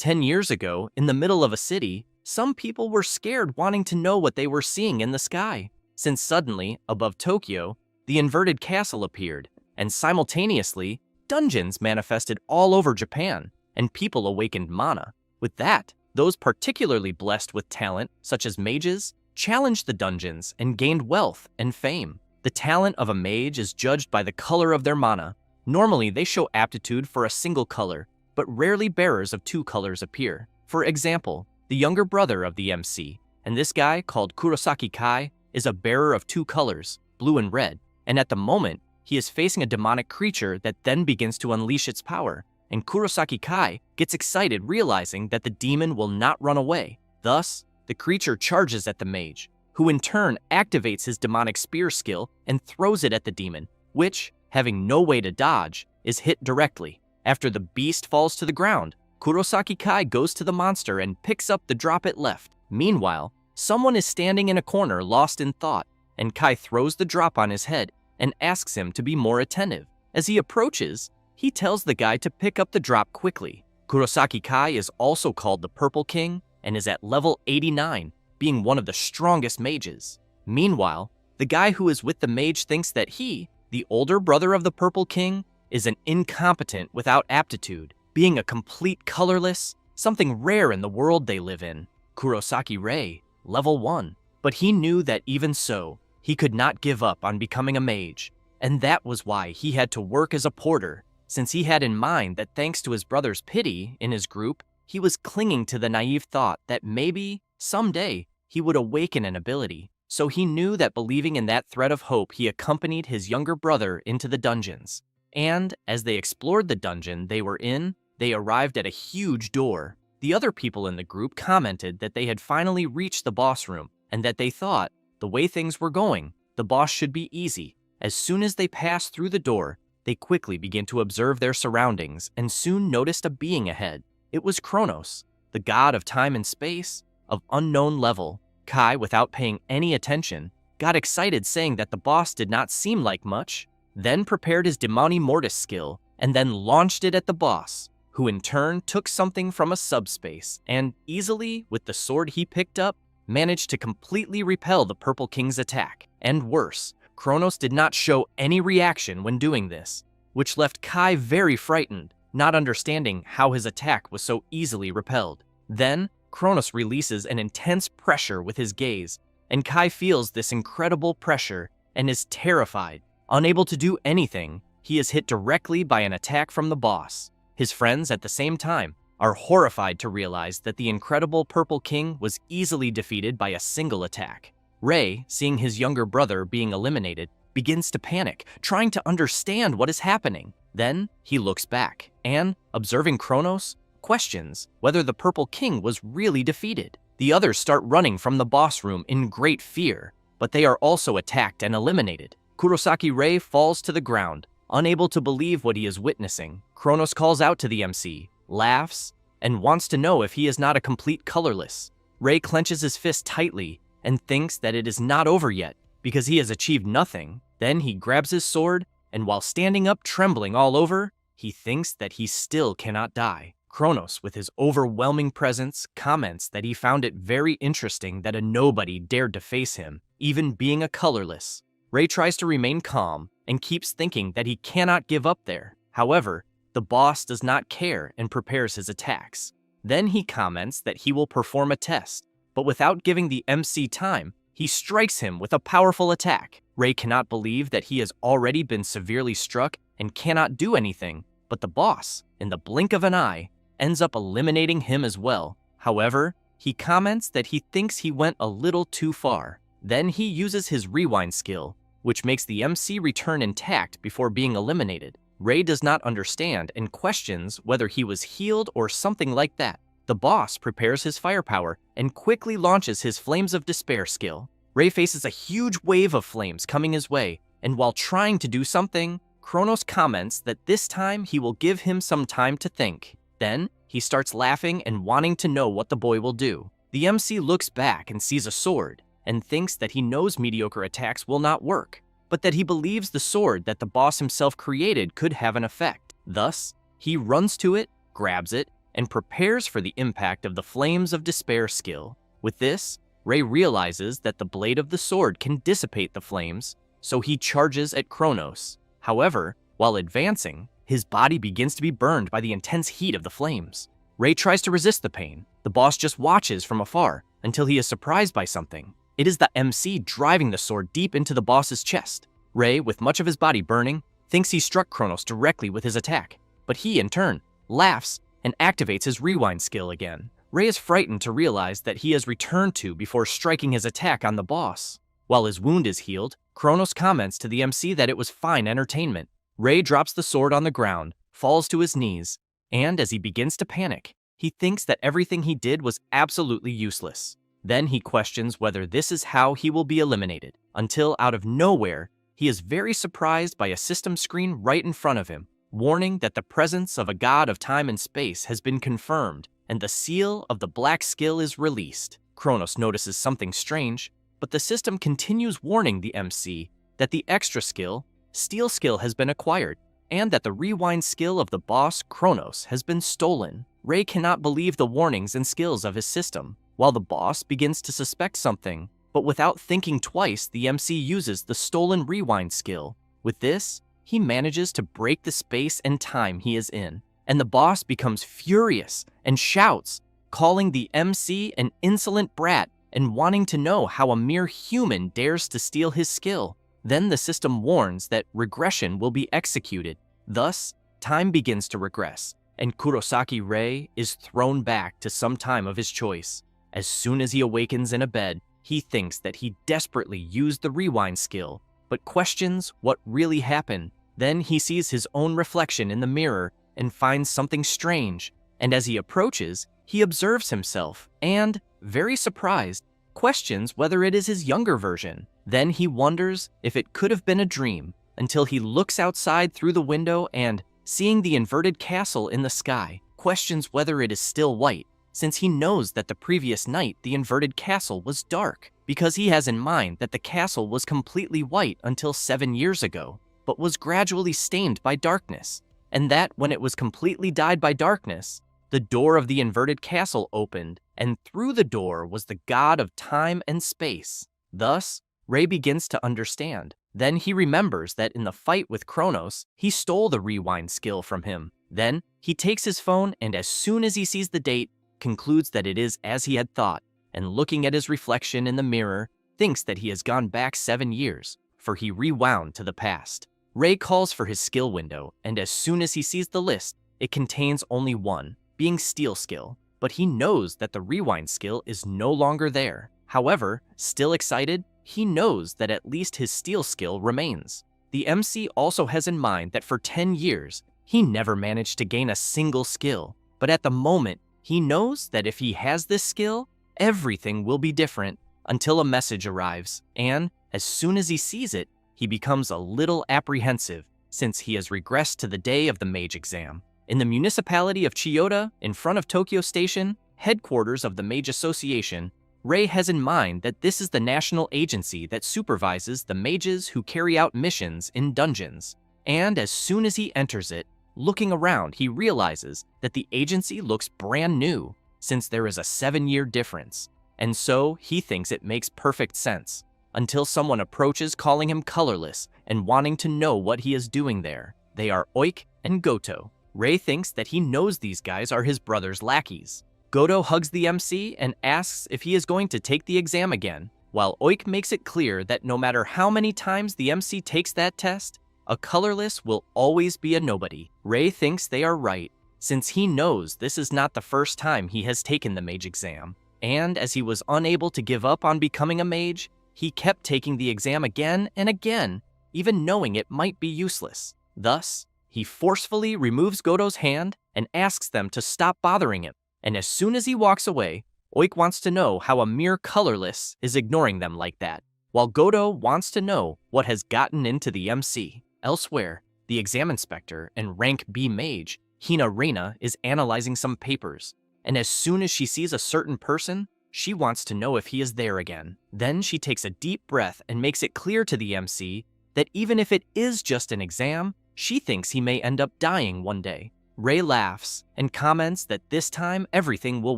10 years ago, in the middle of a city, some people were scared wanting to know what they were seeing in the sky, since suddenly, above Tokyo, the inverted castle appeared, and simultaneously, dungeons manifested all over Japan, and people awakened mana. With that, those particularly blessed with talent, such as mages, challenged the dungeons and gained wealth and fame. The talent of a mage is judged by the color of their mana. Normally, they show aptitude for a single color, but rarely bearers of two colors appear. For example, the younger brother of the MC, and this guy called Kurosaki Kai, is a bearer of two colors, blue and red, and at the moment, he is facing a demonic creature that then begins to unleash its power, and Kurosaki Kai gets excited realizing that the demon will not run away. Thus, the creature charges at the mage, who in turn activates his demonic spear skill and throws it at the demon, which, having no way to dodge, is hit directly. After the beast falls to the ground, Kurosaki Kai goes to the monster and picks up the drop it left. Meanwhile, someone is standing in a corner lost in thought, and Kai throws the drop on his head and asks him to be more attentive. As he approaches, he tells the guy to pick up the drop quickly. Kurosaki Kai is also called the Purple King and is at level 89, being one of the strongest mages. Meanwhile, the guy who is with the mage thinks that he, the older brother of the Purple King, is an incompetent without aptitude, being a complete colorless, something rare in the world they live in. Kurosaki Rei, level 1. But he knew that even so, he could not give up on becoming a mage, and that was why he had to work as a porter, since he had in mind that thanks to his brother's pity in his group, he was clinging to the naive thought that maybe, someday, he would awaken an ability. So he knew that believing in that thread of hope, he accompanied his younger brother into the dungeons. And as they explored the dungeon they were in, they arrived at a huge door. The other people in the group commented that they had finally reached the boss room, and that they thought, the way things were going, the boss should be easy. As soon as they passed through the door, they quickly began to observe their surroundings and soon noticed a being ahead. It was Kronos, the god of time and space, of unknown level. Kai, without paying any attention, got excited saying that the boss did not seem like much, then prepared his Demoni Mortis skill and then launched it at the boss, who in turn took something from a subspace and easily, with the sword he picked up, managed to completely repel the Purple King's attack. And worse, Kronos did not show any reaction when doing this, which left Kai very frightened, not understanding how his attack was so easily repelled. Then, Kronos releases an intense pressure with his gaze, and Kai feels this incredible pressure and is terrified. Unable to do anything, he is hit directly by an attack from the boss. His friends, at the same time, are horrified to realize that the incredible Purple King was easily defeated by a single attack. Rei, seeing his younger brother being eliminated, begins to panic, trying to understand what is happening. Then, he looks back and, observing Kronos, questions whether the Purple King was really defeated. The others start running from the boss room in great fear, but they are also attacked and eliminated. Kurosaki Rei falls to the ground, unable to believe what he is witnessing. Kronos calls out to the MC, laughs, and wants to know if he is not a complete colorless. Rei clenches his fist tightly and thinks that it is not over yet because he has achieved nothing. Then he grabs his sword, and while standing up trembling all over, he thinks that he still cannot die. Kronos, with his overwhelming presence, comments that he found it very interesting that a nobody dared to face him, even being a colorless. Rei tries to remain calm and keeps thinking that he cannot give up there. However, the boss does not care and prepares his attacks. Then he comments that he will perform a test, but without giving the MC time, he strikes him with a powerful attack. Rei cannot believe that he has already been severely struck and cannot do anything, but the boss, in the blink of an eye, ends up eliminating him as well. However, he comments that he thinks he went a little too far. Then he uses his rewind skill, which makes the MC return intact before being eliminated. Rei does not understand and questions whether he was healed or something like that. The boss prepares his firepower and quickly launches his Flames of Despair skill. Rei faces a huge wave of flames coming his way, and while trying to do something, Kronos comments that this time he will give him some time to think. Then, he starts laughing and wanting to know what the boy will do. The MC looks back and sees a sword, and thinks that he knows mediocre attacks will not work, but that he believes the sword that the boss himself created could have an effect. Thus, he runs to it, grabs it, and prepares for the impact of the Flames of Despair skill. With this, Rei realizes that the blade of the sword can dissipate the flames, so he charges at Kronos. However, while advancing, his body begins to be burned by the intense heat of the flames. Rei tries to resist the pain. The boss just watches from afar until he is surprised by something. It is the MC driving the sword deep into the boss's chest. Rei, with much of his body burning, thinks he struck Kronos directly with his attack, but he, in turn, laughs and activates his rewind skill again. Rei is frightened to realize that he has returned to before striking his attack on the boss. While his wound is healed, Kronos comments to the MC that it was fine entertainment. Rei drops the sword on the ground, falls to his knees, and as he begins to panic, he thinks that everything he did was absolutely useless. Then he questions whether this is how he will be eliminated, until out of nowhere, he is very surprised by a system screen right in front of him, warning that the presence of a god of time and space has been confirmed, and the seal of the black skill is released. Kronos notices something strange, but the system continues warning the MC that the extra skill, Steel skill, has been acquired, and that the rewind skill of the boss, Kronos, has been stolen. Rei cannot believe the warnings and skills of his system, while the boss begins to suspect something, but without thinking twice, the MC uses the stolen rewind skill. With this, he manages to break the space and time he is in, and the boss becomes furious and shouts, calling the MC an insolent brat and wanting to know how a mere human dares to steal his skill. Then the system warns that regression will be executed. Thus, time begins to regress, and Kurosaki Rei is thrown back to some time of his choice. As soon as he awakens in a bed, he thinks that he desperately used the rewind skill, but questions what really happened. Then he sees his own reflection in the mirror and finds something strange, and as he approaches, he observes himself and, very surprised, questions whether it is his younger version. Then he wonders if it could have been a dream, until he looks outside through the window and, seeing the inverted castle in the sky, questions whether it is still white, since he knows that the previous night the inverted castle was dark, because he has in mind that the castle was completely white until 7 years ago, but was gradually stained by darkness, and that when it was completely dyed by darkness, the door of the inverted castle opened, and through the door was the god of time and space. Thus, Rei begins to understand. Then he remembers that in the fight with Kronos, he stole the rewind skill from him. Then, he takes his phone and as soon as he sees the date, concludes that it is as he had thought, and looking at his reflection in the mirror, thinks that he has gone back 7 years, for he rewound to the past. Rei calls for his skill window, and as soon as he sees the list, it contains only one, being Steel skill, but he knows that the rewind skill is no longer there. However, still excited, he knows that at least his Steel skill remains. The MC also has in mind that for 10 years, he never managed to gain a single skill, but at the moment, he knows that if he has this skill, everything will be different until a message arrives, and as soon as he sees it, he becomes a little apprehensive since he has regressed to the day of the mage exam. In the municipality of Chiyoda, in front of Tokyo Station, headquarters of the Mage Association, Rei has in mind that this is the national agency that supervises the mages who carry out missions in dungeons. And as soon as he enters it, looking around, he realizes that the agency looks brand new, since there is a 7-year difference. And so he thinks it makes perfect sense, until someone approaches calling him colorless and wanting to know what he is doing there. They are Oik and Goto. Rei thinks that he knows these guys are his brother's lackeys. Goto hugs the MC and asks if he is going to take the exam again, while Oik makes it clear that no matter how many times the MC takes that test, a colorless will always be a nobody. Rei thinks they are right, since he knows this is not the first time he has taken the mage exam, and as he was unable to give up on becoming a mage, he kept taking the exam again and again, even knowing it might be useless. Thus, he forcefully removes Goto's hand and asks them to stop bothering him, and as soon as he walks away, Oik wants to know how a mere colorless is ignoring them like that, while Goto wants to know what has gotten into the MC. Elsewhere, the exam inspector and rank B mage, Hina Reina, is analyzing some papers, and as soon as she sees a certain person, she wants to know if he is there again. Then she takes a deep breath and makes it clear to the MC that even if it is just an exam, she thinks he may end up dying one day. Ray laughs and comments that this time everything will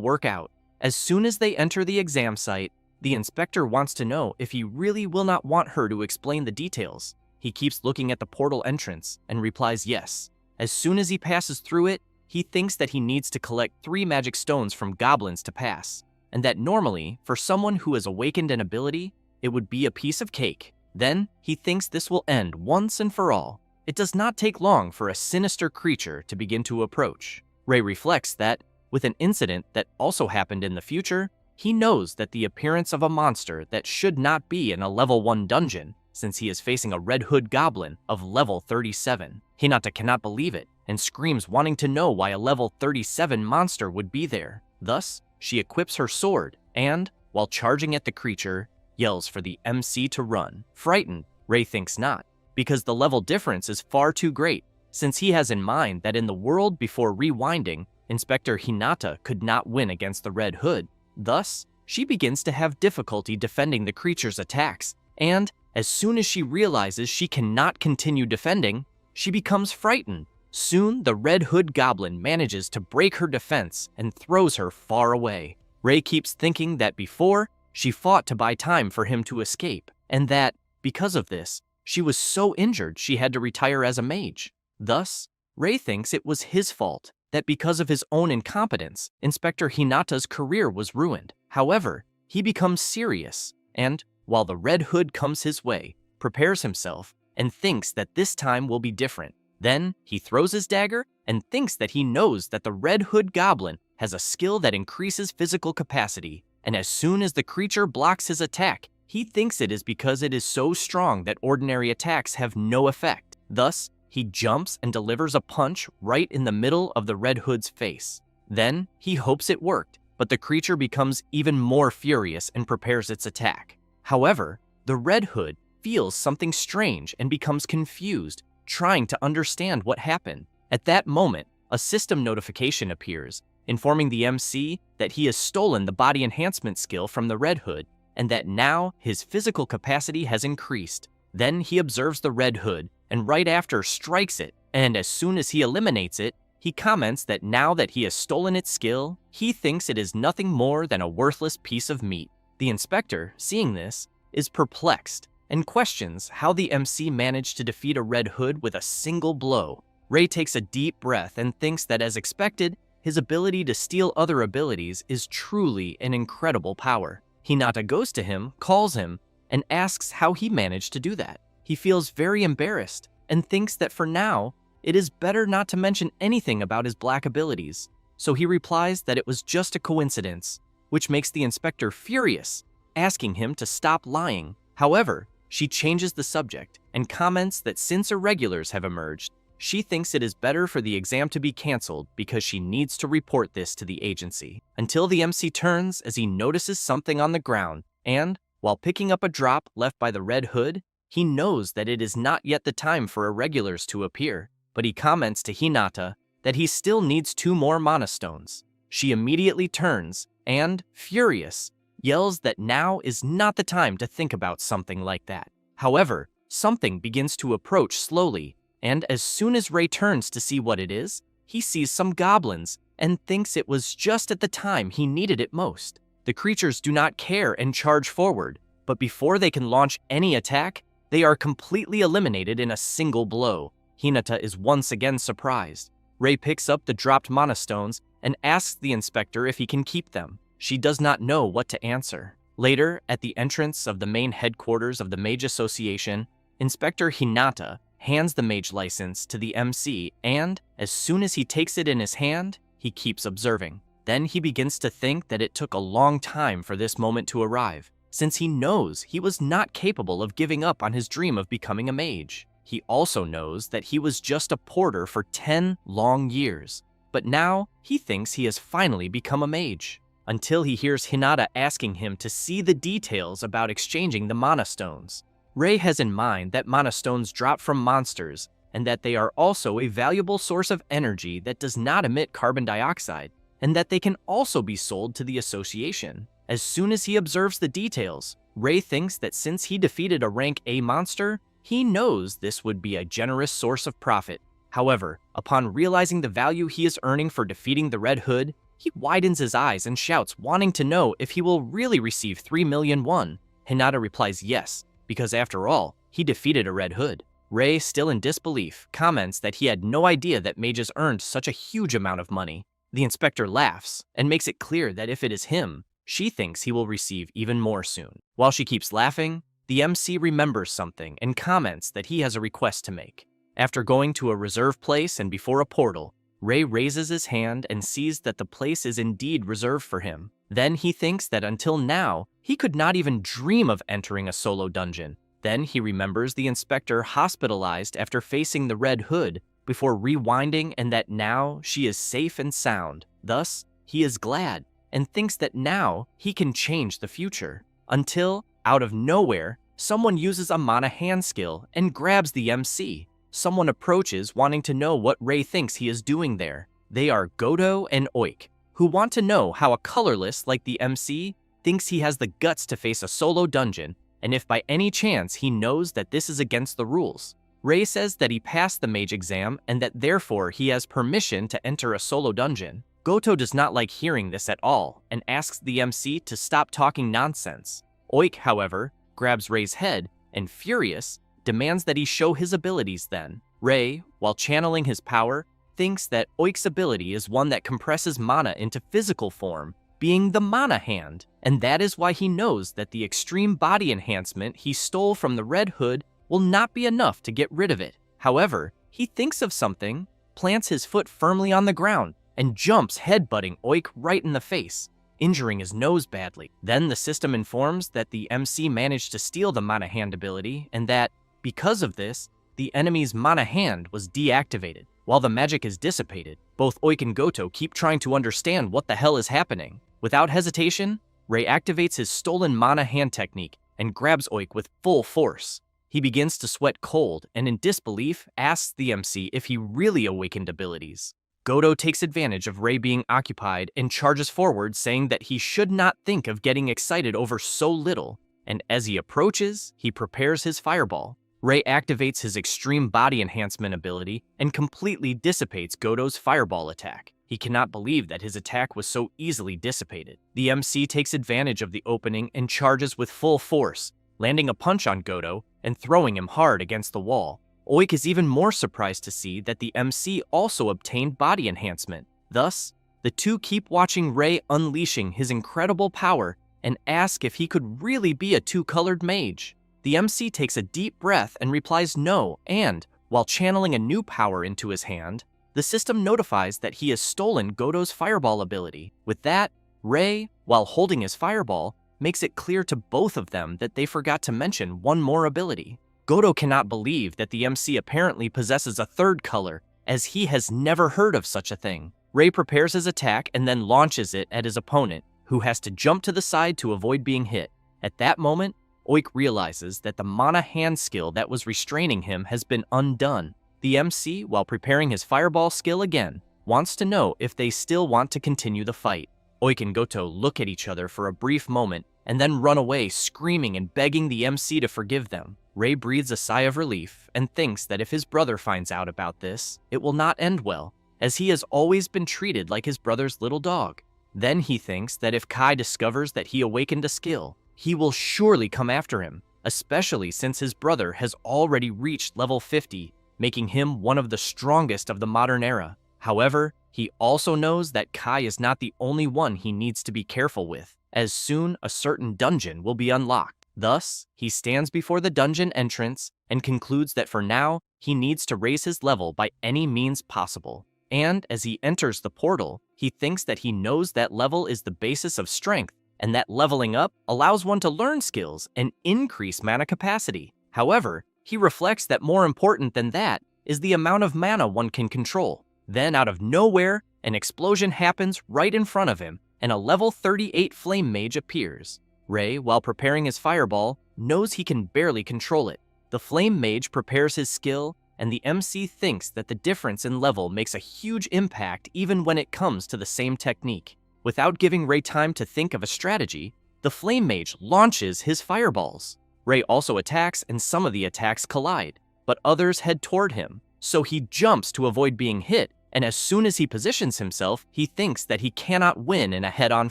work out. As soon as they enter the exam site, the inspector wants to know if he really will not want her to explain the details. He keeps looking at the portal entrance and replies yes. As soon as he passes through it, he thinks that he needs to collect 3 magic stones from goblins to pass, and that normally, for someone who has awakened an ability, it would be a piece of cake. Then, he thinks this will end once and for all. It does not take long for a sinister creature to begin to approach. Ray reflects that, with an incident that also happened in the future, he knows that the appearance of a monster that should not be in a level 1 dungeon, since he is facing a Red Hood goblin of level 37. Hinata cannot believe it and screams, wanting to know why a level 37 monster would be there. Thus, she equips her sword and, while charging at the creature, yells for the MC to run. Frightened, Ray thinks not, because the level difference is far too great, since he has in mind that in the world before rewinding, Inspector Hinata could not win against the Red Hood. Thus, she begins to have difficulty defending the creature's attacks, and as soon as she realizes she cannot continue defending, she becomes frightened. Soon, the Red Hood goblin manages to break her defense and throws her far away. Ray keeps thinking that before, she fought to buy time for him to escape, and that, because of this, she was so injured she had to retire as a mage. Thus, Ray thinks it was his fault, that because of his own incompetence, Inspector Hinata's career was ruined. However, he becomes serious, and, while the Red Hood comes his way, prepares himself, and thinks that this time will be different. Then, he throws his dagger and thinks that he knows that the Red Hood goblin has a skill that increases physical capacity, and as soon as the creature blocks his attack, he thinks it is because it is so strong that ordinary attacks have no effect. Thus, he jumps and delivers a punch right in the middle of the Red Hood's face. Then, he hopes it worked, but the creature becomes even more furious and prepares its attack. However, the Red Hood feels something strange and becomes confused, trying to understand what happened. At that moment, a system notification appears, informing the MC that he has stolen the body enhancement skill from the Red Hood, and that now his physical capacity has increased. Then he observes the Red Hood, and right after strikes it, and as soon as he eliminates it, he comments that now that he has stolen its skill, he thinks it is nothing more than a worthless piece of meat. The inspector, seeing this, is perplexed, and questions how the MC managed to defeat a Red Hood with a single blow. Ray takes a deep breath and thinks that, as expected, his ability to steal other abilities is truly an incredible power. Hinata goes to him, calls him, and asks how he managed to do that. He feels very embarrassed and thinks that for now, it is better not to mention anything about his black abilities, so he replies that it was just a coincidence, which makes the inspector furious, asking him to stop lying. However, she changes the subject and comments that since irregulars have emerged, she thinks it is better for the exam to be canceled because she needs to report this to the agency. Until the MC turns as he notices something on the ground, and, while picking up a drop left by the Red Hood, he knows that it is not yet the time for irregulars to appear, but he comments to Hinata that he still needs 2 more mana stones. She immediately turns and, furious, yells that now is not the time to think about something like that. However, something begins to approach slowly, and as soon as Ray turns to see what it is, he sees some goblins and thinks it was just at the time he needed it most. The creatures do not care and charge forward, but before they can launch any attack, they are completely eliminated in a single blow. Hinata is once again surprised. Ray picks up the dropped mana stones and asks the inspector if he can keep them. She does not know what to answer. Later, at the entrance of the main headquarters of the Mage Association, Inspector Hinata hands the mage license to the MC, and, as soon as he takes it in his hand, he keeps observing. Then he begins to think that it took a long time for this moment to arrive, since he knows he was not capable of giving up on his dream of becoming a mage. He also knows that he was just a porter for 10 long years, but now he thinks he has finally become a mage, until he hears Hinata asking him to see the details about exchanging the mana stones. Ray has in mind that mana stones drop from monsters, and that they are also a valuable source of energy that does not emit carbon dioxide, and that they can also be sold to the association. As soon as he observes the details, Ray thinks that since he defeated a rank A monster, he knows this would be a generous source of profit. However, upon realizing the value he is earning for defeating the Red Hood, he widens his eyes and shouts, wanting to know if he will really receive 3 million won. Hinata replies yes, because after all, he defeated a Red Hood. Ray, still in disbelief, comments that he had no idea that mages earned such a huge amount of money. The inspector laughs and makes it clear that if it is him, she thinks he will receive even more soon. While she keeps laughing, the MC remembers something and comments that he has a request to make. After going to a reserved place and before a portal, Ray raises his hand and sees that the place is indeed reserved for him. Then he thinks that until now, he could not even dream of entering a solo dungeon. Then he remembers the inspector hospitalized after facing the Red Hood before rewinding, and that now she is safe and sound. Thus, he is glad and thinks that now he can change the future. Until, out of nowhere, someone uses a mana hand skill and grabs the MC. Someone approaches wanting to know what Ray thinks he is doing there. They are Goto and Oik, who want to know how a colorless like the MC thinks he has the guts to face a solo dungeon, and if by any chance he knows that this is against the rules. Ray says that he passed the mage exam and that therefore he has permission to enter a solo dungeon. Goto does not like hearing this at all and asks the MC to stop talking nonsense. Oik, however, grabs Ray's head and, furious, demands that he show his abilities then. Ray, while channeling his power, thinks that Oik's ability is one that compresses mana into physical form, being the mana hand, and that is why he knows that the extreme body enhancement he stole from the Red Hood will not be enough to get rid of it. However, he thinks of something, plants his foot firmly on the ground, and jumps, headbutting Oik right in the face, injuring his nose badly. Then the system informs that the MC managed to steal the mana hand ability, and that, because of this, the enemy's mana hand was deactivated. While the magic is dissipated, both Oik and Goto keep trying to understand what the hell is happening. Without hesitation, Ray activates his stolen mana hand technique and grabs Oik with full force. He begins to sweat cold and in disbelief asks the MC if he really awakened abilities. Goto takes advantage of Ray being occupied and charges forward, saying that he should not think of getting excited over so little, and as he approaches, he prepares his fireball. Ray activates his extreme body enhancement ability and completely dissipates Goto's fireball attack. He cannot believe that his attack was so easily dissipated. The MC takes advantage of the opening and charges with full force, landing a punch on Goto and throwing him hard against the wall. Oik is even more surprised to see that the MC also obtained body enhancement. Thus, the two keep watching Ray unleashing his incredible power and ask if he could really be a two-colored mage. The MC takes a deep breath and replies no, and, while channeling a new power into his hand, the system notifies that he has stolen Goto's fireball ability. With that, Ray, while holding his fireball, makes it clear to both of them that they forgot to mention one more ability. Goto cannot believe that the MC apparently possesses a third color, as he has never heard of such a thing. Ray prepares his attack and then launches it at his opponent, who has to jump to the side to avoid being hit. At that moment, Oik realizes that the mana hand skill that was restraining him has been undone. The MC, while preparing his fireball skill again, wants to know if they still want to continue the fight. Oik and Goto look at each other for a brief moment and then run away, screaming and begging the MC to forgive them. Ray breathes a sigh of relief and thinks that if his brother finds out about this, it will not end well, as he has always been treated like his brother's little dog. Then he thinks that if Kai discovers that he awakened a skill, he will surely come after him, especially since his brother has already reached level 50, making him one of the strongest of the modern era. However, he also knows that Kai is not the only one he needs to be careful with, as soon a certain dungeon will be unlocked. Thus, he stands before the dungeon entrance and concludes that for now, he needs to raise his level by any means possible. And as he enters the portal, he thinks that he knows that level is the basis of strength, and that leveling up allows one to learn skills and increase mana capacity. However, he reflects that more important than that is the amount of mana one can control. Then, out of nowhere, an explosion happens right in front of him, and a level 38 flame mage appears. Ray, while preparing his fireball, knows he can barely control it. The flame mage prepares his skill, and the MC thinks that the difference in level makes a huge impact even when it comes to the same technique. Without giving Ray time to think of a strategy, the flame mage launches his fireballs. Ray also attacks, and some of the attacks collide, but others head toward him, so he jumps to avoid being hit, and as soon as he positions himself, he thinks that he cannot win in a head-on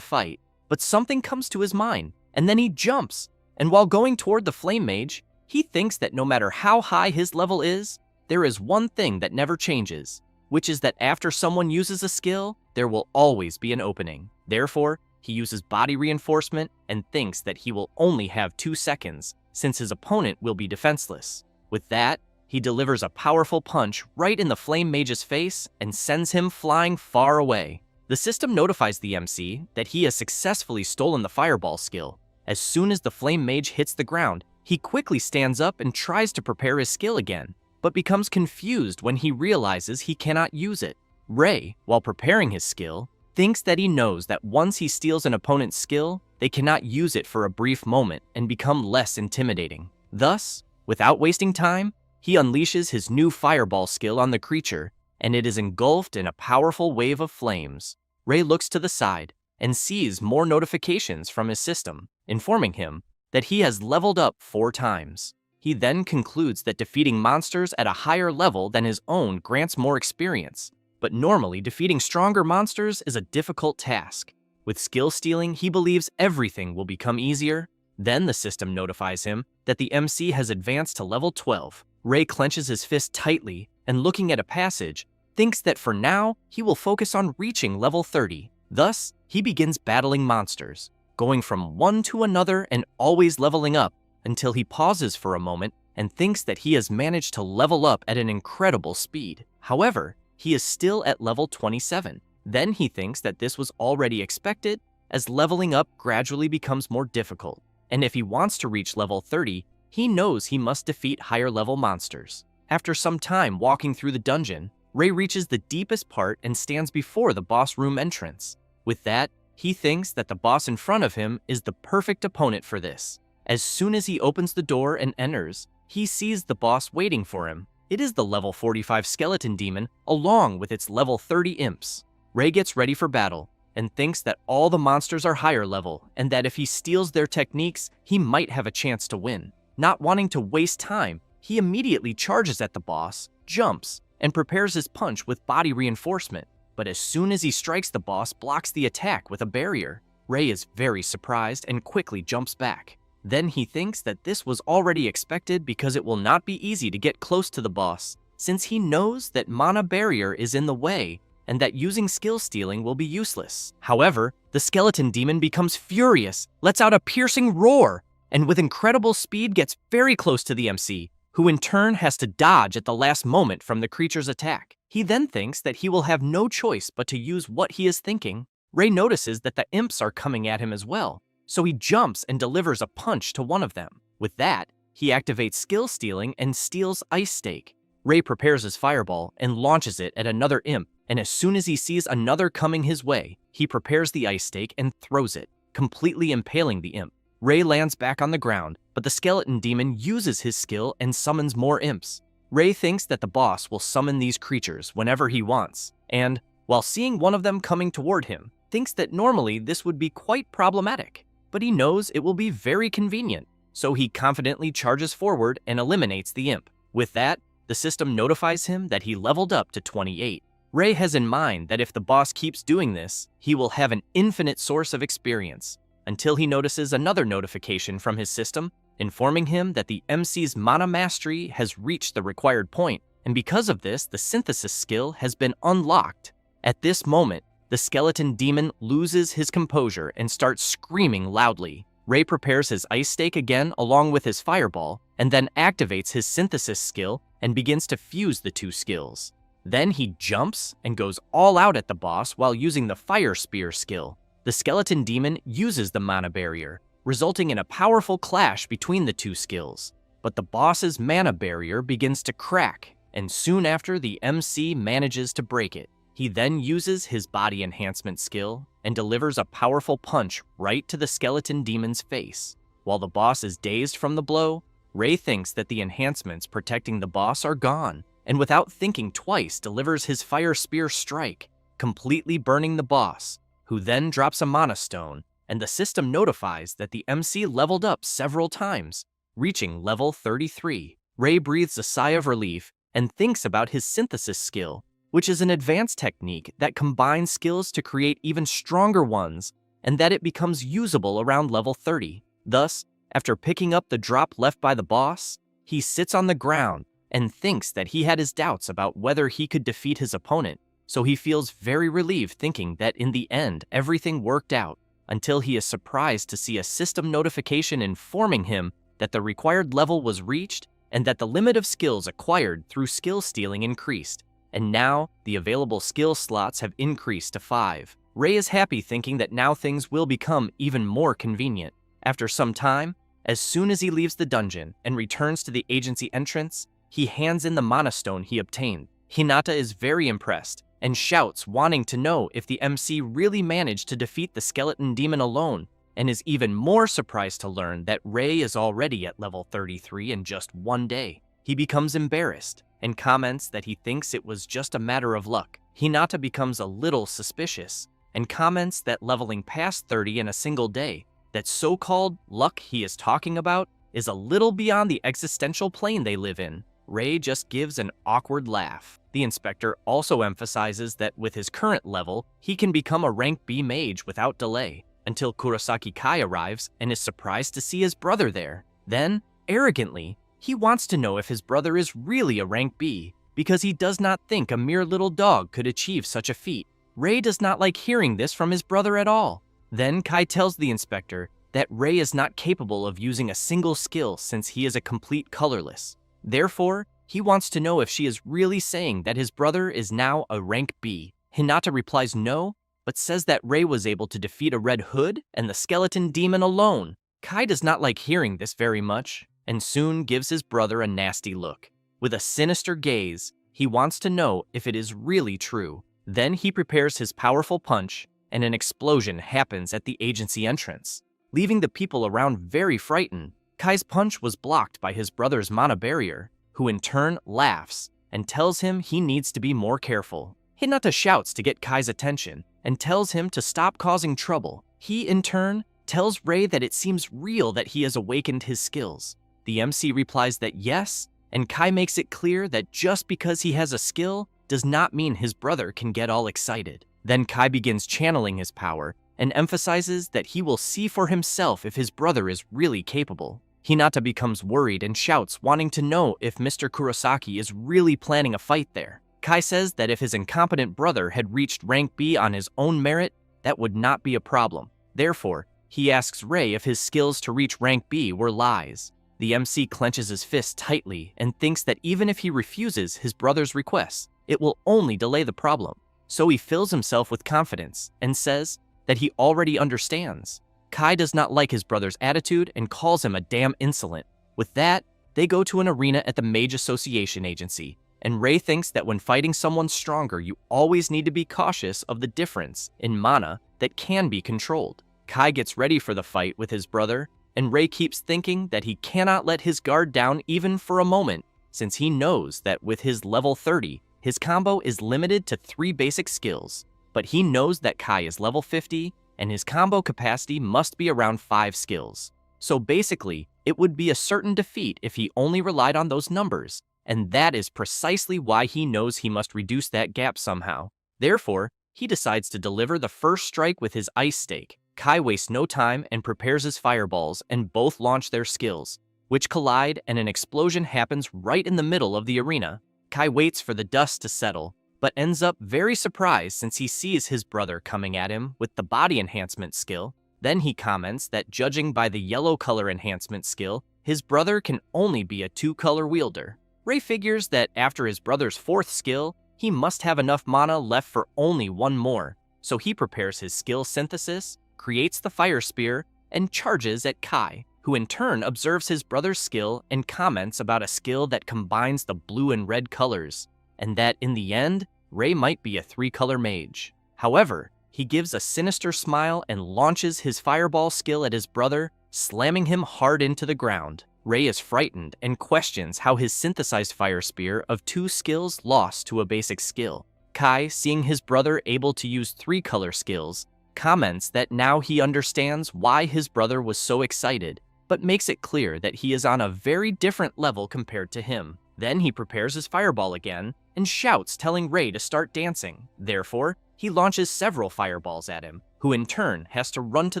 fight. But something comes to his mind, and then he jumps, and while going toward the Flame Mage, he thinks that no matter how high his level is, there is one thing that never changes, which is that after someone uses a skill, there will always be an opening. Therefore, he uses body reinforcement and thinks that he will only have 2 seconds, since his opponent will be defenseless. With that, he delivers a powerful punch right in the Flame Mage's face and sends him flying far away. The system notifies the MC that he has successfully stolen the Fireball skill. As soon as the Flame Mage hits the ground, he quickly stands up and tries to prepare his skill again, but becomes confused when he realizes he cannot use it. Ray, while preparing his skill, thinks that he knows that once he steals an opponent's skill, they cannot use it for a brief moment and become less intimidating. Thus, without wasting time, he unleashes his new Fireball skill on the creature, and it is engulfed in a powerful wave of flames. Ray looks to the side and sees more notifications from his system, informing him that he has leveled up 4 times. He then concludes that defeating monsters at a higher level than his own grants more experience, but normally defeating stronger monsters is a difficult task. With skill stealing, he believes everything will become easier. Then the system notifies him that the MC has advanced to level 12. Ray clenches his fist tightly and, looking at a passage, thinks that for now he will focus on reaching level 30. Thus, he begins battling monsters, going from one to another and always leveling up until he pauses for a moment and thinks that he has managed to level up at an incredible speed. However, he is still at level 27. Then he thinks that this was already expected, as leveling up gradually becomes more difficult, and if he wants to reach level 30, he knows he must defeat higher level monsters. After some time walking through the dungeon, Ray reaches the deepest part and stands before the boss room entrance. With that, he thinks that the boss in front of him is the perfect opponent for this. As soon as he opens the door and enters, he sees the boss waiting for him. It is the level 45 skeleton demon along with its level 30 imps. Ray gets ready for battle and thinks that all the monsters are higher level and that if he steals their techniques, he might have a chance to win. Not wanting to waste time, he immediately charges at the boss, jumps, and prepares his punch with body reinforcement. But as soon as he strikes, the boss blocks the attack with a barrier. Ray is very surprised and quickly jumps back. Then he thinks that this was already expected because it will not be easy to get close to the boss, since he knows that mana barrier is in the way and that using skill stealing will be useless. However, the skeleton demon becomes furious, lets out a piercing roar, and with incredible speed gets very close to the MC, who in turn has to dodge at the last moment from the creature's attack. He then thinks that he will have no choice but to use what he is thinking. Ray notices that the imps are coming at him as well, so he jumps and delivers a punch to one of them. With that, he activates skill stealing and steals Ice Stake. Ray prepares his fireball and launches it at another imp, and as soon as he sees another coming his way, he prepares the Ice Stake and throws it, completely impaling the imp. Ray lands back on the ground, but the skeleton demon uses his skill and summons more imps. Ray thinks that the boss will summon these creatures whenever he wants, and, while seeing one of them coming toward him, thinks that normally this would be quite problematic. But he knows it will be very convenient, so he confidently charges forward and eliminates the imp. With that, the system notifies him that he leveled up to 28. Ray has in mind that if the boss keeps doing this, he will have an infinite source of experience, until he notices another notification from his system, informing him that the MC's mana mastery has reached the required point, and because of this, the synthesis skill has been unlocked. At this moment, the skeleton demon loses his composure and starts screaming loudly. Ray prepares his Ice Stake again along with his fireball, and then activates his synthesis skill and begins to fuse the two skills. Then he jumps and goes all out at the boss while using the Fire Spear skill. The skeleton demon uses the mana barrier, resulting in a powerful clash between the two skills. But the boss's mana barrier begins to crack, and soon after the MC manages to break it. He then uses his body enhancement skill and delivers a powerful punch right to the skeleton demon's face. While the boss is dazed from the blow, Ray thinks that the enhancements protecting the boss are gone, and without thinking twice delivers his Fire Spear strike, completely burning the boss, who then drops a mana stone, and the system notifies that the MC leveled up several times, reaching level 33. Ray breathes a sigh of relief and thinks about his synthesis skill, which is an advanced technique that combines skills to create even stronger ones, and that it becomes usable around level 30. Thus, after picking up the drop left by the boss, he sits on the ground and thinks that he had his doubts about whether he could defeat his opponent, so he feels very relieved thinking that in the end everything worked out, until he is surprised to see a system notification informing him that the required level was reached and that the limit of skills acquired through skill stealing increased, and now the available skill slots have increased to 5. Ray is happy thinking that now things will become even more convenient. After some time, as soon as he leaves the dungeon and returns to the agency entrance, he hands in the mana stone he obtained. Hinata is very impressed and shouts, wanting to know if the MC really managed to defeat the skeleton demon alone, and is even more surprised to learn that Ray is already at level 33 in just one day. He becomes embarrassed and comments that he thinks it was just a matter of luck. Hinata becomes a little suspicious and comments that leveling past 30 in a single day, that so-called luck he is talking about, is a little beyond the existential plane they live in. Ray just gives an awkward laugh. The inspector also emphasizes that with his current level, he can become a rank B mage without delay, until Kurosaki Kai arrives and is surprised to see his brother there. Then, arrogantly, he wants to know if his brother is really a rank B, because he does not think a mere little dog could achieve such a feat. Ray does not like hearing this from his brother at all. Then Kai tells the inspector that Ray is not capable of using a single skill since he is a complete colorless. Therefore, he wants to know if she is really saying that his brother is now a rank B. Hinata replies no, but says that Ray was able to defeat a Red Hood and the skeleton demon alone. Kai does not like hearing this very much, and soon gives his brother a nasty look. With a sinister gaze, he wants to know if it is really true. Then he prepares his powerful punch, and an explosion happens at the agency entrance, leaving the people around very frightened. Kai's punch was blocked by his brother's mana barrier, who in turn laughs and tells him he needs to be more careful. Hinata shouts to get Kai's attention and tells him to stop causing trouble. He, in turn, tells Ray that it seems real that he has awakened his skills. The MC replies that yes, and Kai makes it clear that just because he has a skill does not mean his brother can get all excited. Then Kai begins channeling his power and emphasizes that he will see for himself if his brother is really capable. Hinata becomes worried and shouts, wanting to know if Mr. Kurosaki is really planning a fight there. Kai says that if his incompetent brother had reached rank B on his own merit, that would not be a problem. Therefore, he asks Ray if his skills to reach rank B were lies. The MC clenches his fist tightly and thinks that even if he refuses his brother's requests, it will only delay the problem. So he fills himself with confidence and says that he already understands. Kai does not like his brother's attitude and calls him a damn insolent. With that, they go to an arena at the Mage Association Agency, and Ray thinks that when fighting someone stronger, you always need to be cautious of the difference in mana that can be controlled. Kai gets ready for the fight with his brother, and Ray keeps thinking that he cannot let his guard down even for a moment, since he knows that with his level 30, his combo is limited to 3 basic skills. But he knows that Kai is level 50, and his combo capacity must be around 5 skills. So basically, it would be a certain defeat if he only relied on those numbers, and that is precisely why he knows he must reduce that gap somehow. Therefore, he decides to deliver the first strike with his ice stake. Kai wastes no time and prepares his fireballs, and both launch their skills, which collide, and an explosion happens right in the middle of the arena. Kai waits for the dust to settle, but ends up very surprised since he sees his brother coming at him with the body enhancement skill. Then he comments that judging by the yellow color enhancement skill, his brother can only be a 2-color wielder. Ray figures that after his brother's 4th skill, he must have enough mana left for only 1 more, so he prepares his skill synthesis, creates the fire spear, and charges at Kai, who in turn observes his brother's skill and comments about a skill that combines the blue and red colors, and that in the end, Ray might be a 3-color mage. However, he gives a sinister smile and launches his fireball skill at his brother, slamming him hard into the ground. Ray is frightened and questions how his synthesized fire spear of 2 skills lost to a basic skill. Kai, seeing his brother able to use 3-color skills, comments that now he understands why his brother was so excited, but makes it clear that he is on a very different level compared to him. Then he prepares his fireball again and shouts, telling Ray to start dancing. Therefore, he launches several fireballs at him, who in turn has to run to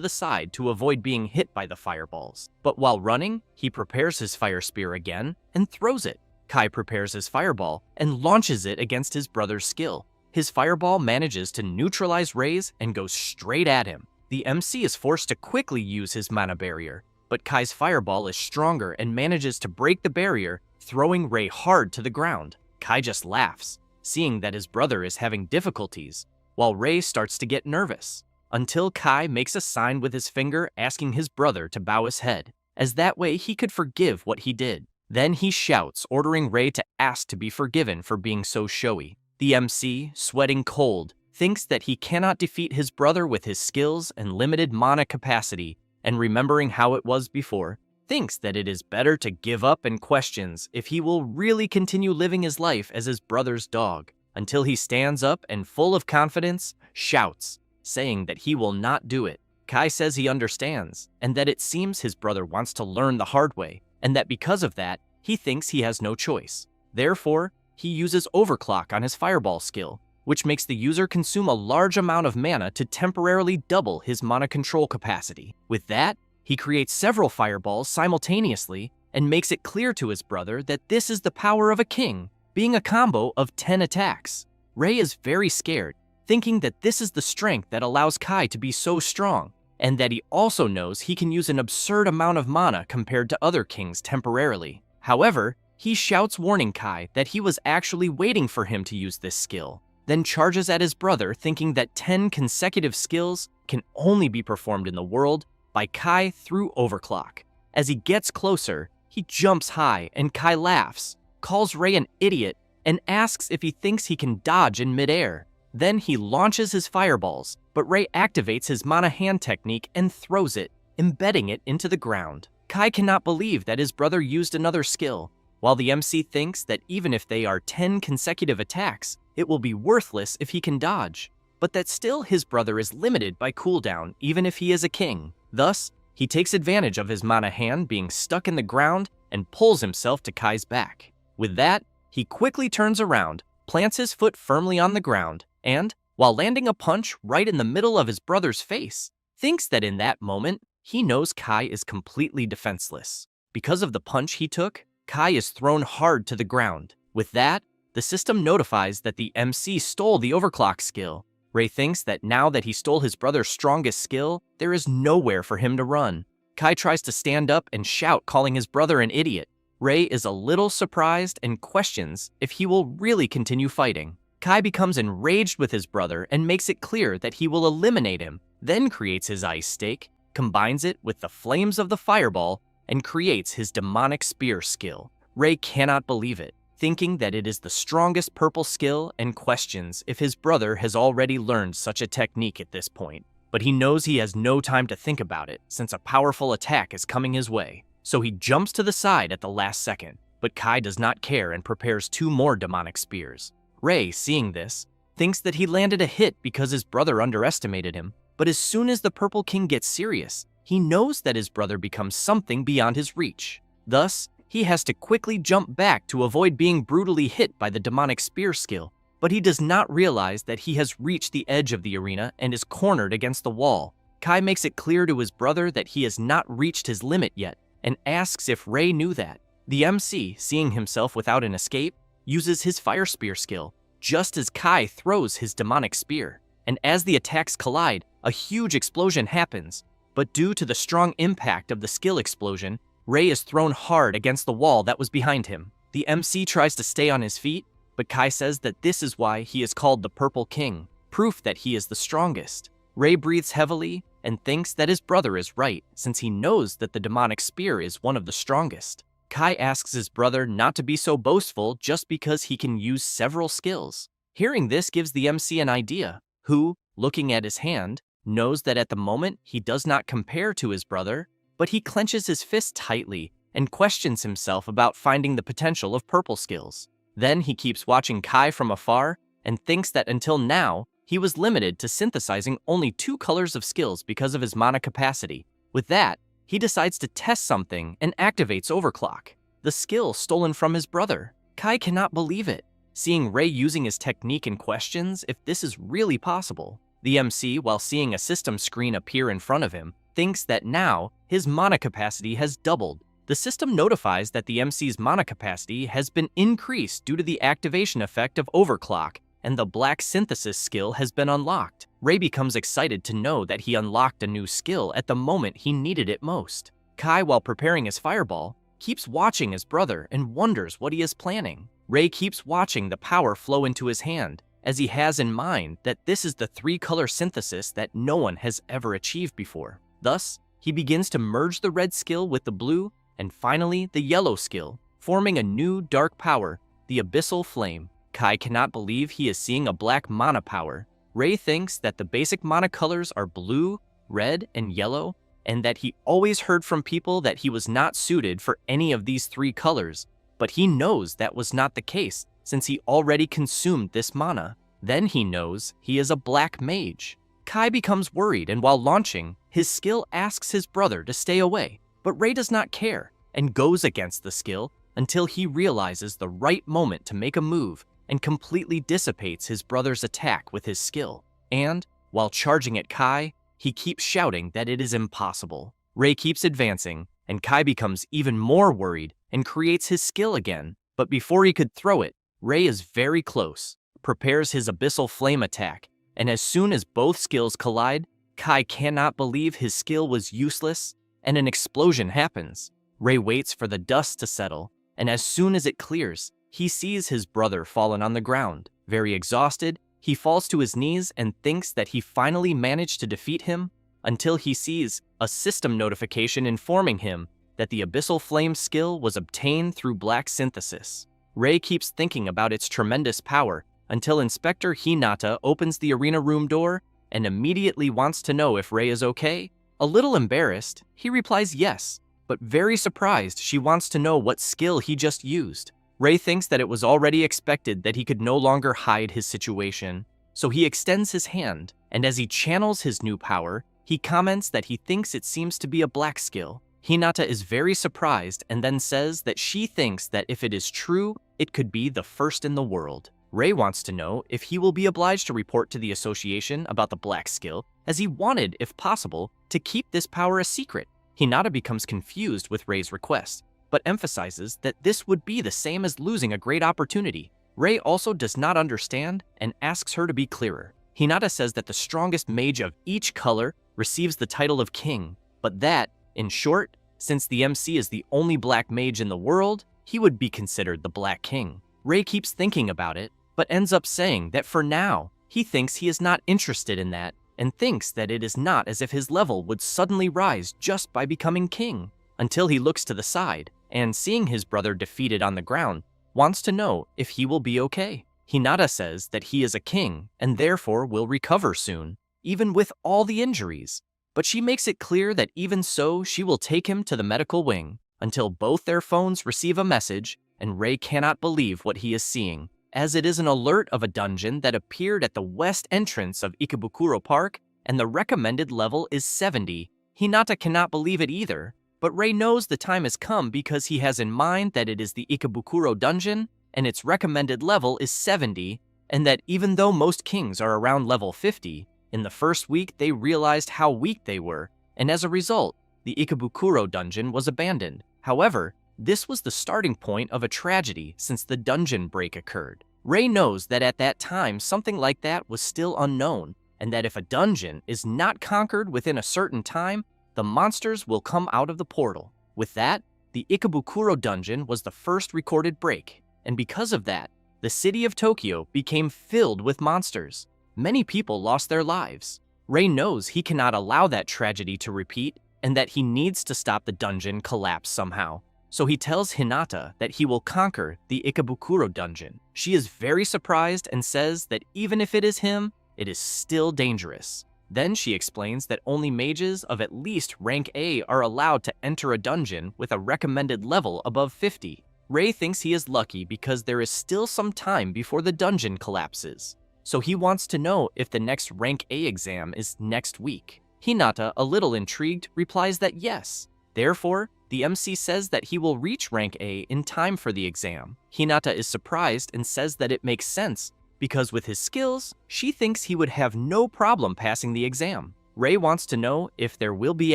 the side to avoid being hit by the fireballs. But while running, he prepares his fire spear again and throws it. Kai prepares his fireball and launches it against his brother's skill. His fireball manages to neutralize Ray's and goes straight at him. The MC is forced to quickly use his mana barrier, but Kai's fireball is stronger and manages to break the barrier, throwing Ray hard to the ground. Kai just laughs, seeing that his brother is having difficulties, while Ray starts to get nervous, until Kai makes a sign with his finger asking his brother to bow his head, as that way he could forgive what he did. Then he shouts, ordering Ray to ask to be forgiven for being so showy. The MC, sweating cold, thinks that he cannot defeat his brother with his skills and limited mana capacity, and remembering how it was before, thinks that it is better to give up and questions if he will really continue living his life as his brother's dog, until he stands up and, full of confidence, shouts, saying that he will not do it. Kai says he understands, and that it seems his brother wants to learn the hard way, and that because of that, he thinks he has no choice. Therefore, he uses Overclock on his fireball skill, which makes the user consume a large amount of mana to temporarily double his mana control capacity. With that, he creates several fireballs simultaneously and makes it clear to his brother that this is the power of a king, being a combo of 10 attacks. Ray is very scared, thinking that this is the strength that allows Kai to be so strong, and that he also knows he can use an absurd amount of mana compared to other kings temporarily. However, he shouts, warning Kai that he was actually waiting for him to use this skill, then charges at his brother, thinking that 10 consecutive skills can only be performed in the world by Kai through Overclock. As he gets closer, he jumps high and Kai laughs, calls Ray an idiot, and asks if he thinks he can dodge in midair. Then he launches his fireballs, but Ray activates his mana hand technique and throws it, embedding it into the ground. Kai cannot believe that his brother used another skill, while the MC thinks that even if they are 10 consecutive attacks, it will be worthless if he can dodge, but that still his brother is limited by cooldown even if he is a king. Thus, he takes advantage of his mana hand being stuck in the ground and pulls himself to Kai's back. With that, he quickly turns around, plants his foot firmly on the ground, and, while landing a punch right in the middle of his brother's face, thinks that in that moment, he knows Kai is completely defenseless. Because of the punch he took, Kai is thrown hard to the ground. With that, the system notifies that the MC stole the Overclock skill. Ray thinks that now that he stole his brother's strongest skill, there is nowhere for him to run. Kai tries to stand up and shout, calling his brother an idiot. Ray is a little surprised and questions if he will really continue fighting. Kai becomes enraged with his brother and makes it clear that he will eliminate him, then creates his ice stake, combines it with the flames of the fireball, and creates his demonic spear skill. Ray cannot believe it, thinking that it is the strongest purple skill, and questions if his brother has already learned such a technique at this point. But he knows he has no time to think about it since a powerful attack is coming his way. So he jumps to the side at the last second, but Kai does not care and prepares 2 more demonic spears. Ray, seeing this, thinks that he landed a hit because his brother underestimated him, but as soon as the Purple King gets serious, he knows that his brother becomes something beyond his reach. Thus, he has to quickly jump back to avoid being brutally hit by the demonic spear skill, but he does not realize that he has reached the edge of the arena and is cornered against the wall. Kai makes it clear to his brother that he has not reached his limit yet, and asks if Ray knew that. The MC, seeing himself without an escape, uses his fire spear skill, just as Kai throws his demonic spear. And as the attacks collide, a huge explosion happens, but due to the strong impact of the skill explosion, Ray is thrown hard against the wall that was behind him. The MC tries to stay on his feet, but Kai says that this is why he is called the Purple King, proof that he is the strongest. Ray breathes heavily and thinks that his brother is right, since he knows that the demonic spear is one of the strongest. Kai asks his brother not to be so boastful just because he can use several skills. Hearing this gives the MC an idea, who, looking at his hand, knows that at the moment he does not compare to his brother, but he clenches his fist tightly and questions himself about finding the potential of purple skills. Then he keeps watching Kai from afar and thinks that until now, he was limited to synthesizing only 2 colors of skills because of his mana capacity. With that, he decides to test something and activates Overclock, the skill stolen from his brother. Kai cannot believe it, seeing Ray using his technique and questions if this is really possible. The MC, while seeing a system screen appear in front of him, thinks that now his mana capacity has doubled. The system notifies that the MC's mana capacity has been increased due to the activation effect of overclock, and the black synthesis skill has been unlocked. Ray becomes excited to know that he unlocked a new skill at the moment he needed it most. Kai, while preparing his fireball, keeps watching his brother and wonders what he is planning. Ray keeps watching the power flow into his hand, as he has in mind that this is the three-color synthesis that no one has ever achieved before. Thus, he begins to merge the red skill with the blue, and finally the yellow skill, forming a new dark power, the Abyssal Flame. Kai cannot believe he is seeing a black mana power. Ray thinks that the basic mana colors are blue, red, and yellow, and that he always heard from people that he was not suited for any of these three colors, but he knows that was not the case since he already consumed this mana. Then he knows he is a black mage. Kai becomes worried, and while launching, his skill asks his brother to stay away, but Ray does not care and goes against the skill until he realizes the right moment to make a move and completely dissipates his brother's attack with his skill. And, while charging at Kai, he keeps shouting that it is impossible. Ray keeps advancing, and Kai becomes even more worried and creates his skill again. But before he could throw it, Ray is very close, prepares his Abyssal Flame attack, and as soon as both skills collide, Kai cannot believe his skill was useless, and an explosion happens. Ray waits for the dust to settle, and as soon as it clears, he sees his brother fallen on the ground. Very exhausted, he falls to his knees and thinks that he finally managed to defeat him until he sees a system notification informing him that the Abyssal Flame skill was obtained through black synthesis. Ray keeps thinking about its tremendous power until Inspector Hinata opens the arena room door and immediately wants to know if Ray is okay. A little embarrassed, he replies yes, but very surprised she wants to know what skill he just used. Ray thinks that it was already expected that he could no longer hide his situation, so he extends his hand, and as he channels his new power, he comments that he thinks it seems to be a black skill. Hinata is very surprised and then says that she thinks that if it is true, it could be the first in the world. Ray wants to know if he will be obliged to report to the association about the black skill, as he wanted, if possible, to keep this power a secret. Hinata becomes confused with Ray's request, but emphasizes that this would be the same as losing a great opportunity. Ray also does not understand and asks her to be clearer. Hinata says that the strongest mage of each color receives the title of king, but that, in short, since the MC is the only black mage in the world, he would be considered the Black King. Ray keeps thinking about it, but ends up saying that for now, he thinks he is not interested in that, and thinks that it is not as if his level would suddenly rise just by becoming king, until he looks to the side, and seeing his brother defeated on the ground, wants to know if he will be okay. Hinata says that he is a king, and therefore will recover soon, even with all the injuries. But she makes it clear that even so, she will take him to the medical wing, until both their phones receive a message, and Ray cannot believe what he is seeing, as it is an alert of a dungeon that appeared at the west entrance of Ikebukuro Park, and the recommended level is 70. Hinata cannot believe it either, but Ray knows the time has come because he has in mind that it is the Ikebukuro dungeon, and its recommended level is 70, and that even though most kings are around level 50, in the first week they realized how weak they were, and as a result, the Ikebukuro dungeon was abandoned. However, this was the starting point of a tragedy since the dungeon break occurred. Ray knows that at that time something like that was still unknown, and that if a dungeon is not conquered within a certain time, the monsters will come out of the portal. With that, the Ikebukuro dungeon was the first recorded break, and because of that, the city of Tokyo became filled with monsters. Many people lost their lives. Ray knows he cannot allow that tragedy to repeat, and that he needs to stop the dungeon collapse somehow. So he tells Hinata that he will conquer the Ikebukuro dungeon. She is very surprised and says that even if it is him, it is still dangerous. Then she explains that only mages of at least rank A are allowed to enter a dungeon with a recommended level above 50. Ray thinks he is lucky because there is still some time before the dungeon collapses. So he wants to know if the next rank A exam is next week. Hinata, a little intrigued, replies that yes, Therefore, the MC says that he will reach rank A in time for the exam. Hinata is surprised and says that it makes sense, because with his skills, she thinks he would have no problem passing the exam. Rei wants to know if there will be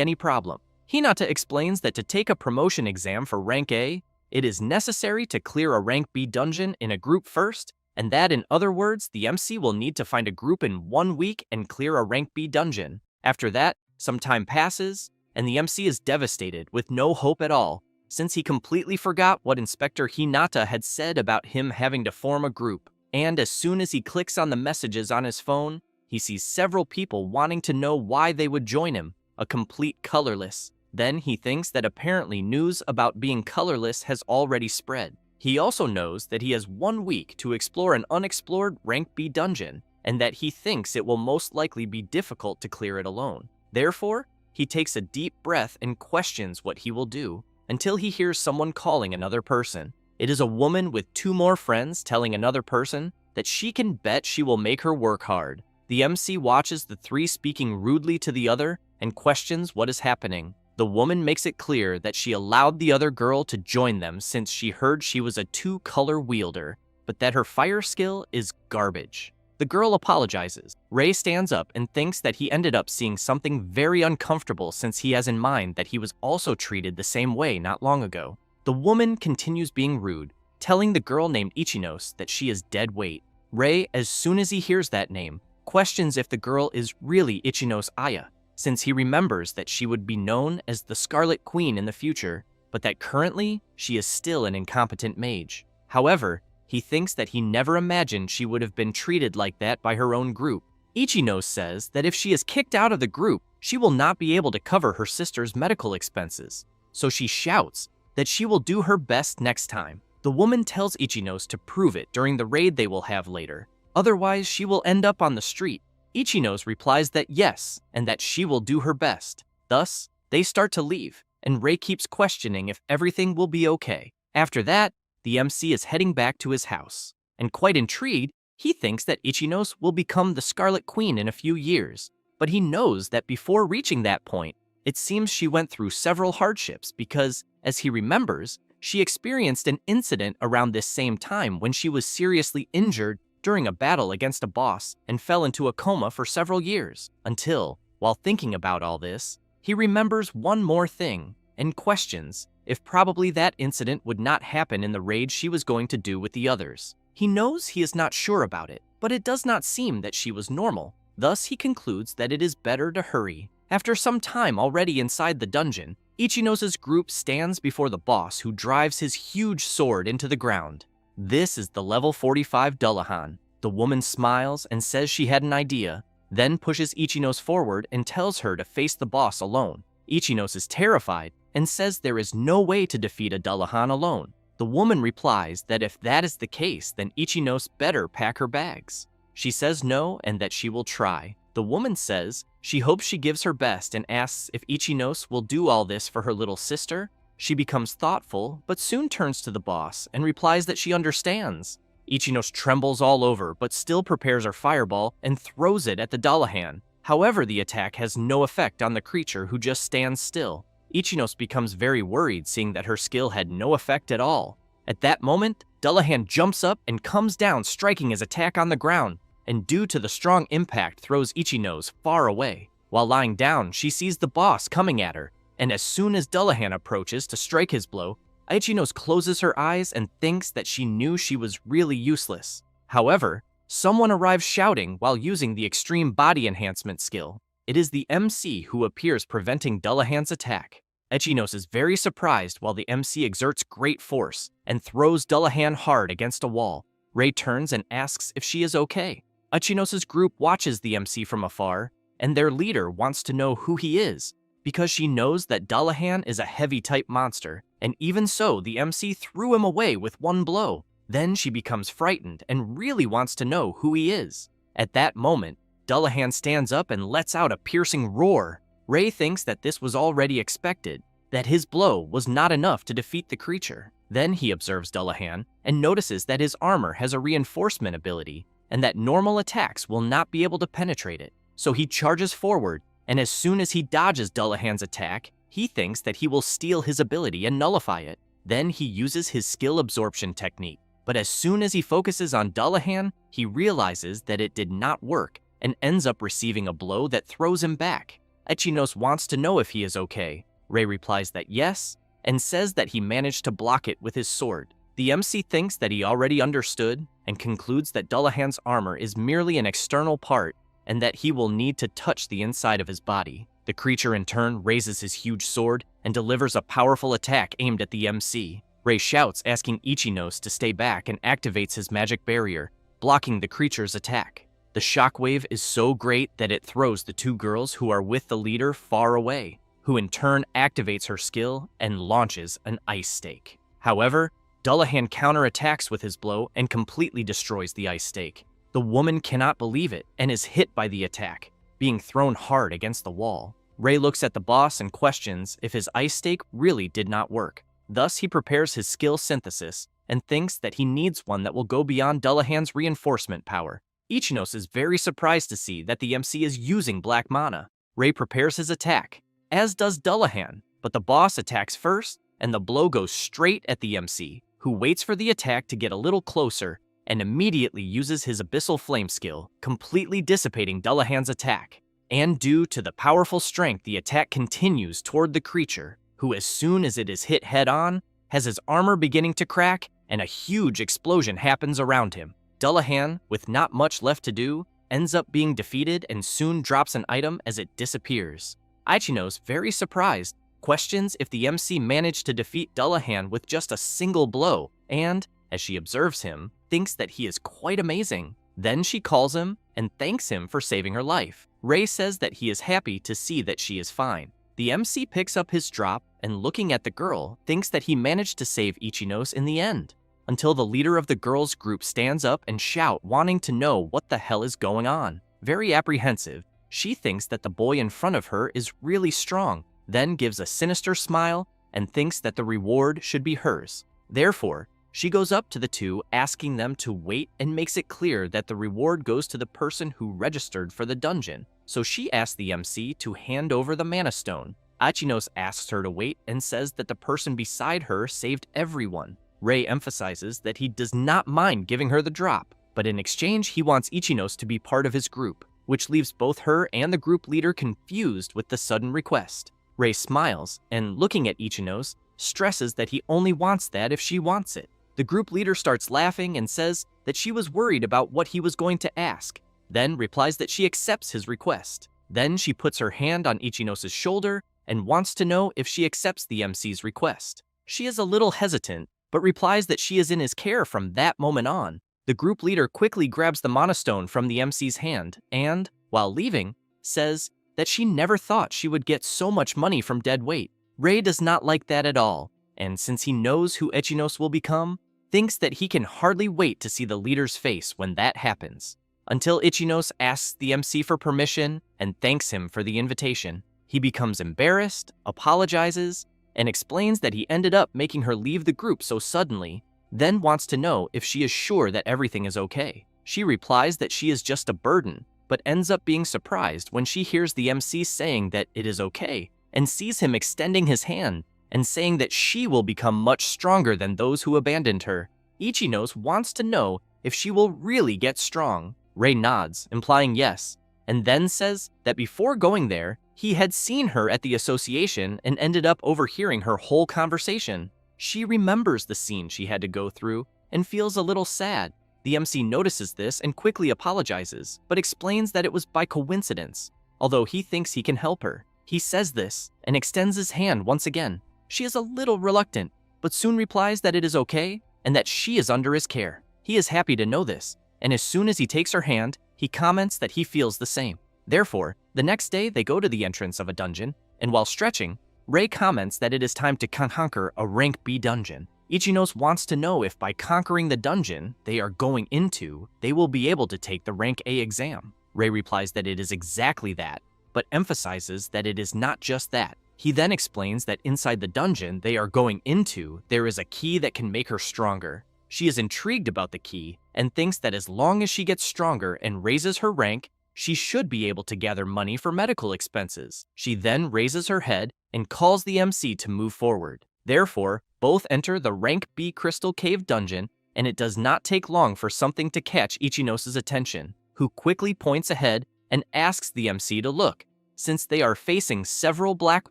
any problem. Hinata explains that to take a promotion exam for rank A, it is necessary to clear a rank B dungeon in a group first, and that in other words, the MC will need to find a group in 1 week and clear a rank B dungeon. After that, some time passes, and the MC is devastated with no hope at all, since he completely forgot what Inspector Hinata had said about him having to form a group. And as soon as he clicks on the messages on his phone, he sees several people wanting to know why they would join him, a complete colorless. Then he thinks that apparently news about being colorless has already spread. He also knows that he has 1 week to explore an unexplored rank B dungeon, and that he thinks it will most likely be difficult to clear it alone. Therefore, he takes a deep breath and questions what he will do, until he hears someone calling another person. It is a woman with 2 more friends telling another person that she can bet she will make her work hard. The MC watches the 3 speaking rudely to the other and questions what is happening. The woman makes it clear that she allowed the other girl to join them since she heard she was a 2-color wielder, but that her fire skill is garbage. The girl apologizes. Rei stands up and thinks that he ended up seeing something very uncomfortable since he has in mind that he was also treated the same way not long ago. The woman continues being rude, telling the girl named Ichinos that she is dead weight. Rei, as soon as he hears that name, questions if the girl is really Ichinos Aya, since he remembers that she would be known as the Scarlet Queen in the future, but that currently she is still an incompetent mage. However, he thinks that he never imagined she would have been treated like that by her own group. Ichinos says that if she is kicked out of the group, she will not be able to cover her sister's medical expenses. So she shouts that she will do her best next time. The woman tells Ichinos to prove it during the raid they will have later. Otherwise, she will end up on the street. Ichinos replies that yes, and that she will do her best. Thus, they start to leave, and Rei keeps questioning if everything will be okay. After that, the MC is heading back to his house, and quite intrigued, he thinks that Ichinos will become the Scarlet Queen in a few years. But he knows that before reaching that point, it seems she went through several hardships because, as he remembers, she experienced an incident around this same time when she was seriously injured during a battle against a boss and fell into a coma for several years, until, while thinking about all this, he remembers one more thing and questions if probably that incident would not happen in the raid she was going to do with the others. He knows he is not sure about it, but it does not seem that she was normal. Thus, he concludes that it is better to hurry. After some time already inside the dungeon, Ichinos' group stands before the boss who drives his huge sword into the ground. This is the level 45 Dullahan. The woman smiles and says she had an idea, then pushes Ichinos forward and tells her to face the boss alone. Ichinos is terrified and says there is no way to defeat a Dullahan alone. The woman replies that if that is the case, then Ichinos better pack her bags. She says no and that she will try. The woman says she hopes she gives her best and asks if Ichinos will do all this for her little sister. She becomes thoughtful, but soon turns to the boss and replies that she understands. Ichinos trembles all over, but still prepares her fireball and throws it at the Dullahan. However, the attack has no effect on the creature who just stands still. Ichinos becomes very worried seeing that her skill had no effect at all. At that moment, Dullahan jumps up and comes down, striking his attack on the ground, and due to the strong impact throws Ichinos far away. While lying down, she sees the boss coming at her, and as soon as Dullahan approaches to strike his blow, Ichinos closes her eyes and thinks that she knew she was really useless. However, someone arrives shouting while using the extreme body enhancement skill. It is the MC who appears preventing Dullahan's attack. Ichinos is very surprised while the MC exerts great force and throws Dullahan hard against a wall. Rei turns and asks if she is okay. Ichinos' group watches the MC from afar, and their leader wants to know who he is, because she knows that Dullahan is a heavy-type monster, and even so, the MC threw him away with one blow. Then she becomes frightened and really wants to know who he is. At that moment, Dullahan stands up and lets out a piercing roar. Rei thinks that this was already expected, that his blow was not enough to defeat the creature. Then he observes Dullahan and notices that his armor has a reinforcement ability, and that normal attacks will not be able to penetrate it. So he charges forward, and as soon as he dodges Dullahan's attack, He thinks that he will steal his ability and nullify it. Then he uses his skill absorption technique. But as soon as he focuses on Dullahan, he realizes that it did not work and ends up receiving a blow that throws him back. Echinos wants to know if he is okay. Ray replies that yes, and says that he managed to block it with his sword. The MC thinks that he already understood and concludes that Dullahan's armor is merely an external part and that he will need to touch the inside of his body. The creature in turn raises his huge sword and delivers a powerful attack aimed at the MC. Ray shouts, asking Ichinos to stay back, and activates his magic barrier, blocking the creature's attack. The shockwave is so great that it throws the two girls who are with the leader far away, who in turn activates her skill and launches an ice stake. However, Dullahan counterattacks with his blow and completely destroys the ice stake. The woman cannot believe it and is hit by the attack, being thrown hard against the wall. Ray looks at the boss and questions if his ice stake really did not work. Thus, he prepares his skill synthesis and thinks that he needs one that will go beyond Dullahan's reinforcement power. Ichinos is very surprised to see that the MC is using black mana. Ray prepares his attack, as does Dullahan, but the boss attacks first, and the blow goes straight at the MC, who waits for the attack to get a little closer and immediately uses his Abyssal Flame skill, completely dissipating Dullahan's attack. And due to the powerful strength, the attack continues toward the creature, who as soon as it is hit head-on, has his armor beginning to crack, and a huge explosion happens around him. Dullahan, with not much left to do, ends up being defeated and soon drops an item as it disappears. Ichinos, very surprised, questions if the MC managed to defeat Dullahan with just a single blow, and, as she observes him, thinks that he is quite amazing. Then she calls him and thanks him for saving her life. Ray says that he is happy to see that she is fine. The MC picks up his drop and, looking at the girl, thinks that he managed to save Ichinos in the end, until the leader of the girls' group stands up and shouts, wanting to know what the hell is going on. Very apprehensive, she thinks that the boy in front of her is really strong, then gives a sinister smile and thinks that the reward should be hers. Therefore, she goes up to the two, asking them to wait, and makes it clear that the reward goes to the person who registered for the dungeon. So she asks the MC to hand over the Mana Stone. Ichinos asks her to wait and says that the person beside her saved everyone. Ray emphasizes that he does not mind giving her the drop, but in exchange he wants Ichinos to be part of his group, which leaves both her and the group leader confused with the sudden request. Ray smiles and, looking at Ichinos, stresses that he only wants that if she wants it. The group leader starts laughing and says that she was worried about what he was going to ask, then replies that she accepts his request. Then she puts her hand on Ichinos' shoulder and wants to know if she accepts the MC's request. She is a little hesitant, but replies that she is in his care from that moment on. The group leader quickly grabs the Mana Stone from the MC's hand and, while leaving, says that she never thought she would get so much money from dead weight. Ray does not like that at all, and since he knows who Ichinos will become, thinks that he can hardly wait to see the leader's face when that happens. Until Ichinos asks the MC for permission and thanks him for the invitation. He becomes embarrassed, apologizes, and explains that he ended up making her leave the group so suddenly, then wants to know if she is sure that everything is okay. She replies that she is just a burden, but ends up being surprised when she hears the MC saying that it is okay, and sees him extending his hand and saying that she will become much stronger than those who abandoned her. Ichinos wants to know if she will really get strong. Ray nods, implying yes, and then says that before going there, he had seen her at the association and ended up overhearing her whole conversation. She remembers the scene she had to go through and feels a little sad. The MC notices this and quickly apologizes, but explains that it was by coincidence, although he thinks he can help her. He says this and extends his hand once again. She is a little reluctant, but soon replies that it is okay and that she is under his care. He is happy to know this, and as soon as he takes her hand, he comments that he feels the same. Therefore, the next day they go to the entrance of a dungeon, and while stretching, Ray comments that it is time to conquer a rank B dungeon. Ichinos wants to know if by conquering the dungeon they are going into, they will be able to take the rank A exam. Ray replies that it is exactly that, but emphasizes that it is not just that. He then explains that inside the dungeon they are going into, there is a key that can make her stronger. She is intrigued about the key and thinks that as long as she gets stronger and raises her rank, she should be able to gather money for medical expenses. She then raises her head and calls the MC to move forward. Therefore, both enter the Rank B Crystal Cave dungeon, and it does not take long for something to catch Ichinos's attention, who quickly points ahead and asks the MC to look, since they are facing several black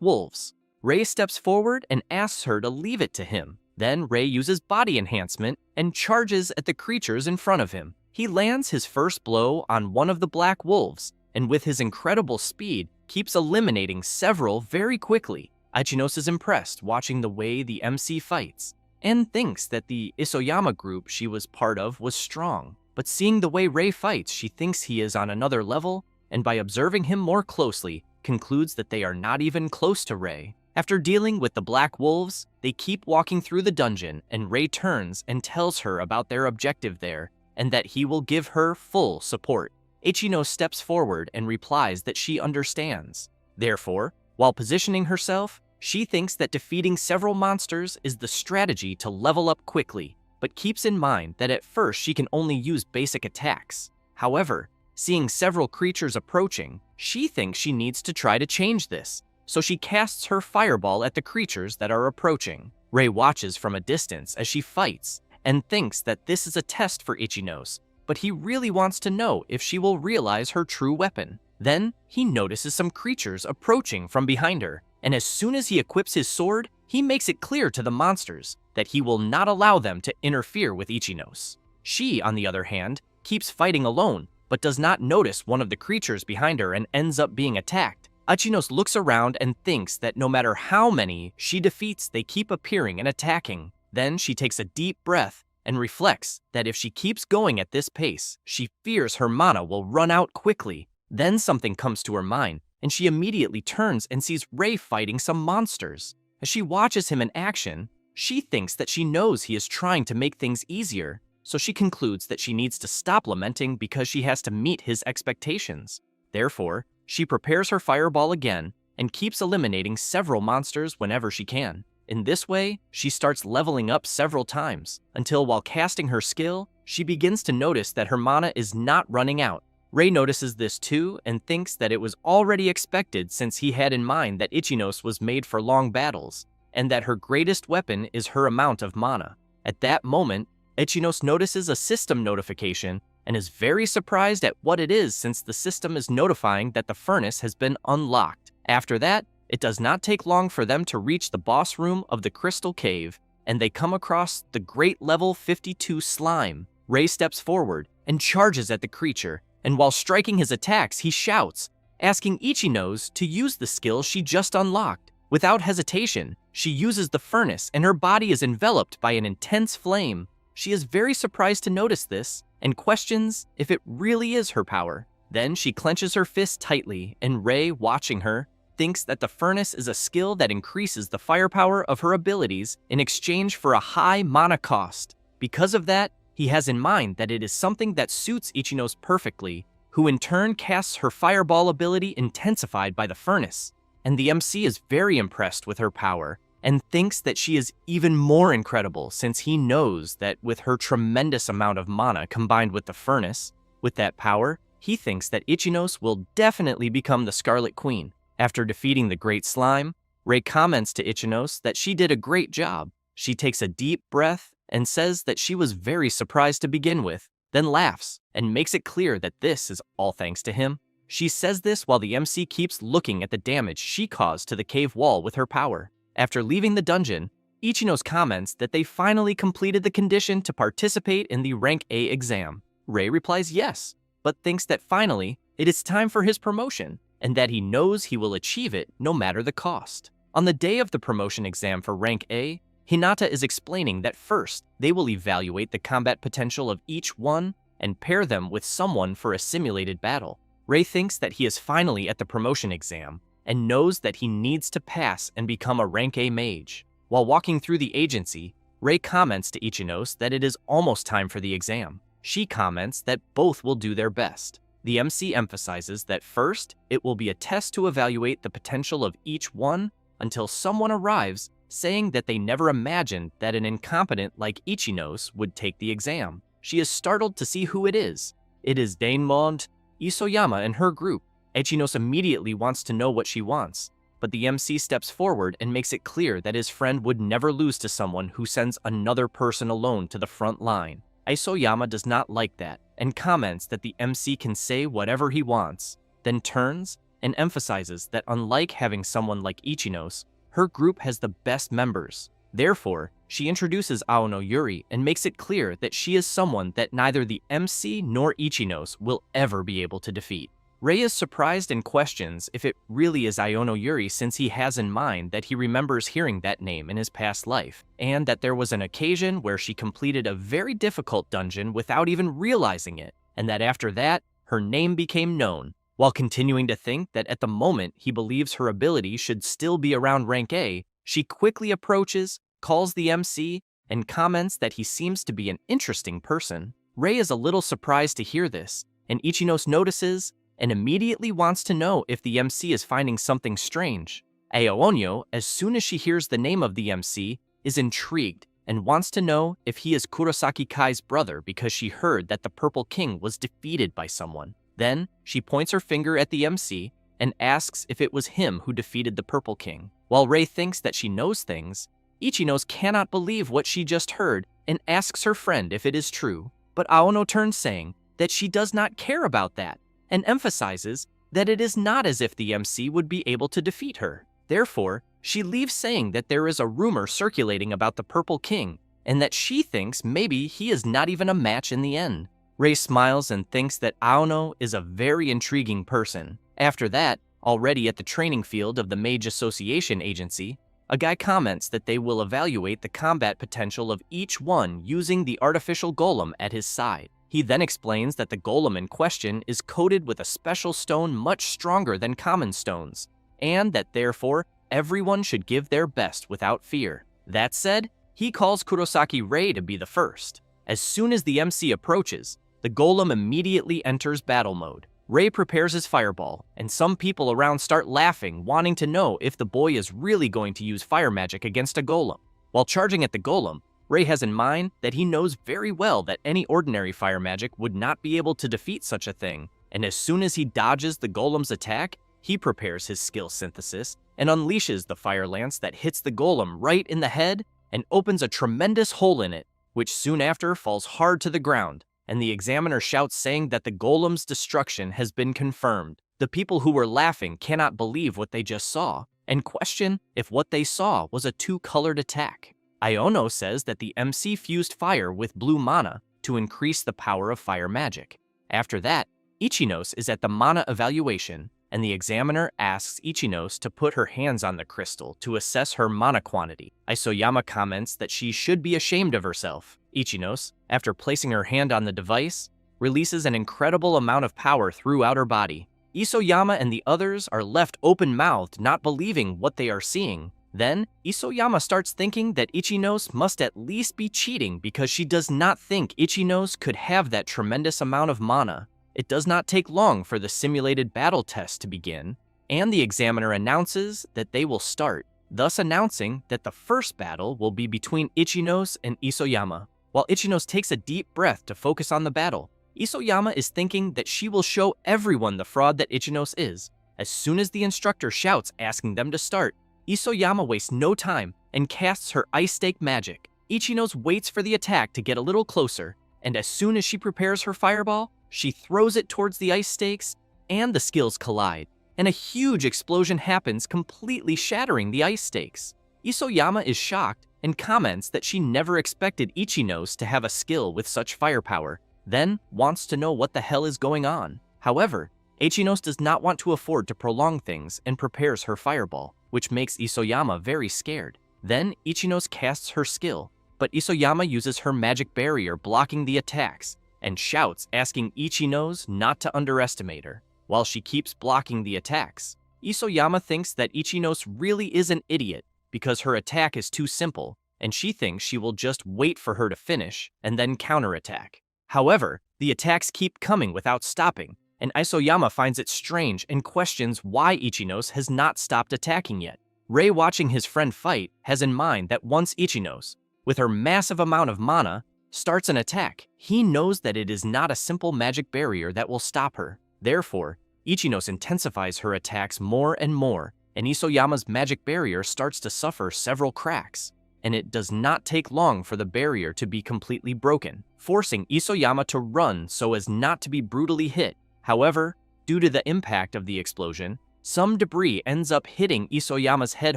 wolves. Rei steps forward and asks her to leave it to him. Then Rei uses body enhancement and charges at the creatures in front of him. He lands his first blow on one of the black wolves, and with his incredible speed, keeps eliminating several very quickly. Ichinos is impressed watching the way the MC fights, and thinks that the Isoyama group she was part of was strong. But seeing the way Rei fights, she thinks he is on another level, and by observing him more closely, concludes that they are not even close to Rei. After dealing with the black wolves, they keep walking through the dungeon, and Rei turns and tells her about their objective there, and that he will give her full support. Ichino steps forward and replies that she understands. Therefore, while positioning herself, she thinks that defeating several monsters is the strategy to level up quickly, but keeps in mind that at first she can only use basic attacks. However, seeing several creatures approaching, she thinks she needs to try to change this, so she casts her fireball at the creatures that are approaching. Rei watches from a distance as she fights, and thinks that this is a test for Ichinos, but he really wants to know if she will realize her true weapon. Then, he notices some creatures approaching from behind her, and as soon as he equips his sword, he makes it clear to the monsters that he will not allow them to interfere with Ichinos. She, on the other hand, keeps fighting alone, but does not notice one of the creatures behind her and ends up being attacked. Ichinos looks around and thinks that no matter how many she defeats, they keep appearing and attacking. Then she takes a deep breath and reflects that if she keeps going at this pace, she fears her mana will run out quickly. Then something comes to her mind, and she immediately turns and sees Rei fighting some monsters. As she watches him in action, she thinks that she knows he is trying to make things easier, so she concludes that she needs to stop lamenting because she has to meet his expectations. Therefore, she prepares her fireball again and keeps eliminating several monsters whenever she can. In this way, she starts leveling up several times, until while casting her skill, she begins to notice that her mana is not running out. Rei notices this too and thinks that it was already expected since he had in mind that Ichinos was made for long battles, and that her greatest weapon is her amount of mana. At that moment, Ichinos notices a system notification and is very surprised at what it is since the system is notifying that the furnace has been unlocked. After that, it does not take long for them to reach the boss room of the Crystal Cave, and they come across the Great Level 52 Slime. Rei steps forward and charges at the creature, and while striking his attacks, he shouts, asking Ichinos to use the skill she just unlocked. Without hesitation, she uses the furnace and her body is enveloped by an intense flame. She is very surprised to notice this and questions if it really is her power. Then she clenches her fist tightly, and Rei, watching her, thinks that the furnace is a skill that increases the firepower of her abilities in exchange for a high mana cost. Because of that, he has in mind that it is something that suits Ichinos perfectly, who in turn casts her fireball ability intensified by the furnace. And the MC is very impressed with her power and thinks that she is even more incredible since he knows that with her tremendous amount of mana combined with the furnace, with that power, he thinks that Ichinos will definitely become the Scarlet Queen. After defeating the Great Slime, Rei comments to Ichinos that she did a great job. She takes a deep breath and says that she was very surprised to begin with, then laughs and makes it clear that this is all thanks to him. She says this while the MC keeps looking at the damage she caused to the cave wall with her power. After leaving the dungeon, Ichinos comments that they finally completed the condition to participate in the Rank A exam. Rei replies yes, but thinks that finally it is time for his promotion, and that he knows he will achieve it no matter the cost. On the day of the promotion exam for Rank A, Hinata is explaining that first, they will evaluate the combat potential of each one and pair them with someone for a simulated battle. Rei thinks that he is finally at the promotion exam and knows that he needs to pass and become a Rank A mage. While walking through the agency, Rei comments to Ichinos that it is almost time for the exam. She comments that both will do their best. The MC emphasizes that first, it will be a test to evaluate the potential of each one until someone arrives saying that they never imagined that an incompetent like Ichinos would take the exam. She is startled to see who it is. It is Daemond. Isoyama and her group. Ichinos immediately wants to know what she wants, but the MC steps forward and makes it clear that his friend would never lose to someone who sends another person alone to the front line. Isoyama does not like that and comments that the MC can say whatever he wants, then turns and emphasizes that unlike having someone like Ichinos, her group has the best members. Therefore, she introduces Aono Yuri and makes it clear that she is someone that neither the MC nor Ichinos will ever be able to defeat. Rei is surprised and questions if it really is Aono Yuri, since he has in mind that he remembers hearing that name in his past life, and that there was an occasion where she completed a very difficult dungeon without even realizing it, and that after that, her name became known. While continuing to think that at the moment he believes her ability should still be around rank A, she quickly approaches, calls the MC, and comments that he seems to be an interesting person. Rei is a little surprised to hear this, and Ichinos notices and immediately wants to know if the MC is finding something strange. Aoonyo, as soon as she hears the name of the MC, is intrigued and wants to know if he is Kurosaki Kai's brother because she heard that the Purple King was defeated by someone. Then, she points her finger at the MC and asks if it was him who defeated the Purple King. While Rei thinks that she knows things, Ichinos cannot believe what she just heard and asks her friend if it is true. But Aono turns saying that she does not care about that, and emphasizes that it is not as if the MC would be able to defeat her. Therefore, she leaves saying that there is a rumor circulating about the Purple King, and that she thinks maybe he is not even a match in the end. Rei smiles and thinks that Aono is a very intriguing person. After that, already at the training field of the Mage Association Agency, a guy comments that they will evaluate the combat potential of each one using the artificial golem at his side. He then explains that the golem in question is coated with a special stone much stronger than common stones, and that therefore everyone should give their best without fear. That said, he calls Kurosaki Rei to be the first. As soon as the MC approaches, the golem immediately enters battle mode. Rei prepares his fireball, and some people around start laughing, wanting to know if the boy is really going to use fire magic against a golem. While charging at the golem, Rei has in mind that he knows very well that any ordinary fire magic would not be able to defeat such a thing, and as soon as he dodges the golem's attack, he prepares his skill synthesis and unleashes the fire lance that hits the golem right in the head and opens a tremendous hole in it, which soon after falls hard to the ground, and the examiner shouts saying that the golem's destruction has been confirmed. The people who were laughing cannot believe what they just saw, and question if what they saw was a two-colored attack. Aono says that the MC fused fire with blue mana to increase the power of fire magic. After that, Ichinos is at the mana evaluation, and the examiner asks Ichinos to put her hands on the crystal to assess her mana quantity. Isoyama comments that she should be ashamed of herself. Ichinos, after placing her hand on the device, releases an incredible amount of power throughout her body. Isoyama and the others are left open-mouthed, not believing what they are seeing. Then, Isoyama starts thinking that Ichinos must at least be cheating because she does not think Ichinos could have that tremendous amount of mana. It does not take long for the simulated battle test to begin, and the examiner announces that they will start, thus announcing that the first battle will be between Ichinos and Isoyama. While Ichinos takes a deep breath to focus on the battle, Isoyama is thinking that she will show everyone the fraud that Ichinos is. As soon as the instructor shouts asking them to start, Isoyama wastes no time and casts her Ice Stake magic. Ichinos waits for the attack to get a little closer, and as soon as she prepares her fireball, she throws it towards the ice stakes, and the skills collide, and a huge explosion happens, completely shattering the ice stakes. Isoyama is shocked and comments that she never expected Ichinos to have a skill with such firepower, then wants to know what the hell is going on. However, Ichinos does not want to afford to prolong things and prepares her fireball, which makes Isoyama very scared. Then Ichinos casts her skill, but Isoyama uses her magic barrier blocking the attacks, and shouts asking Ichinos not to underestimate her. While she keeps blocking the attacks, Isoyama thinks that Ichinos really is an idiot because her attack is too simple, and she thinks she will just wait for her to finish and then counterattack. However, the attacks keep coming without stopping, and Isoyama finds it strange and questions why Ichinos has not stopped attacking yet. Rei, watching his friend fight, has in mind that once Ichinos, with her massive amount of mana, starts an attack, he knows that it is not a simple magic barrier that will stop her. Therefore, Ichinos intensifies her attacks more and more, and Isoyama's magic barrier starts to suffer several cracks, and it does not take long for the barrier to be completely broken, forcing Isoyama to run so as not to be brutally hit. However, due to the impact of the explosion, some debris ends up hitting Isoyama's head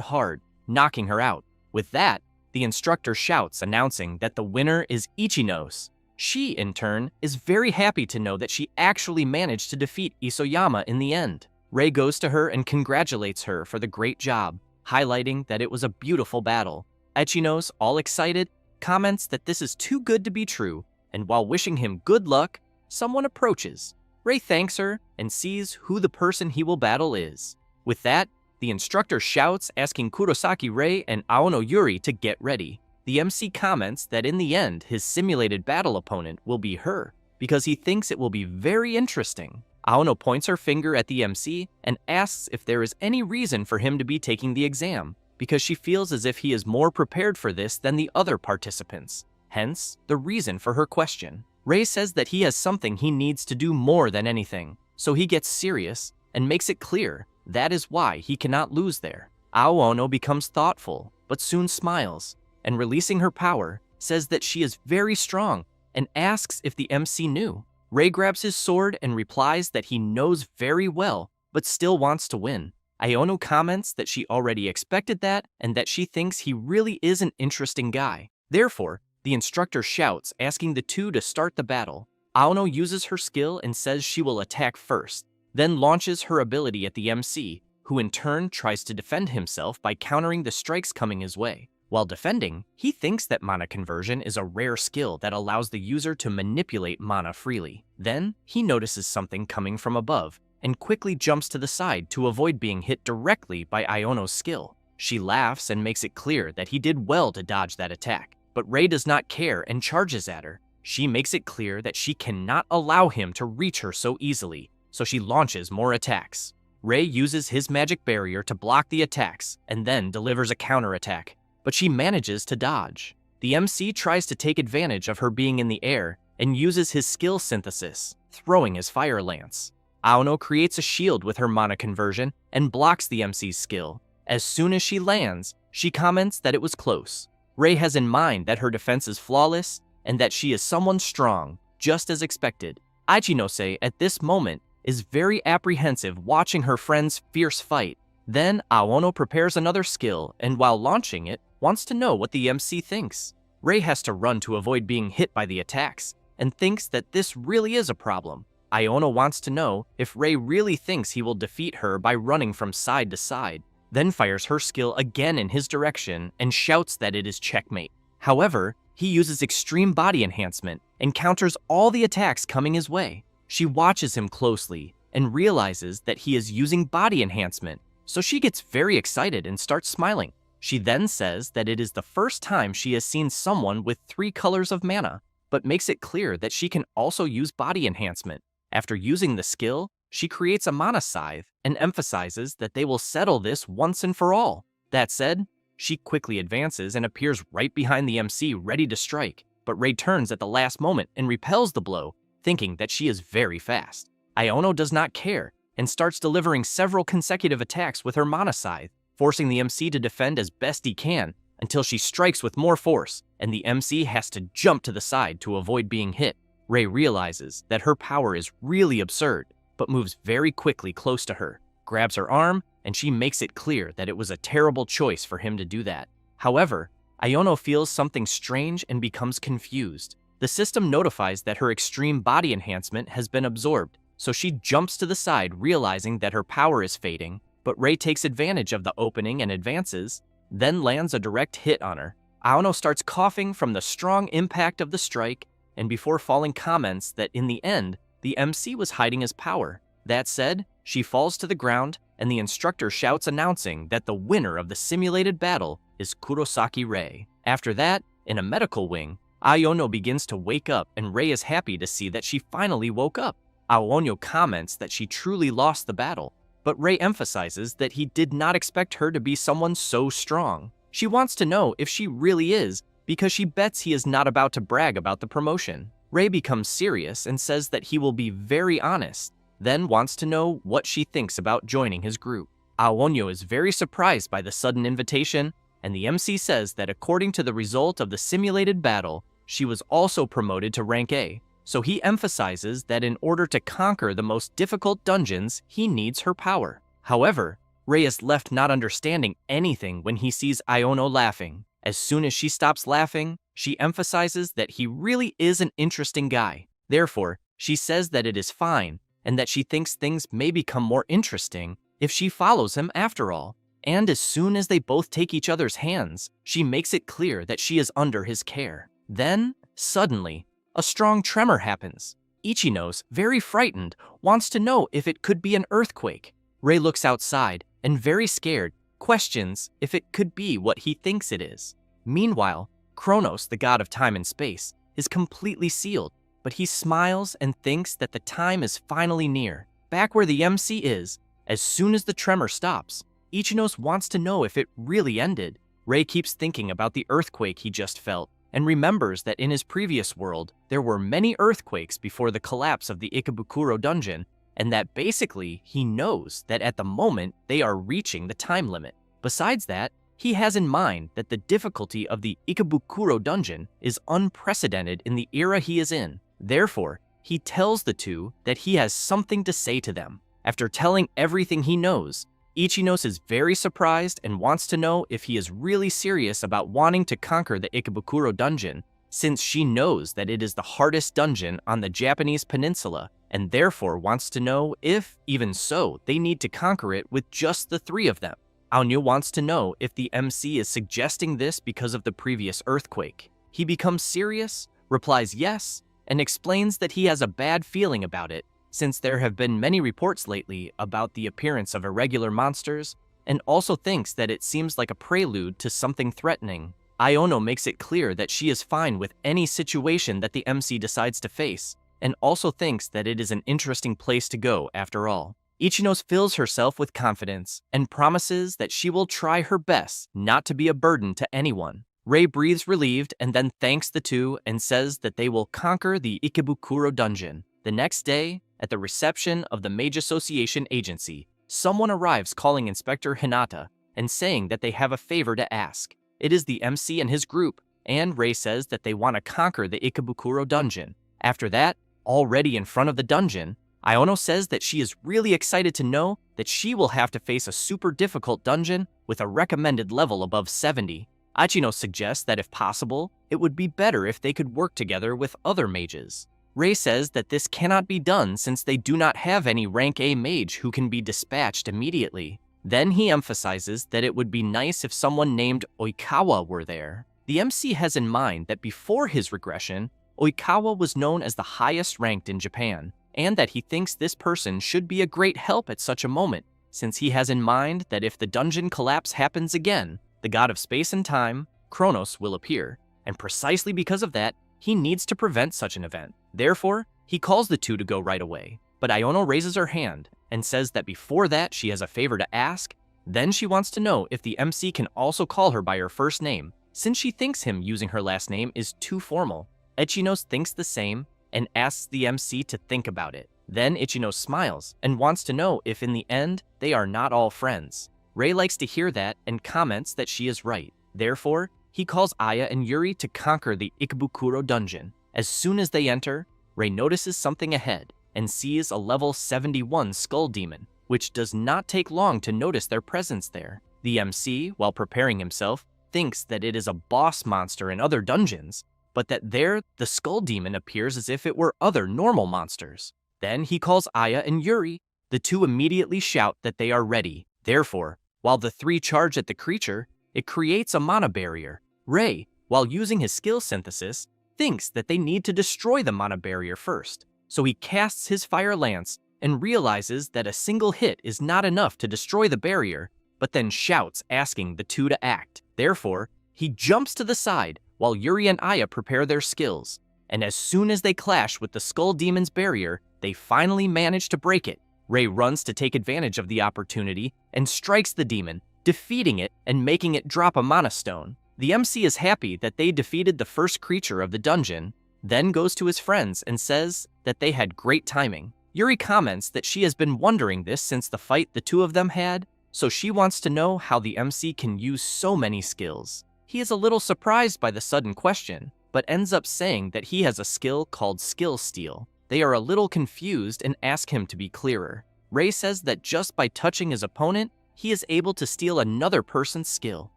hard, knocking her out. With that, the instructor shouts, announcing that the winner is Ichinos. She, in turn, is very happy to know that she actually managed to defeat Isoyama in the end. Rei goes to her and congratulates her for the great job, highlighting that it was a beautiful battle. Ichinos, all excited, comments that this is too good to be true, and while wishing him good luck, someone approaches. Rei thanks her and sees who the person he will battle is. With that, the instructor shouts, asking Kurosaki Rei and Aono Yuri to get ready. The MC comments that in the end, his simulated battle opponent will be her, because he thinks it will be very interesting. Aono points her finger at the MC and asks if there is any reason for him to be taking the exam, because she feels as if he is more prepared for this than the other participants. Hence, the reason for her question. Rei says that he has something he needs to do more than anything, so he gets serious and makes it clear that is why he cannot lose there. Aono becomes thoughtful, but soon smiles, and releasing her power, says that she is very strong and asks if the MC knew. Rei grabs his sword and replies that he knows very well, but still wants to win. Aono comments that she already expected that and that she thinks he really is an interesting guy. Therefore, the instructor shouts, asking the two to start the battle. Aono uses her skill and says she will attack first, then launches her ability at the MC, who in turn tries to defend himself by countering the strikes coming his way. While defending, he thinks that mana conversion is a rare skill that allows the user to manipulate mana freely. Then, he notices something coming from above and quickly jumps to the side to avoid being hit directly by Aono's skill. She laughs and makes it clear that he did well to dodge that attack, but Rei does not care and charges at her. She makes it clear that she cannot allow him to reach her so easily, so she launches more attacks. Rei uses his magic barrier to block the attacks and then delivers a counterattack, but she manages to dodge. The MC tries to take advantage of her being in the air and uses his skill synthesis, throwing his fire lance. Aono creates a shield with her mana conversion and blocks the MC's skill. As soon as she lands, she comments that it was close. Rei has in mind that her defense is flawless and that she is someone strong, just as expected. Ichinose, at this moment, is very apprehensive watching her friend's fierce fight. Then Aono prepares another skill and while launching it, wants to know what the MC thinks. Rei has to run to avoid being hit by the attacks and thinks that this really is a problem. Aono wants to know if Rei really thinks he will defeat her by running from side to side, then fires her skill again in his direction and shouts that it is checkmate. However, he uses extreme body enhancement and counters all the attacks coming his way. She watches him closely and realizes that he is using body enhancement, so she gets very excited and starts smiling. She then says that it is the first time she has seen someone with 3 colors of mana, but makes it clear that she can also use body enhancement. After using the skill, she creates a mana scythe and emphasizes that they will settle this once and for all. That said, she quickly advances and appears right behind the MC ready to strike, but Rei turns at the last moment and repels the blow, thinking that she is very fast. Aono does not care and starts delivering several consecutive attacks with her mana scythe, forcing the MC to defend as best he can until she strikes with more force and the MC has to jump to the side to avoid being hit. Rei realizes that her power is really absurd, but moves very quickly close to her, grabs her arm, and she makes it clear that it was a terrible choice for him to do that. However, Aono feels something strange and becomes confused. The system notifies that her extreme body enhancement has been absorbed, so she jumps to the side realizing that her power is fading, but Rei takes advantage of the opening and advances, then lands a direct hit on her. Aono starts coughing from the strong impact of the strike, and before falling comments that in the end, the MC was hiding his power. That said, she falls to the ground, and the instructor shouts announcing that the winner of the simulated battle is Kurosaki Rei. After that, in a medical wing, Aono begins to wake up and Rei is happy to see that she finally woke up. Aono comments that she truly lost the battle, but Rei emphasizes that he did not expect her to be someone so strong. She wants to know if she really is, because she bets he is not about to brag about the promotion. Rei becomes serious and says that he will be very honest. then wants to know what she thinks about joining his group. Aonyo is very surprised by the sudden invitation, and the MC says that according to the result of the simulated battle, she was also promoted to rank A. So he emphasizes that in order to conquer the most difficult dungeons, he needs her power. However, Rei is left not understanding anything when he sees Iono laughing. As soon as she stops laughing, she emphasizes that he really is an interesting guy. Therefore, she says that it is fine, and that she thinks things may become more interesting if she follows him after all. And as soon as they both take each other's hands, she makes it clear that she is under his care. Then, suddenly, a strong tremor happens. Ichino's, very frightened, wants to know if it could be an earthquake. Rei looks outside and, very scared, questions if it could be what he thinks it is. Meanwhile, Kronos, the god of time and space, is completely sealed, but he smiles and thinks that the time is finally near. Back where the MC is, as soon as the tremor stops, Ichinos wants to know if it really ended. Rei keeps thinking about the earthquake he just felt, and remembers that in his previous world, there were many earthquakes before the collapse of the Ikebukuro dungeon, and that basically he knows that at the moment they are reaching the time limit. Besides that, he has in mind that the difficulty of the Ikebukuro dungeon is unprecedented in the era he is in. Therefore, he tells the two that he has something to say to them. After telling everything he knows, Ichinos is very surprised and wants to know if he is really serious about wanting to conquer the Ikebukuro dungeon, since she knows that it is the hardest dungeon on the Japanese peninsula, and therefore wants to know if, even so, they need to conquer it with just the three of them. Aonyo wants to know if the MC is suggesting this because of the previous earthquake. He becomes serious, replies yes, and explains that he has a bad feeling about it, since there have been many reports lately about the appearance of irregular monsters, and also thinks that it seems like a prelude to something threatening. Iono makes it clear that she is fine with any situation that the MC decides to face, and also thinks that it is an interesting place to go after all. Ichinos fills herself with confidence and promises that she will try her best not to be a burden to anyone. Rei breathes relieved and then thanks the two and says that they will conquer the Ikebukuro dungeon. The next day, at the reception of the Mage Association agency, someone arrives calling Inspector Hinata and saying that they have a favor to ask. It is the MC and his group, and Rei says that they want to conquer the Ikebukuro dungeon. After that, already in front of the dungeon, Iono says that she is really excited to know that she will have to face a super difficult dungeon with a recommended level above 70. Ichino suggests that if possible, it would be better if they could work together with other mages. Rei says that this cannot be done since they do not have any rank A mage who can be dispatched immediately. Then he emphasizes that it would be nice if someone named Oikawa were there. The MC has in mind that before his regression, Oikawa was known as the highest ranked in Japan, and that he thinks this person should be a great help at such a moment, since he has in mind that if the dungeon collapse happens again, the god of space and time, Kronos, will appear, and precisely because of that, he needs to prevent such an event. Therefore, he calls the two to go right away, but Iono raises her hand and says that before that she has a favor to ask. Then she wants to know if the MC can also call her by her first name, since she thinks him using her last name is too formal. Ichinos thinks the same and asks the MC to think about it. Then Ichinos smiles and wants to know if in the end they are not all friends. Rei likes to hear that and comments that she is right. Therefore, he calls Aya and Yuri to conquer the Ikebukuro dungeon. As soon as they enter, Rei notices something ahead and sees a level 71 skull demon, which does not take long to notice their presence there. The MC, while preparing himself, thinks that it is a boss monster in other dungeons, but that there the skull demon appears as if it were other normal monsters. Then he calls Aya and Yuri. The two immediately shout that they are ready. Therefore, while the three charge at the creature, it creates a mana barrier. Rei, while using his skill synthesis, thinks that they need to destroy the mana barrier first. So he casts his fire lance and realizes that a single hit is not enough to destroy the barrier, but then shouts asking the two to act. Therefore, he jumps to the side while Yuri and Aya prepare their skills. And as soon as they clash with the skull demon's barrier, they finally manage to break it. Rei runs to take advantage of the opportunity and strikes the demon, defeating it and making it drop a mana stone. The MC is happy that they defeated the first creature of the dungeon, then goes to his friends and says that they had great timing. Yuri comments that she has been wondering this since the fight the two of them had, so she wants to know how the MC can use so many skills. He is a little surprised by the sudden question, but ends up saying that he has a skill called Skill Steal. They are a little confused and ask him to be clearer. Ray says that just by touching his opponent, he is able to steal another person's skill.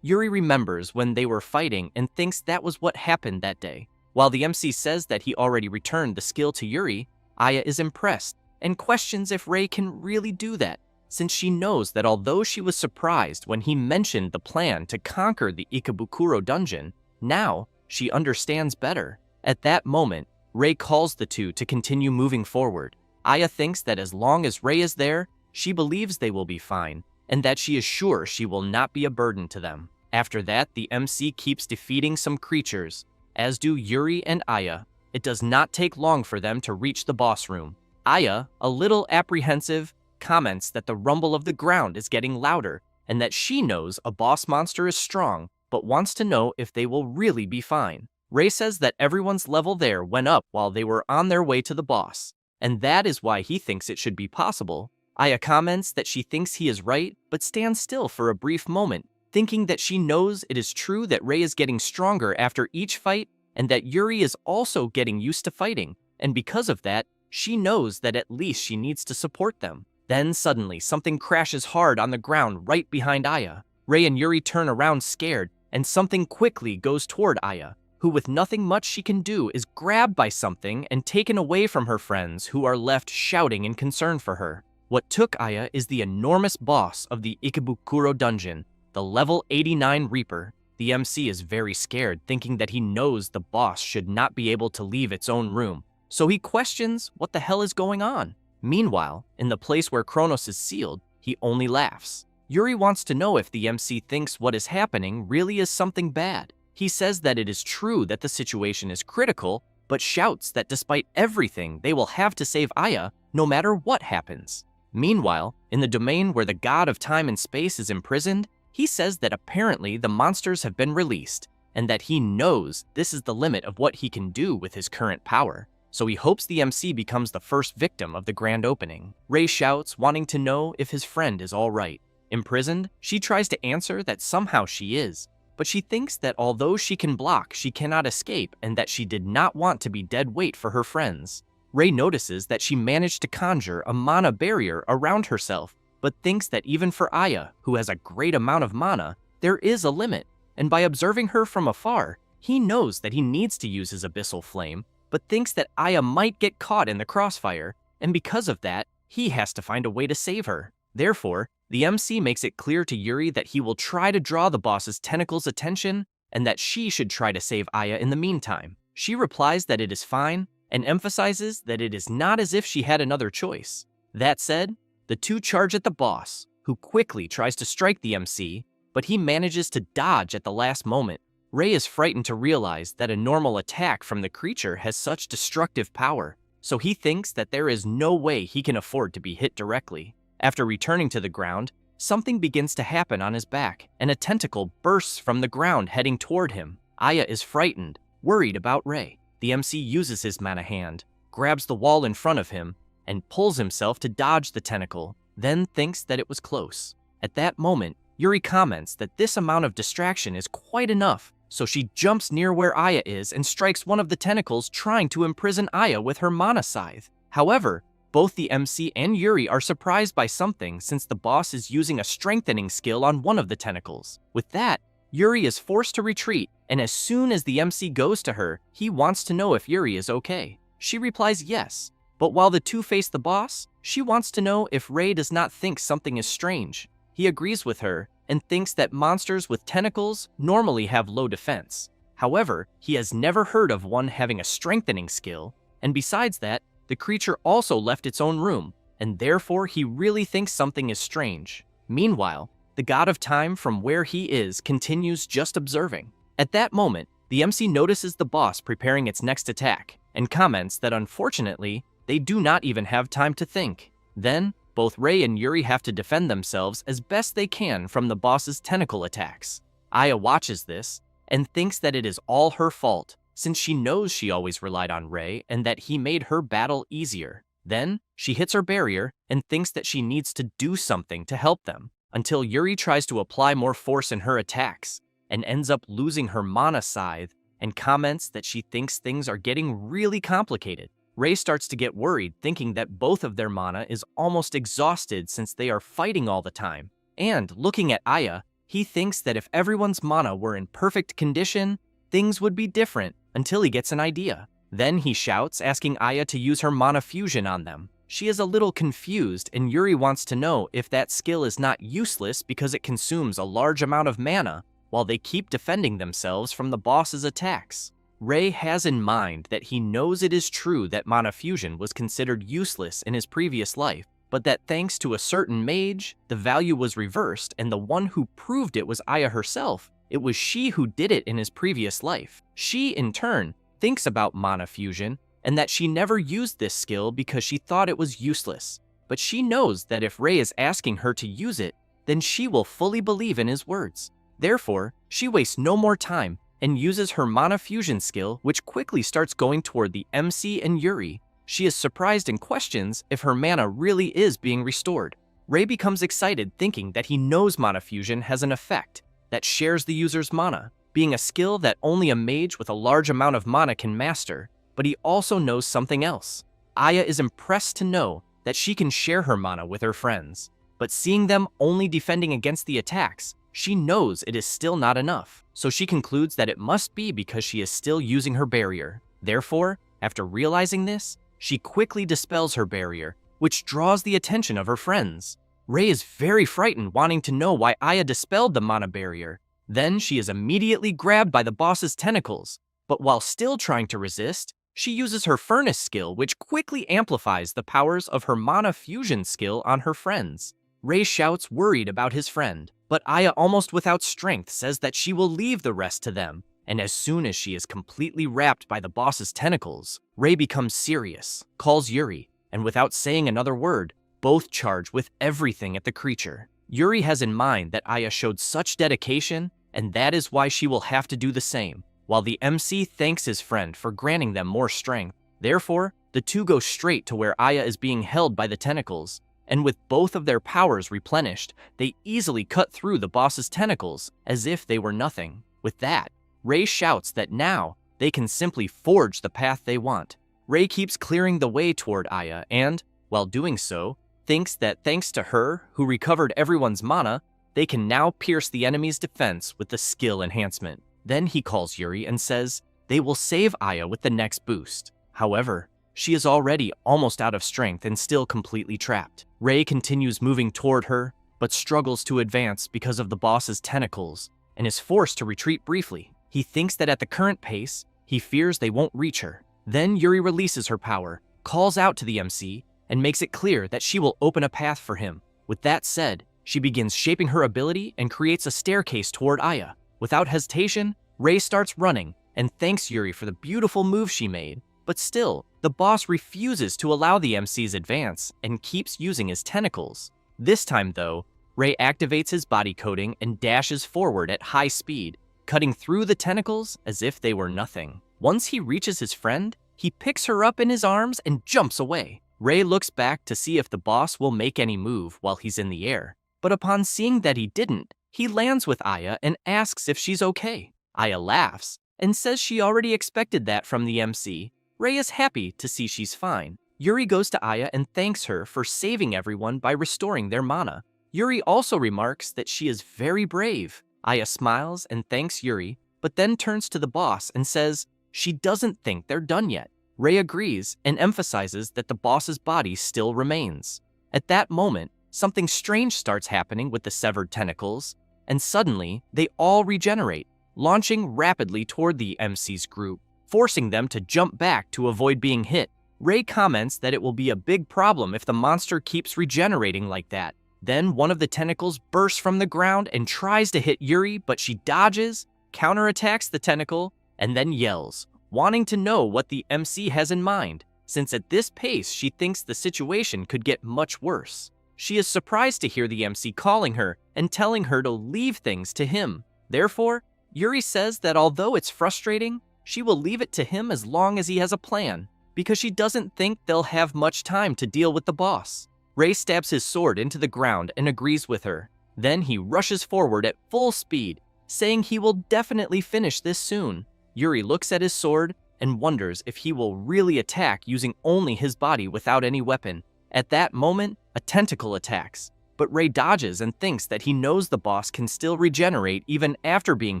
Yuri remembers when they were fighting and thinks that was what happened that day. While the MC says that he already returned the skill to Yuri, Aya is impressed and questions if Ray can really do that, since she knows that although she was surprised when he mentioned the plan to conquer the Ikebukuro dungeon, now she understands better. At that moment, Ray calls the two to continue moving forward. Aya thinks that as long as Ray is there, she believes they will be fine, and that she is sure she will not be a burden to them. After that, the MC keeps defeating some creatures, as do Yuri and Aya. It does not take long for them to reach the boss room. Aya, a little apprehensive, comments that the rumble of the ground is getting louder and that she knows a boss monster is strong, but wants to know if they will really be fine. Ray says that everyone's level there went up while they were on their way to the boss, and that is why he thinks it should be possible. Aya comments that she thinks he is right, but stands still for a brief moment, thinking that she knows it is true that Ray is getting stronger after each fight and that Yuri is also getting used to fighting, and because of that, she knows that at least she needs to support them. Then suddenly, something crashes hard on the ground right behind Aya. Ray and Yuri turn around scared, and something quickly goes toward Aya, who with nothing much she can do is grabbed by something and taken away from her friends who are left shouting in concern for her. What took Aya is the enormous boss of the Ikebukuro dungeon, the level 89 Reaper. The MC is very scared, thinking that he knows the boss should not be able to leave its own room, so he questions what the hell is going on. Meanwhile, in the place where Kronos is sealed, he only laughs. Yuri wants to know if the MC thinks what is happening really is something bad. He says that it is true that the situation is critical, but shouts that despite everything, they will have to save Aya no matter what happens. Meanwhile, in the domain where the god of time and space is imprisoned, he says that apparently the monsters have been released, and that he knows this is the limit of what he can do with his current power. So he hopes the MC becomes the first victim of the grand opening. Ray shouts, wanting to know if his friend is all right. Imprisoned, she tries to answer that somehow she is, but she thinks that although she can block, she cannot escape, and that she did not want to be dead weight for her friends. Ray notices that she managed to conjure a mana barrier around herself, but thinks that even for Aya, who has a great amount of mana, there is a limit, and by observing her from afar, he knows that he needs to use his abyssal flame, but thinks that Aya might get caught in the crossfire, and because of that, he has to find a way to save her. Therefore, the MC makes it clear to Yuri that he will try to draw the boss's tentacles' attention, and that she should try to save Aya in the meantime. She replies that it is fine, and emphasizes that it is not as if she had another choice. That said, the two charge at the boss, who quickly tries to strike the MC, but he manages to dodge at the last moment. Ray is frightened to realize that a normal attack from the creature has such destructive power, so he thinks that there is no way he can afford to be hit directly. After returning to the ground, something begins to happen on his back, and a tentacle bursts from the ground heading toward him. Aya is frightened, worried about Ray. The MC uses his mana hand, grabs the wall in front of him, and pulls himself to dodge the tentacle, then thinks that it was close. At that moment, Yuri comments that this amount of distraction is quite enough, so she jumps near where Aya is and strikes one of the tentacles trying to imprison Aya with her mana scythe. However, both the MC and Yuri are surprised by something since the boss is using a strengthening skill on one of the tentacles. With that, Yuri is forced to retreat, and as soon as the MC goes to her, he wants to know if Yuri is okay. She replies yes, but while the two face the boss, she wants to know if Ray does not think something is strange. He agrees with her and thinks that monsters with tentacles normally have low defense. However, he has never heard of one having a strengthening skill, and besides that, the creature also left its own room, and therefore he really thinks something is strange. Meanwhile, the god of time from where he is continues just observing. At that moment, the MC notices the boss preparing its next attack, and comments that unfortunately, they do not even have time to think. Then, both Ray and Yuri have to defend themselves as best they can from the boss's tentacle attacks. Aya watches this, and thinks that it is all her fault, since she knows she always relied on Ray and that he made her battle easier. Then, she hits her barrier and thinks that she needs to do something to help them, until Yuri tries to apply more force in her attacks and ends up losing her mana scythe and comments that she thinks things are getting really complicated. Rei starts to get worried, thinking that both of their mana is almost exhausted since they are fighting all the time. And looking at Aya, he thinks that if everyone's mana were in perfect condition, things would be different until he gets an idea. Then he shouts, asking Aya to use her mana fusion on them. She is a little confused, and Yuri wants to know if that skill is not useless because it consumes a large amount of mana while they keep defending themselves from the boss's attacks. Rei has in mind that he knows it is true that mana fusion was considered useless in his previous life, but that thanks to a certain mage, the value was reversed, and the one who proved it was Aya herself. It was she who did it in his previous life. She, in turn, thinks about mana fusion, and that she never used this skill because she thought it was useless. But she knows that if Rei is asking her to use it, then she will fully believe in his words. Therefore, she wastes no more time and uses her mana fusion skill, which quickly starts going toward the MC and Yuri. She is surprised and questions if her mana really is being restored. Rei becomes excited, thinking that he knows mana fusion has an effect that shares the user's mana, being a skill that only a mage with a large amount of mana can master. But he also knows something else. Aya is impressed to know that she can share her mana with her friends, but seeing them only defending against the attacks, she knows it is still not enough, so she concludes that it must be because she is still using her barrier. Therefore, after realizing this, she quickly dispels her barrier, which draws the attention of her friends. Rei is very frightened, wanting to know why Aya dispelled the mana barrier. Then she is immediately grabbed by the boss's tentacles, but while still trying to resist, she uses her furnace skill, which quickly amplifies the powers of her mana fusion skill on her friends. Rei shouts, worried about his friend, but Aya, almost without strength, says that she will leave the rest to them, and as soon as she is completely wrapped by the boss's tentacles, Rei becomes serious, calls Yuri, and without saying another word, both charge with everything at the creature. Yuri has in mind that Aya showed such dedication, and that is why she will have to do the same, while the MC thanks his friend for granting them more strength. Therefore, the two go straight to where Aya is being held by the tentacles, and with both of their powers replenished, they easily cut through the boss's tentacles as if they were nothing. With that, Rei shouts that now they can simply forge the path they want. Rei keeps clearing the way toward Aya and, while doing so, thinks that thanks to her, who recovered everyone's mana, they can now pierce the enemy's defense with the skill enhancement. Then he calls Yuri and says they will save Aya with the next boost. However, she is already almost out of strength and still completely trapped. Rei continues moving toward her, but struggles to advance because of the boss's tentacles, and is forced to retreat briefly. He thinks that at the current pace, he fears they won't reach her. Then Yuri releases her power, calls out to the MC, and makes it clear that she will open a path for him. With that said, she begins shaping her ability and creates a staircase toward Aya. Without hesitation, Rei starts running and thanks Yuri for the beautiful move she made. But still, the boss refuses to allow the MC's advance and keeps using his tentacles. This time though, Rei activates his body coating and dashes forward at high speed, cutting through the tentacles as if they were nothing. Once he reaches his friend, he picks her up in his arms and jumps away. Rei looks back to see if the boss will make any move while he's in the air, but upon seeing that he didn't, he lands with Aya and asks if she's okay. Aya laughs and says she already expected that from the MC. Rei is happy to see she's fine. Yuri goes to Aya and thanks her for saving everyone by restoring their mana. Yuri also remarks that she is very brave. Aya smiles and thanks Yuri, but then turns to the boss and says she doesn't think they're done yet. Rei agrees and emphasizes that the boss's body still remains. At that moment, something strange starts happening with the severed tentacles, and suddenly they all regenerate, launching rapidly toward the MC's group, forcing them to jump back to avoid being hit. Rei comments that it will be a big problem if the monster keeps regenerating like that. Then one of the tentacles bursts from the ground and tries to hit Yuri, but she dodges, counterattacks the tentacle, and then yells, wanting to know what the MC has in mind, since at this pace she thinks the situation could get much worse. She is surprised to hear the MC calling her and telling her to leave things to him. Therefore, Yuri says that although it's frustrating, she will leave it to him as long as he has a plan, because she doesn't think they'll have much time to deal with the boss. Ray stabs his sword into the ground and agrees with her. Then he rushes forward at full speed, saying he will definitely finish this soon. Yuri looks at his sword and wonders if he will really attack using only his body without any weapon. At that moment, a tentacle attacks, but Ray dodges and thinks that he knows the boss can still regenerate even after being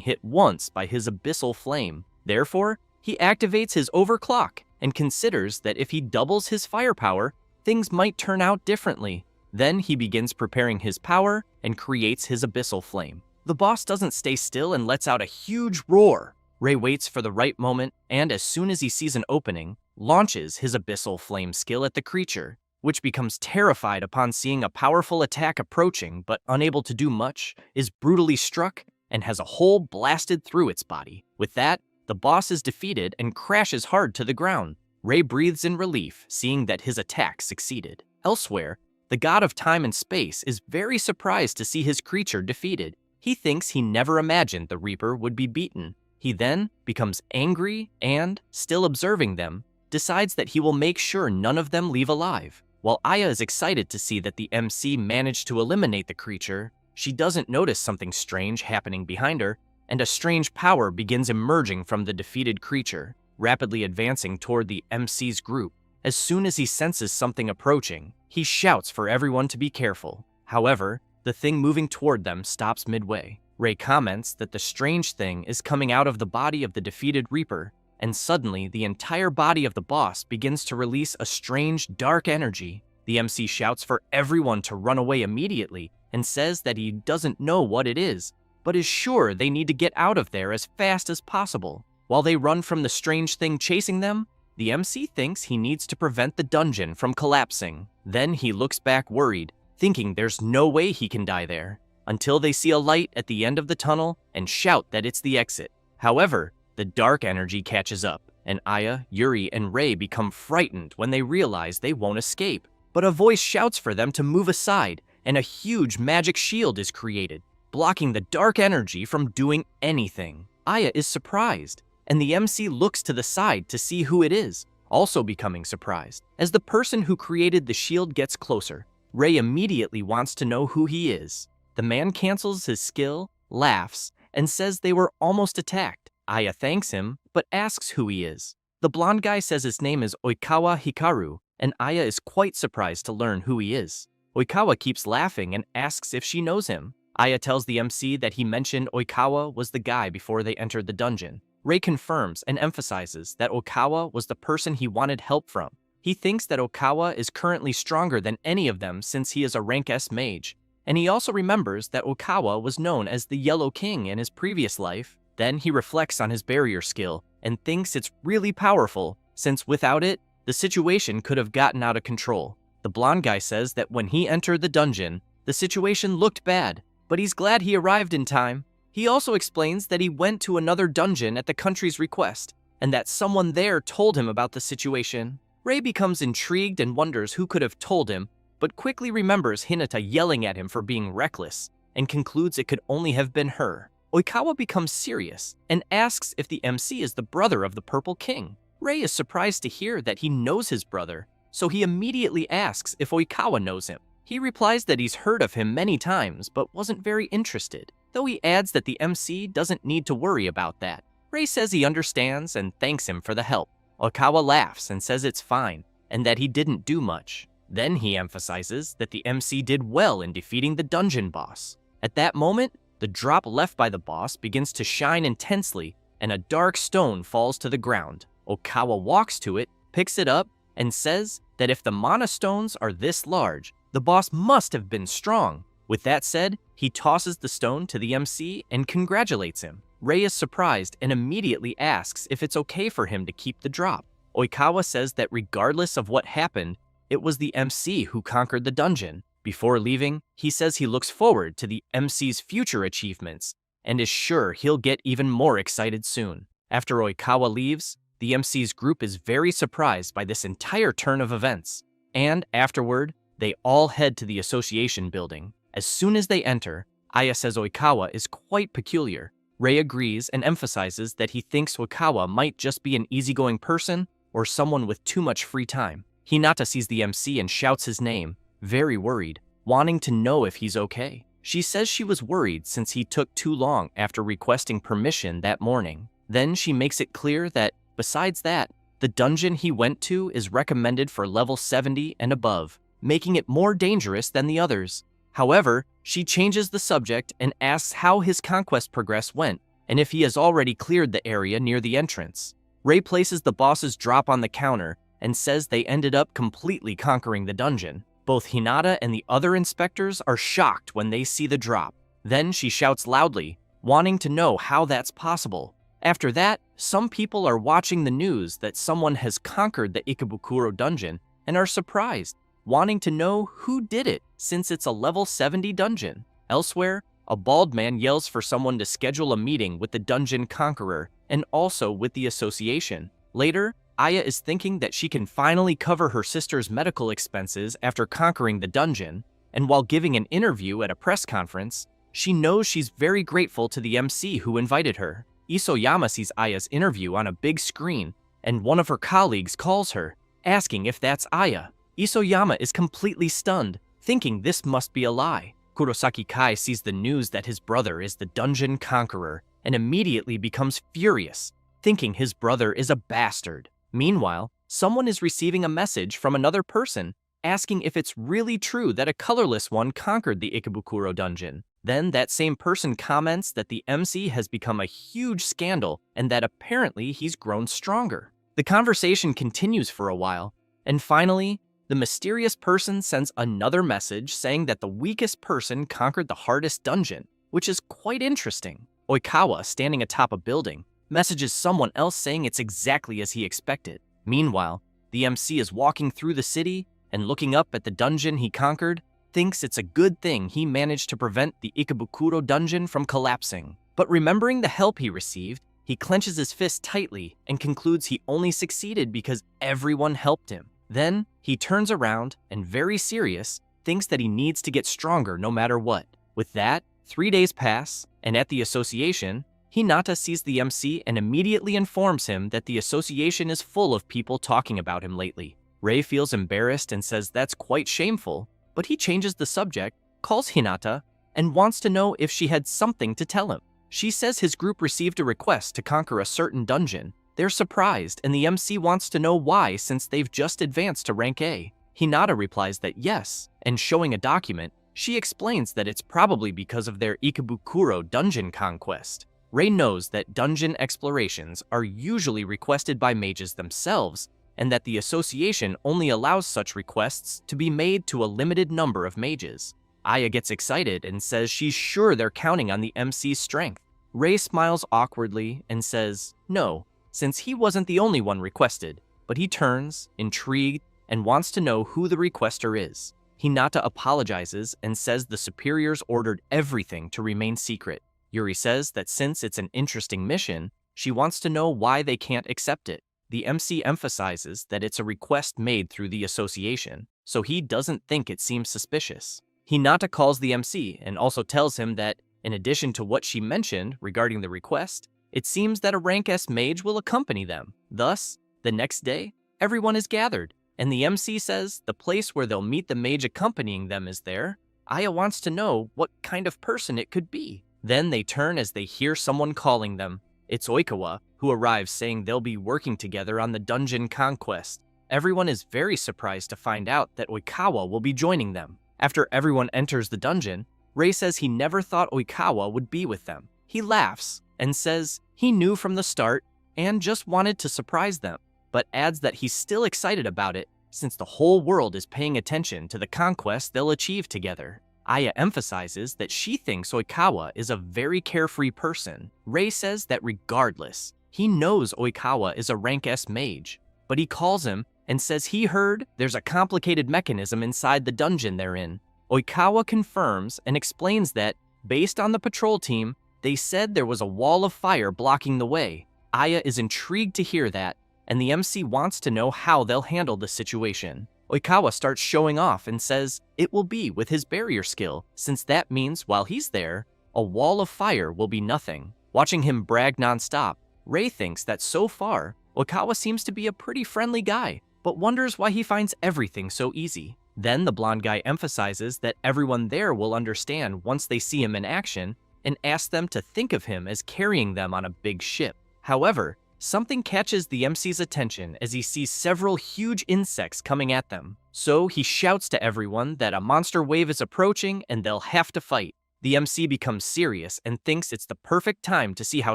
hit once by his abyssal flame. Therefore, he activates his overclock and considers that if he doubles his firepower, things might turn out differently. Then he begins preparing his power and creates his abyssal flame. The boss doesn't stay still and lets out a huge roar. Ray waits for the right moment and, as soon as he sees an opening, launches his abyssal flame skill at the creature, which becomes terrified upon seeing a powerful attack approaching but unable to do much, is brutally struck, and has a hole blasted through its body. With that, the boss is defeated and crashes hard to the ground. Ray breathes in relief, seeing that his attack succeeded. Elsewhere, the god of time and space is very surprised to see his creature defeated. He thinks he never imagined the Reaper would be beaten. He then becomes angry and, still observing them, decides that he will make sure none of them leave alive. While Aya is excited to see that the MC managed to eliminate the creature, she doesn't notice something strange happening behind her, and a strange power begins emerging from the defeated creature, rapidly advancing toward the MC's group. As soon as he senses something approaching, he shouts for everyone to be careful. However, the thing moving toward them stops midway. Ray comments that the strange thing is coming out of the body of the defeated Reaper, and suddenly the entire body of the boss begins to release a strange, dark energy. The MC shouts for everyone to run away immediately and says that he doesn't know what it is, but is sure they need to get out of there as fast as possible. While they run from the strange thing chasing them, the MC thinks he needs to prevent the dungeon from collapsing. Then he looks back worried, thinking there's no way he can die there, until they see a light at the end of the tunnel and shout that it's the exit. However, the dark energy catches up, and Aya, Yuri, and Ray become frightened when they realize they won't escape. But a voice shouts for them to move aside, and a huge magic shield is created, blocking the dark energy from doing anything. Aya is surprised, and the MC looks to the side to see who it is, also becoming surprised. As the person who created the shield gets closer, Ray immediately wants to know who he is. The man cancels his skill, laughs, and says they were almost attacked. Aya thanks him, but asks who he is. The blonde guy says his name is Oikawa Hikaru, and Aya is quite surprised to learn who he is. Oikawa keeps laughing and asks if she knows him. Aya tells the MC that he mentioned Oikawa was the guy before they entered the dungeon. Ray confirms and emphasizes that Oikawa was the person he wanted help from. He thinks that Oikawa is currently stronger than any of them since he is a rank S mage, and he also remembers that Oikawa was known as the Yellow King in his previous life. Then he reflects on his barrier skill and thinks it's really powerful, since without it, the situation could have gotten out of control. The blonde guy says that when he entered the dungeon, the situation looked bad, but he's glad he arrived in time. He also explains that he went to another dungeon at the country's request, and that someone there told him about the situation. Ray becomes intrigued and wonders who could have told him, but quickly remembers Hinata yelling at him for being reckless, and concludes it could only have been her. Oikawa becomes serious and asks if the MC is the brother of the Purple King. Ray is surprised to hear that he knows his brother, so he immediately asks if Oikawa knows him. He replies that he's heard of him many times, but wasn't very interested, though he adds that the MC doesn't need to worry about that. Ray says he understands and thanks him for the help. Oikawa laughs and says it's fine, and that he didn't do much. Then he emphasizes that the MC did well in defeating the dungeon boss. At that moment, the drop left by the boss begins to shine intensely, and a dark stone falls to the ground. Oikawa walks to it, picks it up, and says that if the mana stones are this large, the boss must have been strong. With that said, he tosses the stone to the MC and congratulates him. Ray is surprised and immediately asks if it's okay for him to keep the drop. Oikawa says that regardless of what happened, it was the MC who conquered the dungeon. Before leaving, he says he looks forward to the MC's future achievements and is sure he'll get even more excited soon. After Oikawa leaves, the MC's group is very surprised by this entire turn of events, and afterward, they all head to the association building. As soon as they enter, Aya says Oikawa is quite peculiar. Ray agrees and emphasizes that he thinks Oikawa might just be an easygoing person, or someone with too much free time. Hinata sees the MC and shouts his name, very worried, wanting to know if he's okay. She says she was worried since he took too long after requesting permission that morning. Then she makes it clear that, besides that, the dungeon he went to is recommended for level 70 and above, making it more dangerous than the others. However, she changes the subject and asks how his conquest progress went and if he has already cleared the area near the entrance. Ray places the boss's drop on the counter and says they ended up completely conquering the dungeon. Both Hinata and the other inspectors are shocked when they see the drop. Then she shouts loudly, wanting to know how that's possible. After that, some people are watching the news that someone has conquered the Ikebukuro dungeon and are surprised, wanting to know who did it since it's a level 70 dungeon. Elsewhere, a bald man yells for someone to schedule a meeting with the dungeon conqueror and also with the association. Later, Aya is thinking that she can finally cover her sister's medical expenses after conquering the dungeon, and while giving an interview at a press conference, she knows she's very grateful to the MC who invited her. Isoyama sees Aya's interview on a big screen, and one of her colleagues calls her, asking if that's Aya. Isoyama is completely stunned, thinking this must be a lie. Kurosaki Kai sees the news that his brother is the dungeon conqueror and immediately becomes furious, thinking his brother is a bastard. Meanwhile, someone is receiving a message from another person asking if it's really true that a colorless one conquered the Ikebukuro dungeon. Then that same person comments that the MC has become a huge scandal and that apparently he's grown stronger. The conversation continues for a while, and finally, the mysterious person sends another message saying that the weakest person conquered the hardest dungeon, which is quite interesting. Oikawa, standing atop a building, messages someone else saying it's exactly as he expected. Meanwhile, the MC is walking through the city and looking up at the dungeon he conquered, thinks it's a good thing he managed to prevent the Ikebukuro dungeon from collapsing. But remembering the help he received, he clenches his fist tightly and concludes he only succeeded because everyone helped him. Then, he turns around and, very serious, thinks that he needs to get stronger no matter what. With that, 3 days pass, and at the association, Hinata sees the MC and immediately informs him that the association is full of people talking about him lately. Ray feels embarrassed and says that's quite shameful, but he changes the subject, calls Hinata, and wants to know if she had something to tell him. She says his group received a request to conquer a certain dungeon. They're surprised, and the MC wants to know why since they've just advanced to rank A. Hinata replies that yes, and showing a document, she explains that it's probably because of their Ikebukuro dungeon conquest. Ray knows that dungeon explorations are usually requested by mages themselves, and that the association only allows such requests to be made to a limited number of mages. Aya gets excited and says she's sure they're counting on the MC's strength. Ray smiles awkwardly and says no, since he wasn't the only one requested, but he turns, intrigued, and wants to know who the requester is. Hinata apologizes and says the superiors ordered everything to remain secret. Yuri says that since it's an interesting mission, she wants to know why they can't accept it. The MC emphasizes that it's a request made through the association, so he doesn't think it seems suspicious. Hinata calls the MC and also tells him that, in addition to what she mentioned regarding the request, it seems that a rank S mage will accompany them. Thus, the next day, everyone is gathered, and the MC says the place where they'll meet the mage accompanying them is there. Aya wants to know what kind of person it could be. Then they turn as they hear someone calling them. It's Oikawa, who arrives saying they'll be working together on the dungeon conquest. Everyone is very surprised to find out that Oikawa will be joining them. After everyone enters the dungeon, Ray says he never thought Oikawa would be with them. He laughs and says he knew from the start and just wanted to surprise them, but adds that he's still excited about it since the whole world is paying attention to the conquest they'll achieve together. Aya emphasizes that she thinks Oikawa is a very carefree person. Ray says that regardless, he knows Oikawa is a rank S mage, but he calls him and says he heard there's a complicated mechanism inside the dungeon they're in. Oikawa confirms and explains that, based on the patrol team, they said there was a wall of fire blocking the way. Aya is intrigued to hear that, and the MC wants to know how they'll handle the situation. Oikawa starts showing off and says it will be with his barrier skill, since that means while he's there, a wall of fire will be nothing. Watching him brag nonstop, Ray thinks that so far, Oikawa seems to be a pretty friendly guy, but wonders why he finds everything so easy. Then the blonde guy emphasizes that everyone there will understand once they see him in action and asks them to think of him as carrying them on a big ship. However, something catches the MC's attention as he sees several huge insects coming at them. So he shouts to everyone that a monster wave is approaching and they'll have to fight. The MC becomes serious and thinks it's the perfect time to see how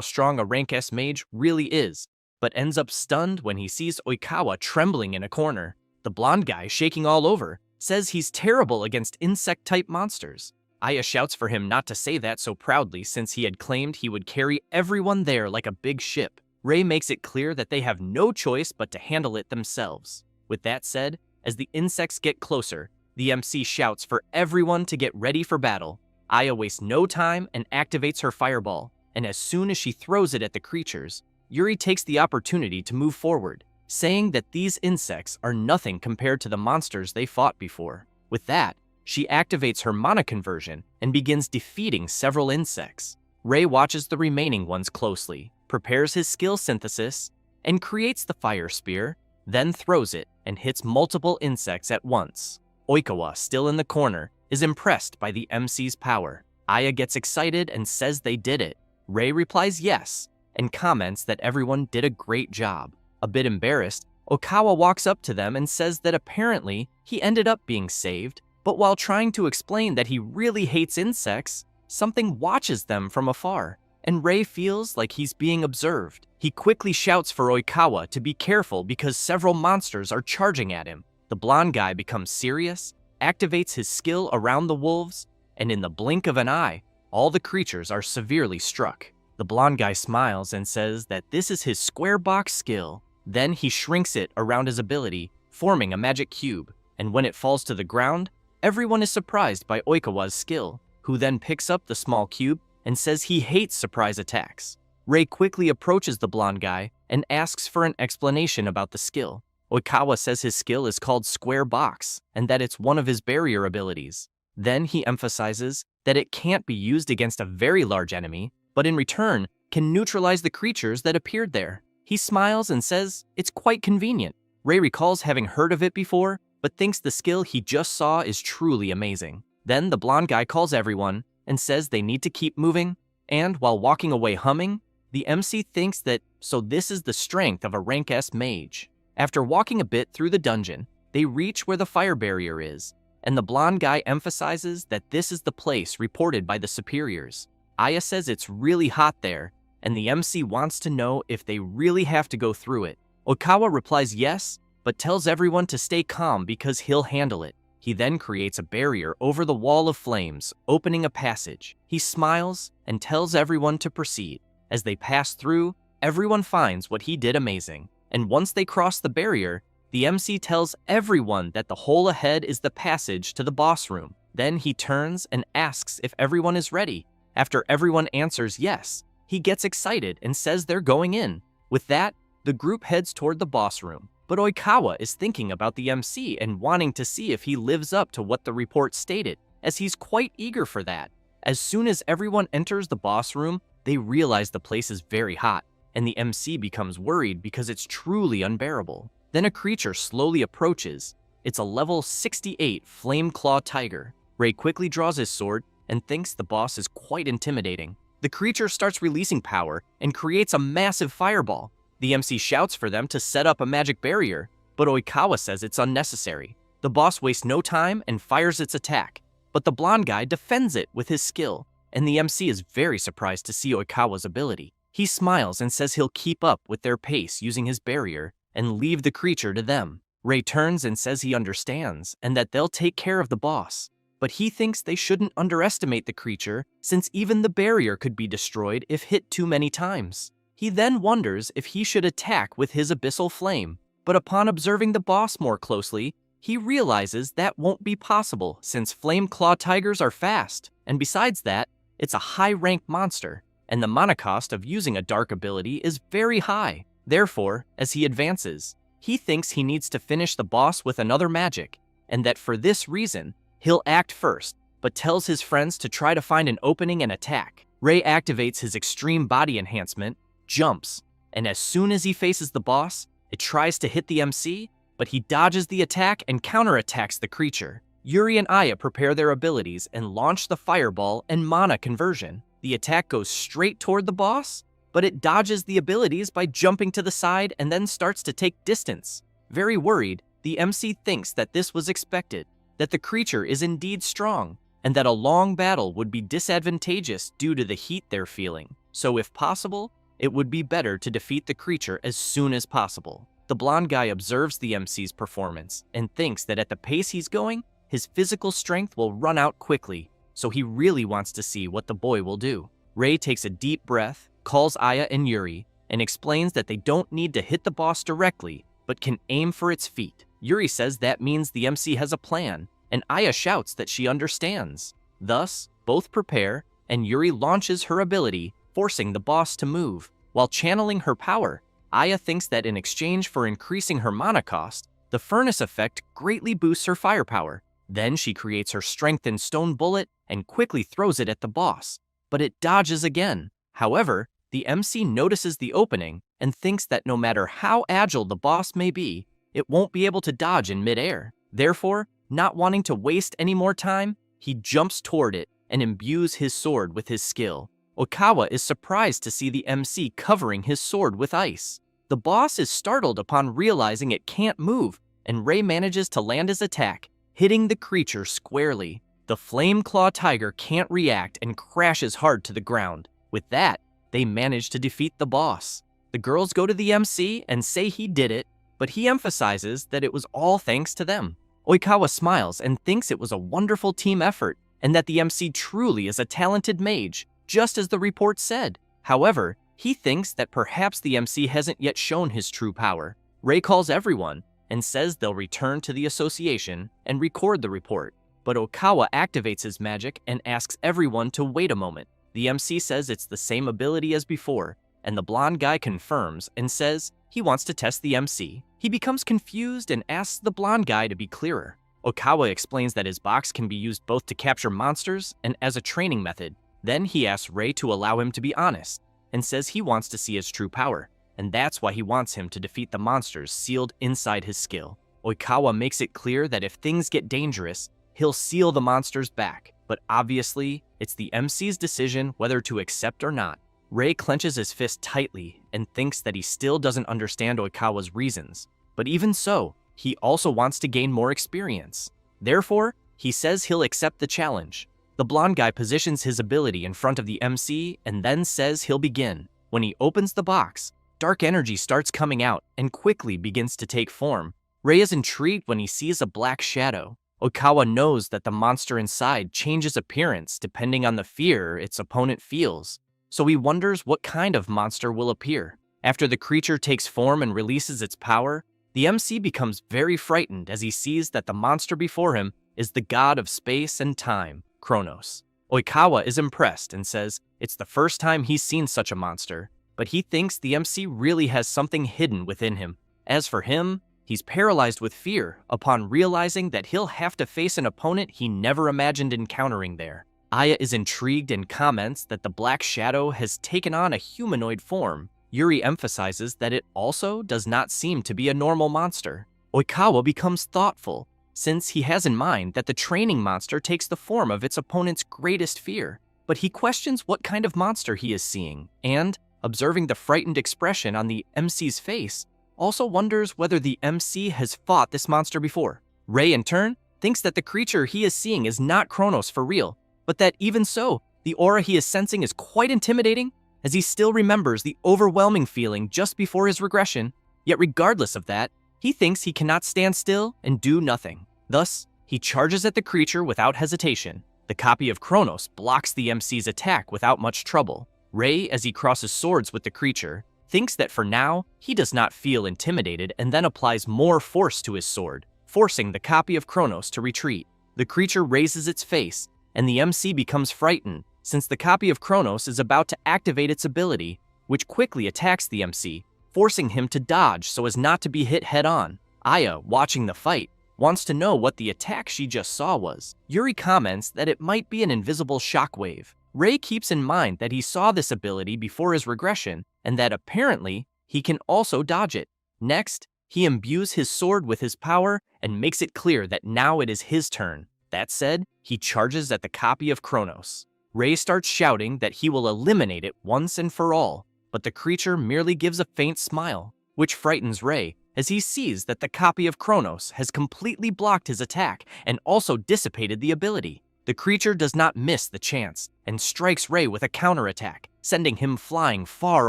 strong a rank S mage really is, but ends up stunned when he sees Oikawa trembling in a corner. The blonde guy, shaking all over, says he's terrible against insect-type monsters. Aya shouts for him not to say that so proudly since he had claimed he would carry everyone there like a big ship. Rei makes it clear that they have no choice but to handle it themselves. With that said, as the insects get closer, the MC shouts for everyone to get ready for battle. Aya wastes no time and activates her fireball, and as soon as she throws it at the creatures, Yuri takes the opportunity to move forward, saying that these insects are nothing compared to the monsters they fought before. With that, she activates her mana conversion and begins defeating several insects. Rei watches the remaining ones closely, prepares his skill synthesis, and creates the fire spear, then throws it and hits multiple insects at once. Oikawa, still in the corner, is impressed by the MC's power. Aya gets excited and says they did it. Rei replies yes, and comments that everyone did a great job. A bit embarrassed, Oikawa walks up to them and says that apparently he ended up being saved, but while trying to explain that he really hates insects, something watches them from afar, and Rei feels like he's being observed. He quickly shouts for Oikawa to be careful because several monsters are charging at him. The blonde guy becomes serious, activates his skill around the wolves, and in the blink of an eye, all the creatures are severely struck. The blonde guy smiles and says that this is his square box skill. Then he shrinks it around his ability, forming a magic cube, and when it falls to the ground, everyone is surprised by Oikawa's skill, who then picks up the small cube and says he hates surprise attacks. Rei quickly approaches the blonde guy and asks for an explanation about the skill. Oikawa says his skill is called Square Box and that it's one of his barrier abilities. Then he emphasizes that it can't be used against a very large enemy, but in return can neutralize the creatures that appeared there. He smiles and says it's quite convenient. Rei recalls having heard of it before, but thinks the skill he just saw is truly amazing. Then the blonde guy calls everyone and says they need to keep moving, and while walking away humming, the MC thinks that so this is the strength of a rank S mage. After walking a bit through the dungeon, they reach where the fire barrier is, and the blonde guy emphasizes that this is the place reported by the superiors. Aya says it's really hot there, and the MC wants to know if they really have to go through it. Oikawa replies yes, but tells everyone to stay calm because he'll handle it. He then creates a barrier over the wall of flames, opening a passage. He smiles and tells everyone to proceed. As they pass through, everyone finds what he did amazing. And once they cross the barrier, the MC tells everyone that the hole ahead is the passage to the boss room. Then he turns and asks if everyone is ready. After everyone answers yes, he gets excited and says they're going in. With that, the group heads toward the boss room. But Oikawa is thinking about the MC and wanting to see if he lives up to what the report stated, as he's quite eager for that. As soon as everyone enters the boss room, they realize the place is very hot, and the MC becomes worried because it's truly unbearable. Then a creature slowly approaches. It's a level 68 Flame Claw Tiger. Rei quickly draws his sword and thinks the boss is quite intimidating. The creature starts releasing power and creates a massive fireball. The MC shouts for them to set up a magic barrier, but Oikawa says it's unnecessary. The boss wastes no time and fires its attack, but the blonde guy defends it with his skill, and the MC is very surprised to see Oikawa's ability. He smiles and says he'll keep up with their pace using his barrier and leave the creature to them. Rei turns and says he understands and that they'll take care of the boss, but he thinks they shouldn't underestimate the creature since even the barrier could be destroyed if hit too many times. He then wonders if he should attack with his abyssal flame, but upon observing the boss more closely, he realizes that won't be possible since flame claw tigers are fast, and besides that, it's a high-rank monster, and the mana cost of using a dark ability is very high. Therefore, as he advances, he thinks he needs to finish the boss with another magic, and that for this reason, he'll act first, but tells his friends to try to find an opening and attack. Rei activates his extreme body enhancement, jumps, and as soon as he faces the boss, it tries to hit the MC, but he dodges the attack and counterattacks the creature. Yuri and Aya prepare their abilities and launch the fireball and mana conversion. The attack goes straight toward the boss, but it dodges the abilities by jumping to the side and then starts to take distance. Very worried, the MC thinks that this was expected, that the creature is indeed strong, and that a long battle would be disadvantageous due to the heat they're feeling. So if possible, it would be better to defeat the creature as soon as possible. The blonde guy observes the MC's performance and thinks that at the pace he's going, his physical strength will run out quickly, so he really wants to see what the boy will do. Ray takes a deep breath, calls Aya and Yuri, and explains that they don't need to hit the boss directly, but can aim for its feet. Yuri says that means the MC has a plan, and Aya shouts that she understands. Thus, both prepare, and Yuri launches her ability, forcing the boss to move. While channeling her power, Aya thinks that in exchange for increasing her mana cost, the furnace effect greatly boosts her firepower. Then she creates her strengthened stone bullet and quickly throws it at the boss, but it dodges again. However, the MC notices the opening and thinks that no matter how agile the boss may be, it won't be able to dodge in midair. Therefore, not wanting to waste any more time, he jumps toward it and imbues his sword with his skill. Oikawa is surprised to see the MC covering his sword with ice. The boss is startled upon realizing it can't move, and Ray manages to land his attack, hitting the creature squarely. The Flame Claw Tiger can't react and crashes hard to the ground. With that, they manage to defeat the boss. The girls go to the MC and say he did it, but he emphasizes that it was all thanks to them. Oikawa smiles and thinks it was a wonderful team effort and that the MC truly is a talented mage, just as the report said. However, he thinks that perhaps the MC hasn't yet shown his true power. Ray calls everyone and says they'll return to the association and record the report. But Oikawa activates his magic and asks everyone to wait a moment. The MC says it's the same ability as before, and the blonde guy confirms and says he wants to test the MC. He becomes confused and asks the blonde guy to be clearer. Oikawa explains that his box can be used both to capture monsters and as a training method. Then he asks Ray to allow him to be honest, and says he wants to see his true power, and that's why he wants him to defeat the monsters sealed inside his skill. Oikawa makes it clear that if things get dangerous, he'll seal the monsters back, but obviously, it's the MC's decision whether to accept or not. Ray clenches his fist tightly and thinks that he still doesn't understand Oikawa's reasons, but even so, he also wants to gain more experience. Therefore, he says he'll accept the challenge. The blonde guy positions his ability in front of the MC and then says he'll begin. When he opens the box, dark energy starts coming out and quickly begins to take form. Ray is intrigued when he sees a black shadow. Oikawa knows that the monster inside changes appearance depending on the fear its opponent feels, so he wonders what kind of monster will appear. After the creature takes form and releases its power, the MC becomes very frightened as he sees that the monster before him is the god of space and time, Kronos. Oikawa is impressed and says it's the first time he's seen such a monster, but he thinks the MC really has something hidden within him. As for him, he's paralyzed with fear upon realizing that he'll have to face an opponent he never imagined encountering there. Aya is intrigued and comments that the black shadow has taken on a humanoid form. Yuri emphasizes that it also does not seem to be a normal monster. Oikawa becomes thoughtful, since he has in mind that the training monster takes the form of its opponent's greatest fear. But he questions what kind of monster he is seeing, and, observing the frightened expression on the MC's face, also wonders whether the MC has fought this monster before. Ray, in turn, thinks that the creature he is seeing is not Kronos for real, but that even so, the aura he is sensing is quite intimidating, as he still remembers the overwhelming feeling just before his regression. Yet regardless of that, he thinks he cannot stand still and do nothing. Thus, he charges at the creature without hesitation. The copy of Kronos blocks the MC's attack without much trouble. Ray, as he crosses swords with the creature, thinks that for now, he does not feel intimidated and then applies more force to his sword, forcing the copy of Kronos to retreat. The creature raises its face, and the MC becomes frightened, since the copy of Kronos is about to activate its ability, which quickly attacks the MC, forcing him to dodge so as not to be hit head-on. Aya, watching the fight, wants to know what the attack she just saw was. Yuri comments that it might be an invisible shockwave. Ray keeps in mind that he saw this ability before his regression, and that apparently, he can also dodge it. Next, he imbues his sword with his power and makes it clear that now it is his turn. That said, he charges at the copy of Kronos. Rei starts shouting that he will eliminate it once and for all, but the creature merely gives a faint smile, which frightens Rei as he sees that the copy of Kronos has completely blocked his attack and also dissipated the ability. The creature does not miss the chance and strikes Rei with a counterattack, sending him flying far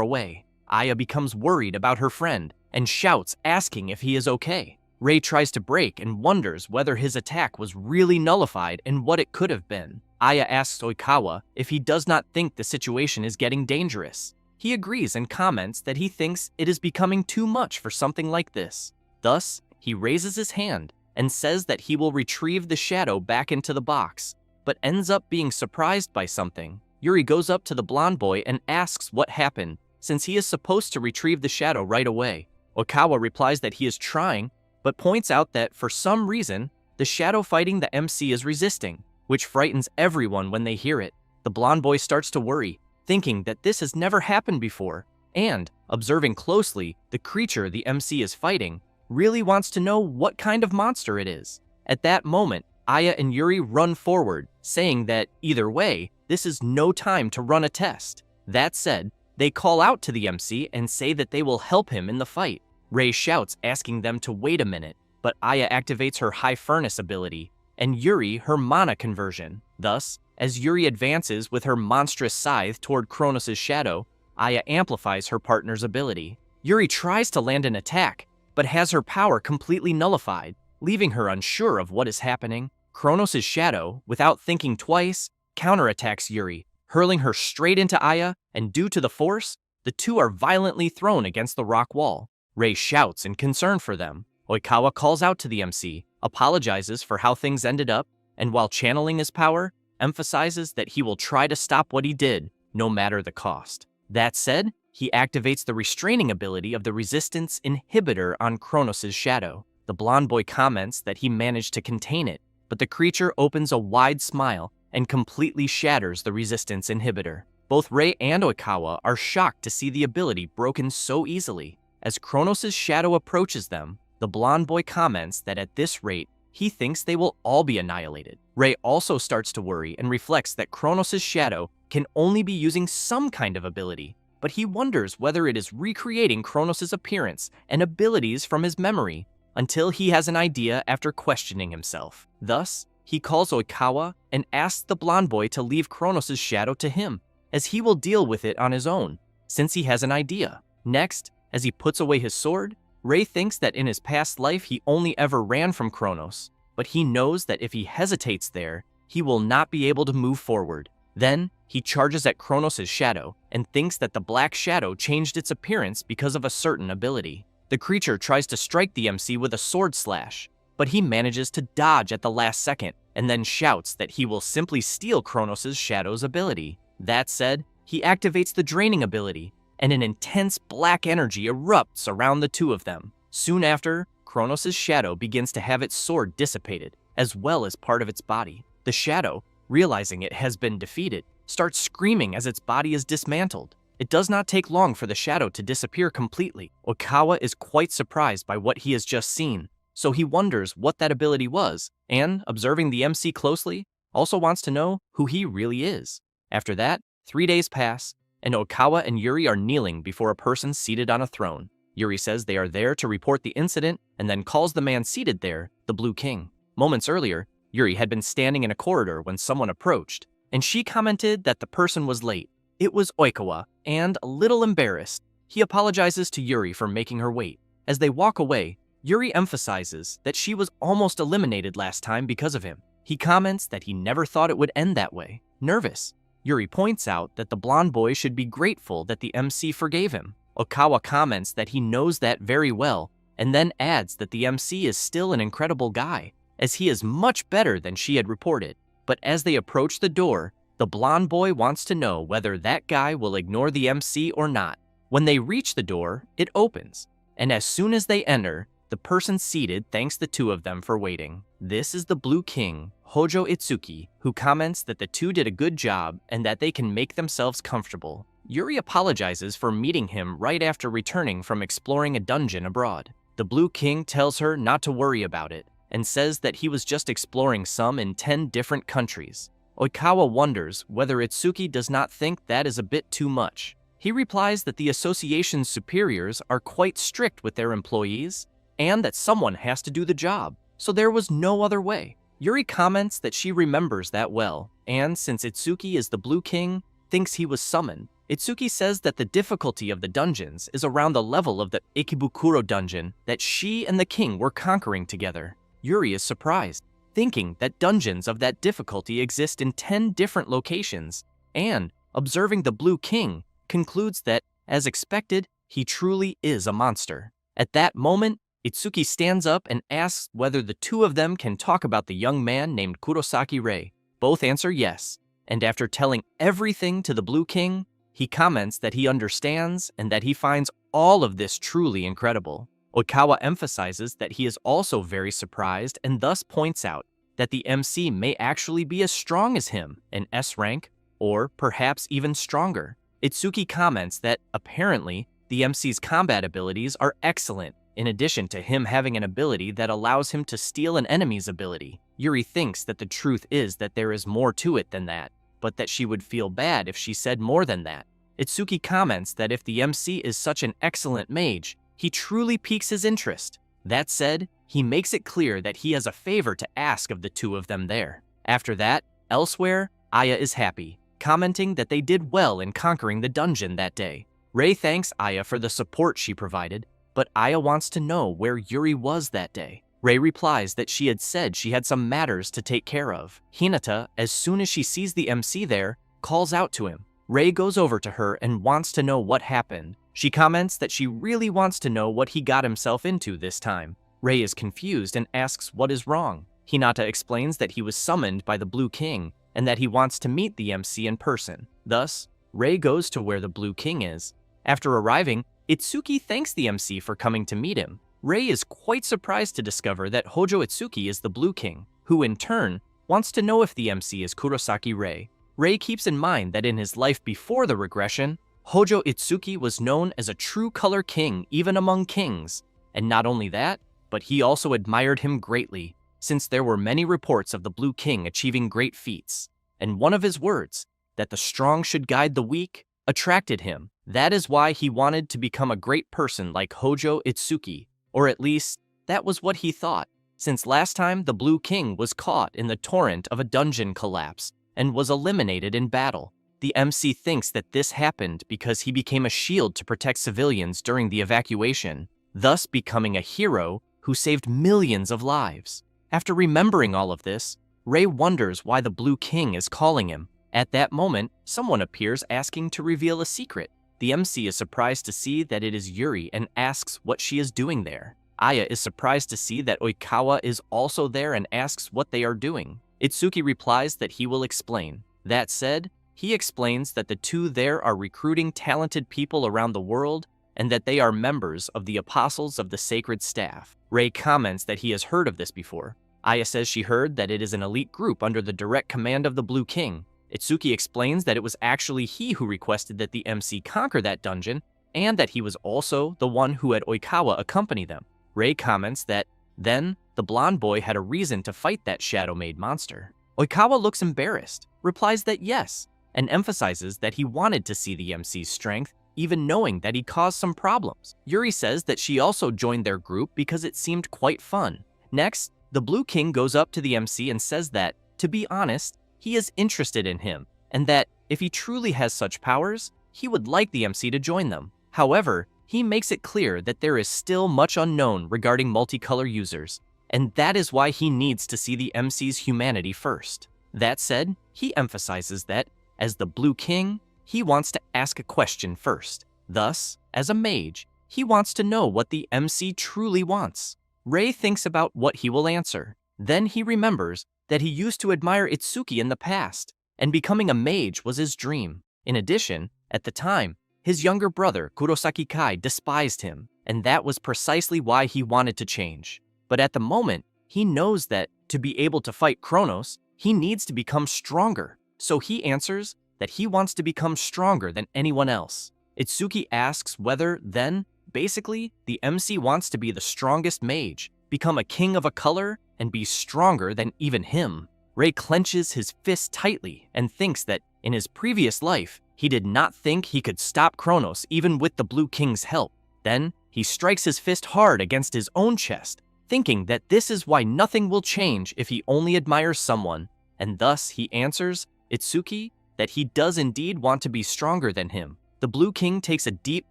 away. Aya becomes worried about her friend and shouts, asking if he is okay. Rei tries to break and wonders whether his attack was really nullified and what it could have been. Aya asks Oikawa if he does not think the situation is getting dangerous. He agrees and comments that he thinks it is becoming too much for something like this. Thus, he raises his hand and says that he will retrieve the shadow back into the box, but ends up being surprised by something. Yuri goes up to the blonde boy and asks what happened, since he is supposed to retrieve the shadow right away. Oikawa replies that he is trying, but points out that for some reason, the shadow fighting the MC is resisting, which frightens everyone when they hear it. The blonde boy starts to worry, thinking that this has never happened before, and, observing closely, the creature the MC is fighting really wants to know what kind of monster it is. At that moment, Aya and Yuri run forward, saying that, either way, this is no time to run a test. That said, they call out to the MC and say that they will help him in the fight. Rei shouts, asking them to wait a minute, but Aya activates her High Furnace ability, and Yuri her Mana conversion. Thus, as Yuri advances with her monstrous scythe toward Kronos' shadow, Aya amplifies her partner's ability. Yuri tries to land an attack, but has her power completely nullified, leaving her unsure of what is happening. Kronos' shadow, without thinking twice, counterattacks Yuri, hurling her straight into Aya, and due to the force, the two are violently thrown against the rock wall. Rei shouts in concern for them. Oikawa calls out to the MC, apologizes for how things ended up, and while channeling his power, emphasizes that he will try to stop what he did, no matter the cost. That said, he activates the restraining ability of the resistance inhibitor on Kronos' shadow. The blonde boy comments that he managed to contain it, but the creature opens a wide smile and completely shatters the resistance inhibitor. Both Rei and Oikawa are shocked to see the ability broken so easily. As Kronos' shadow approaches them, the blonde boy comments that at this rate, he thinks they will all be annihilated. Rei also starts to worry and reflects that Kronos' shadow can only be using some kind of ability, but he wonders whether it is recreating Kronos' appearance and abilities from his memory, until he has an idea after questioning himself. Thus, he calls Oikawa and asks the blonde boy to leave Kronos' shadow to him, as he will deal with it on his own, since he has an idea. Next, as he puts away his sword, Rei thinks that in his past life he only ever ran from Kronos, but he knows that if he hesitates there, he will not be able to move forward. Then, he charges at Kronos' shadow and thinks that the black shadow changed its appearance because of a certain ability. The creature tries to strike the MC with a sword slash, but he manages to dodge at the last second and then shouts that he will simply steal Kronos' shadow's ability. That said, he activates the draining ability, and an intense black energy erupts around the two of them. Soon after, Kronos' shadow begins to have its sword dissipated, as well as part of its body. The shadow, realizing it has been defeated, starts screaming as its body is dismantled. It does not take long for the shadow to disappear completely. Oikawa is quite surprised by what he has just seen, so he wonders what that ability was, and, observing the MC closely, also wants to know who he really is. After that, 3 days pass, and Oikawa and Yuri are kneeling before a person seated on a throne. Yuri says they are there to report the incident and then calls the man seated there the Blue King. Moments earlier, Yuri had been standing in a corridor when someone approached, and she commented that the person was late. It was Oikawa, and, a little embarrassed, he apologizes to Yuri for making her wait. As they walk away, Yuri emphasizes that she was almost eliminated last time because of him. He comments that he never thought it would end that way. Nervous, Yuri points out that the blonde boy should be grateful that the MC forgave him. Oikawa comments that he knows that very well, and then adds that the MC is still an incredible guy, as he is much better than she had reported. But as they approach the door, the blonde boy wants to know whether that guy will ignore the MC or not. When they reach the door, it opens, and as soon as they enter, the person seated thanks the two of them for waiting. This is the Blue King, Hojo Itsuki, who comments that the two did a good job and that they can make themselves comfortable. Yuri apologizes for meeting him right after returning from exploring a dungeon abroad. The Blue King tells her not to worry about it and says that he was just exploring some in 10 different countries. Oikawa wonders whether Itsuki does not think that is a bit too much. He replies that the association's superiors are quite strict with their employees and that someone has to do the job, so there was no other way. Yuri comments that she remembers that well, and since Itsuki is the Blue King, thinks he was summoned. Itsuki says that the difficulty of the dungeons is around the level of the Ikebukuro dungeon that she and the king were conquering together. Yuri is surprised, thinking that dungeons of that difficulty exist in 10 different locations, and, observing the Blue King, concludes that, as expected, he truly is a monster. At that moment, Itsuki stands up and asks whether the two of them can talk about the young man named Kurosaki Rei. Both answer yes, and after telling everything to the Blue King, he comments that he understands and that he finds all of this truly incredible. Oikawa emphasizes that he is also very surprised and thus points out that the MC may actually be as strong as him, an S rank, or perhaps even stronger. Itsuki comments that, apparently, the MC's combat abilities are excellent, in addition to him having an ability that allows him to steal an enemy's ability. Yuri thinks that the truth is that there is more to it than that, but that she would feel bad if she said more than that. Itsuki comments that if the MC is such an excellent mage, he truly piques his interest. That said, he makes it clear that he has a favor to ask of the two of them there. After that, elsewhere, Aya is happy, commenting that they did well in conquering the dungeon that day. Rei thanks Aya for the support she provided, but Aya wants to know where Yuri was that day. Rei replies that she had said she had some matters to take care of. Hinata, as soon as she sees the MC there, calls out to him. Rei goes over to her and wants to know what happened. She comments that she really wants to know what he got himself into this time. Rei is confused and asks what is wrong. Hinata explains that he was summoned by the Blue King and that he wants to meet the MC in person. Thus, Rei goes to where the Blue King is. After arriving, Itsuki thanks the MC for coming to meet him. Rei is quite surprised to discover that Hojo Itsuki is the Blue King, who in turn wants to know if the MC is Kurosaki Rei. Rei keeps in mind that in his life before the regression, Hojo Itsuki was known as a true color king even among kings. And not only that, but he also admired him greatly, since there were many reports of the Blue King achieving great feats. And one of his words, that the strong should guide the weak, attracted him. That is why he wanted to become a great person like Hojo Itsuki, or at least, that was what he thought, since last time the Blue King was caught in the torrent of a dungeon collapse and was eliminated in battle. The MC thinks that this happened because he became a shield to protect civilians during the evacuation, thus becoming a hero who saved millions of lives. After remembering all of this, Rei wonders why the Blue King is calling him. At that moment, someone appears asking to reveal a secret. The MC is surprised to see that it is Yuri and asks what she is doing there. Aya is surprised to see that Oikawa is also there and asks what they are doing. Itsuki replies that he will explain. That said, he explains that the two there are recruiting talented people around the world and that they are members of the Apostles of the Sacred Staff. Rei comments that he has heard of this before. Aya says she heard that it is an elite group under the direct command of the Blue King. Itsuki explains that it was actually he who requested that the MC conquer that dungeon and that he was also the one who had Oikawa accompany them. Rei comments that then the blonde boy had a reason to fight that shadow-made monster. Oikawa looks embarrassed, replies that yes, and emphasizes that he wanted to see the MC's strength, even knowing that he caused some problems. Yuri says that she also joined their group because it seemed quite fun. Next, the Blue King goes up to the MC and says that, to be honest, he is interested in him, and that if he truly has such powers, he would like the MC to join them. However, he makes it clear that there is still much unknown regarding multicolor users, and that is why he needs to see the MC's humanity first. That said, he emphasizes that, as the Blue King, he wants to ask a question first. Thus, as a mage, he wants to know what the MC truly wants. Rei thinks about what he will answer. Then he remembers that he used to admire Itsuki in the past, and becoming a mage was his dream. In addition, at the time, his younger brother, Kurosaki Kai, despised him, and that was precisely why he wanted to change. But at the moment, he knows that, to be able to fight Kronos, he needs to become stronger. So he answers that he wants to become stronger than anyone else. Itsuki asks whether, then, basically, the MC wants to be the strongest mage, become a king of a color, and be stronger than even him. Rei clenches his fist tightly and thinks that, in his previous life, he did not think he could stop Kronos even with the Blue King's help. Then, he strikes his fist hard against his own chest, thinking that this is why nothing will change if he only admires someone, and thus he answers Itsuki that he does indeed want to be stronger than him. The Blue King takes a deep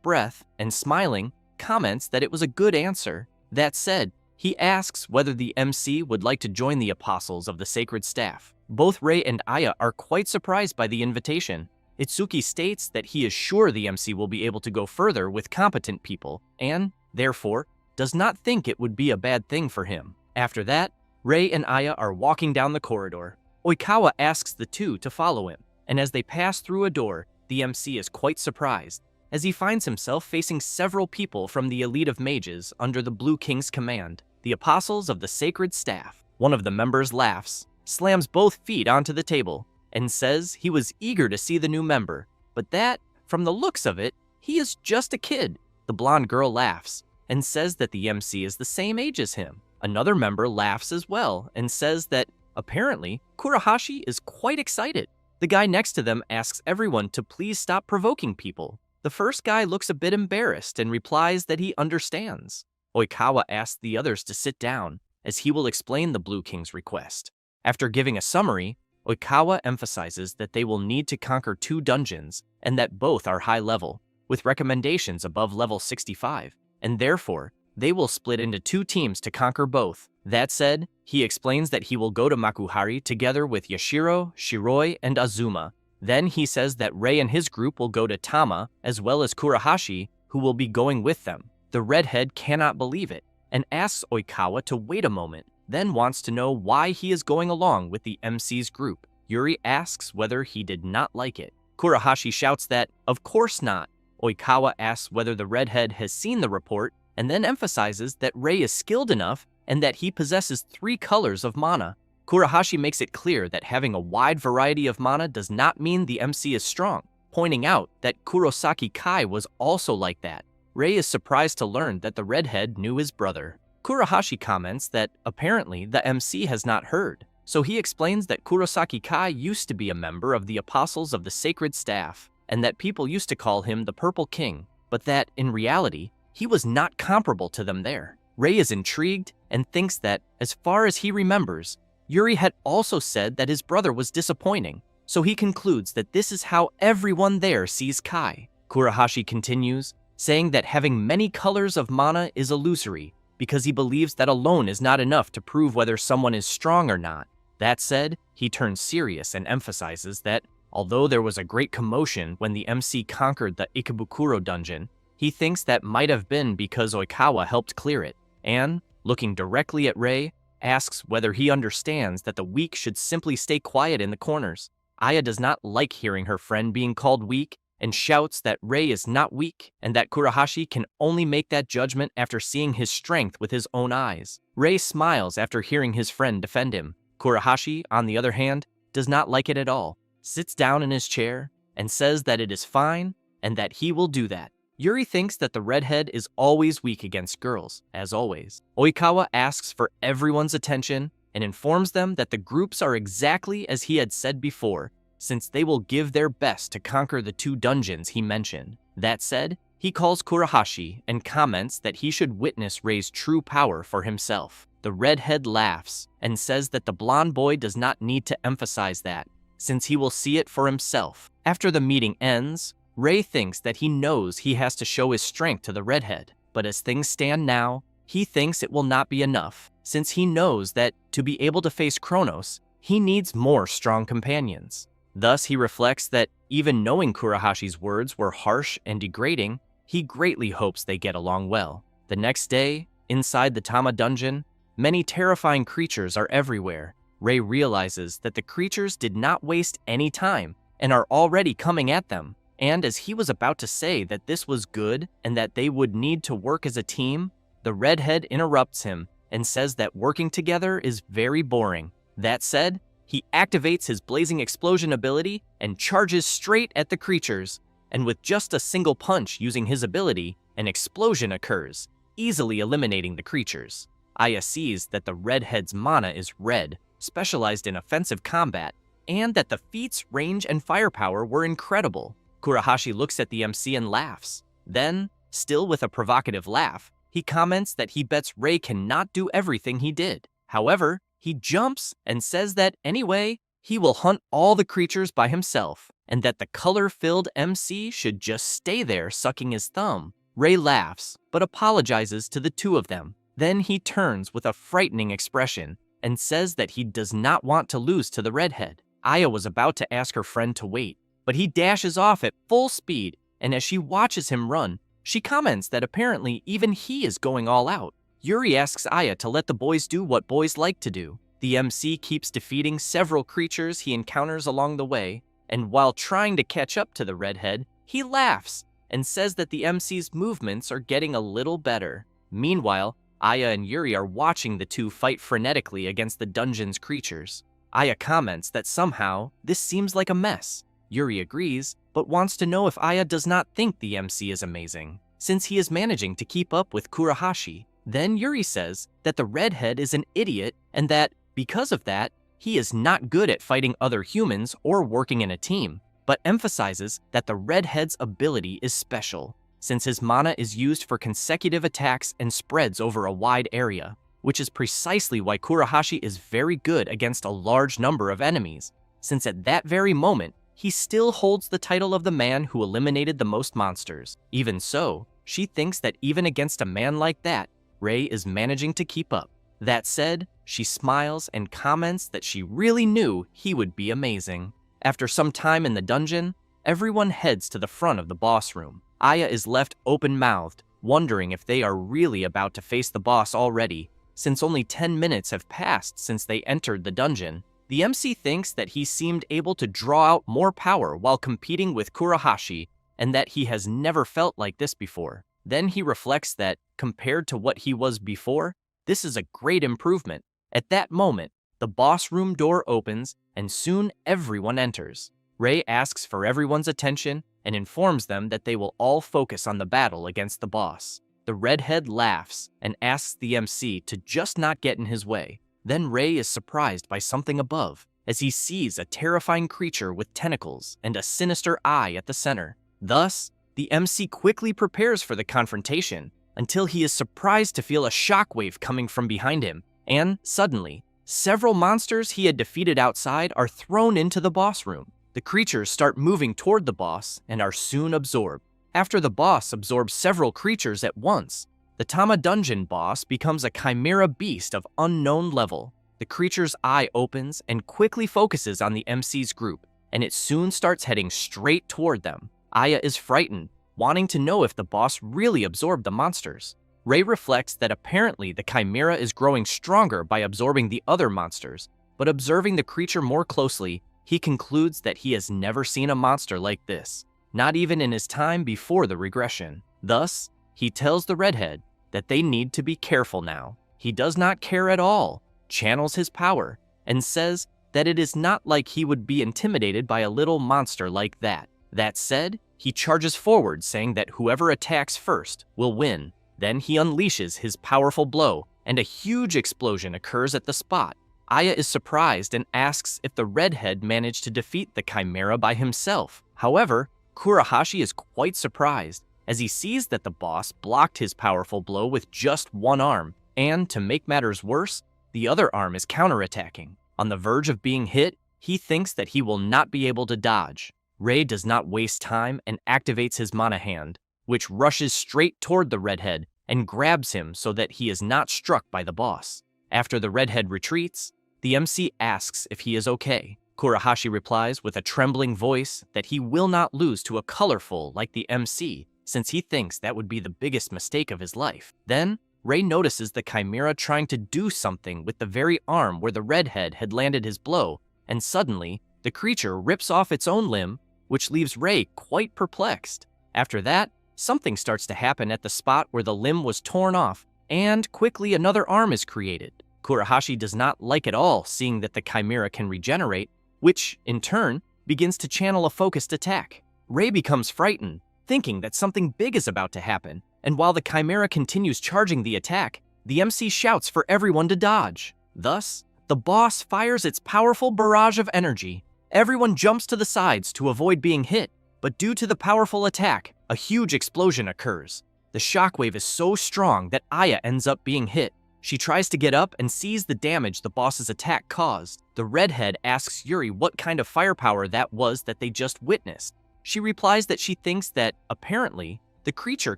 breath and, smiling, comments that it was a good answer. That said, he asks whether the MC would like to join the Apostles of the Sacred Staff. Both Rei and Aya are quite surprised by the invitation. Itsuki states that he is sure the MC will be able to go further with competent people, and, therefore, does not think it would be a bad thing for him. After that, Rei and Aya are walking down the corridor. Oikawa asks the two to follow him, and as they pass through a door, the MC is quite surprised, as he finds himself facing several people from the elite of mages under the Blue King's command, the Apostles of the Sacred Staff. One of the members laughs, slams both feet onto the table, and says he was eager to see the new member, but that, from the looks of it, he is just a kid. The blonde girl laughs, and says that the MC is the same age as him. Another member laughs as well, and says that, apparently, Kurahashi is quite excited. The guy next to them asks everyone to please stop provoking people. The first guy looks a bit embarrassed and replies that he understands. Oikawa asks the others to sit down, as he will explain the Blue King's request. After giving a summary, Oikawa emphasizes that they will need to conquer 2 dungeons, and that both are high level, with recommendations above level 65, and therefore, they will split into 2 teams to conquer both. That said, he explains that he will go to Makuhari together with Yashiro, Shiroi, and Azuma. Then he says that Rei and his group will go to Tama, as well as Kurahashi, who will be going with them. The redhead cannot believe it, and asks Oikawa to wait a moment, then wants to know why he is going along with the MC's group. Yuri asks whether he did not like it. Kurahashi shouts that, of course not. Oikawa asks whether the redhead has seen the report, and then emphasizes that Rei is skilled enough and that he possesses 3 colors of mana. Kurahashi makes it clear that having a wide variety of mana does not mean the MC is strong, pointing out that Kurosaki Kai was also like that. Rei is surprised to learn that the redhead knew his brother. Kurahashi comments that apparently the MC has not heard, so he explains that Kurosaki Kai used to be a member of the Apostles of the Sacred Staff, and that people used to call him the Purple King, but that, in reality, he was not comparable to them there. Rei is intrigued and thinks that, as far as he remembers, Yuri had also said that his brother was disappointing, so he concludes that this is how everyone there sees Kai. Kurahashi continues, saying that having many colors of mana is illusory, because he believes that alone is not enough to prove whether someone is strong or not. That said, he turns serious and emphasizes that, although there was a great commotion when the MC conquered the Ikebukuro dungeon, he thinks that might have been because Oikawa helped clear it, and, looking directly at Rei, asks whether he understands that the weak should simply stay quiet in the corners. Aya does not like hearing her friend being called weak, and shouts that Rei is not weak, and that Kurahashi can only make that judgment after seeing his strength with his own eyes. Rei smiles after hearing his friend defend him. Kurahashi, on the other hand, does not like it at all, sits down in his chair, and says that it is fine, and that he will do that. Yuri thinks that the redhead is always weak against girls, as always. Oikawa asks for everyone's attention and informs them that the groups are exactly as he had said before, since they will give their best to conquer the 2 dungeons he mentioned. That said, he calls Kurahashi and comments that he should witness Rei's true power for himself. The redhead laughs and says that the blonde boy does not need to emphasize that, since he will see it for himself. After the meeting ends, Rei thinks that he knows he has to show his strength to the redhead, but as things stand now, he thinks it will not be enough, since he knows that, to be able to face Kronos, he needs more strong companions. Thus, he reflects that, even knowing Kurahashi's words were harsh and degrading, he greatly hopes they get along well. The next day, inside the Tama dungeon, many terrifying creatures are everywhere. Rei realizes that the creatures did not waste any time and are already coming at them. And as he was about to say that this was good and that they would need to work as a team, the redhead interrupts him and says that working together is very boring. That said, he activates his blazing explosion ability and charges straight at the creatures. And with just a single punch using his ability, an explosion occurs, easily eliminating the creatures. Aya sees that the redhead's mana is red, specialized in offensive combat, and that the feat's range and firepower were incredible. Kurahashi looks at the MC and laughs. Then, still with a provocative laugh, he comments that he bets Rei cannot do everything he did. However, he jumps and says that anyway, he will hunt all the creatures by himself, and that the color-filled MC should just stay there sucking his thumb. Rei laughs, but apologizes to the two of them. Then he turns with a frightening expression and says that he does not want to lose to the redhead. Aya was about to ask her friend to wait, but he dashes off at full speed, and as she watches him run, she comments that apparently even he is going all out. Yuri asks Aya to let the boys do what boys like to do. The MC keeps defeating several creatures he encounters along the way, and while trying to catch up to the redhead, he laughs and says that the MC's movements are getting a little better. Meanwhile, Aya and Yuri are watching the two fight frenetically against the dungeon's creatures. Aya comments that somehow this seems like a mess. Yuri agrees, but wants to know if Aya does not think the MC is amazing, since he is managing to keep up with Kurahashi. Then Yuri says that the redhead is an idiot and that, because of that, he is not good at fighting other humans or working in a team, but emphasizes that the redhead's ability is special, since his mana is used for consecutive attacks and spreads over a wide area, which is precisely why Kurahashi is very good against a large number of enemies, since at that very moment, he still holds the title of the man who eliminated the most monsters. Even so, she thinks that even against a man like that, Rei is managing to keep up. That said, she smiles and comments that she really knew he would be amazing. After some time in the dungeon, everyone heads to the front of the boss room. Aya is left open-mouthed, wondering if they are really about to face the boss already, since only 10 minutes have passed since they entered the dungeon. The MC thinks that he seemed able to draw out more power while competing with Kurahashi, and that he has never felt like this before. Then he reflects that, compared to what he was before, this is a great improvement. At that moment, the boss room door opens, and soon everyone enters. Rei asks for everyone's attention and informs them that they will all focus on the battle against the boss. The redhead laughs and asks the MC to just not get in his way. Then Rei is surprised by something above, as he sees a terrifying creature with tentacles and a sinister eye at the center. Thus, the MC quickly prepares for the confrontation until he is surprised to feel a shockwave coming from behind him, and suddenly, several monsters he had defeated outside are thrown into the boss room. The creatures start moving toward the boss and are soon absorbed. After the boss absorbs several creatures at once, the Tama dungeon boss becomes a chimera beast of unknown level. The creature's eye opens and quickly focuses on the MC's group, and it soon starts heading straight toward them. Aya is frightened, wanting to know if the boss really absorbed the monsters. Rei reflects that apparently the chimera is growing stronger by absorbing the other monsters, but observing the creature more closely, he concludes that he has never seen a monster like this, not even in his time before the regression. Thus, he tells the redhead that they need to be careful now. He does not care at all, channels his power, and says that it is not like he would be intimidated by a little monster like that. That said, he charges forward, saying that whoever attacks first will win. Then he unleashes his powerful blow, and a huge explosion occurs at the spot. Aya is surprised and asks if the redhead managed to defeat the chimera by himself. However, Kurahashi is quite surprised, as he sees that the boss blocked his powerful blow with just one arm, and to make matters worse, the other arm is counterattacking. On the verge of being hit, he thinks that he will not be able to dodge. Rei does not waste time and activates his mana hand, which rushes straight toward the redhead and grabs him so that he is not struck by the boss. After the redhead retreats, the MC asks if he is okay. Kurahashi replies with a trembling voice that he will not lose to a colorful like the MC, since he thinks that would be the biggest mistake of his life. Then, Rei notices the chimera trying to do something with the very arm where the redhead had landed his blow, and suddenly, the creature rips off its own limb, which leaves Rei quite perplexed. After that, something starts to happen at the spot where the limb was torn off, and quickly another arm is created. Kurahashi does not like at all seeing that the chimera can regenerate, which, in turn, begins to channel a focused attack. Rei becomes frightened, thinking that something big is about to happen, and while the chimera continues charging the attack, the MC shouts for everyone to dodge. Thus, the boss fires its powerful barrage of energy. Everyone jumps to the sides to avoid being hit, but due to the powerful attack, a huge explosion occurs. The shockwave is so strong that Aya ends up being hit. She tries to get up and sees the damage the boss's attack caused. The redhead asks Yuri what kind of firepower that was that they just witnessed. She replies that she thinks that, apparently, the creature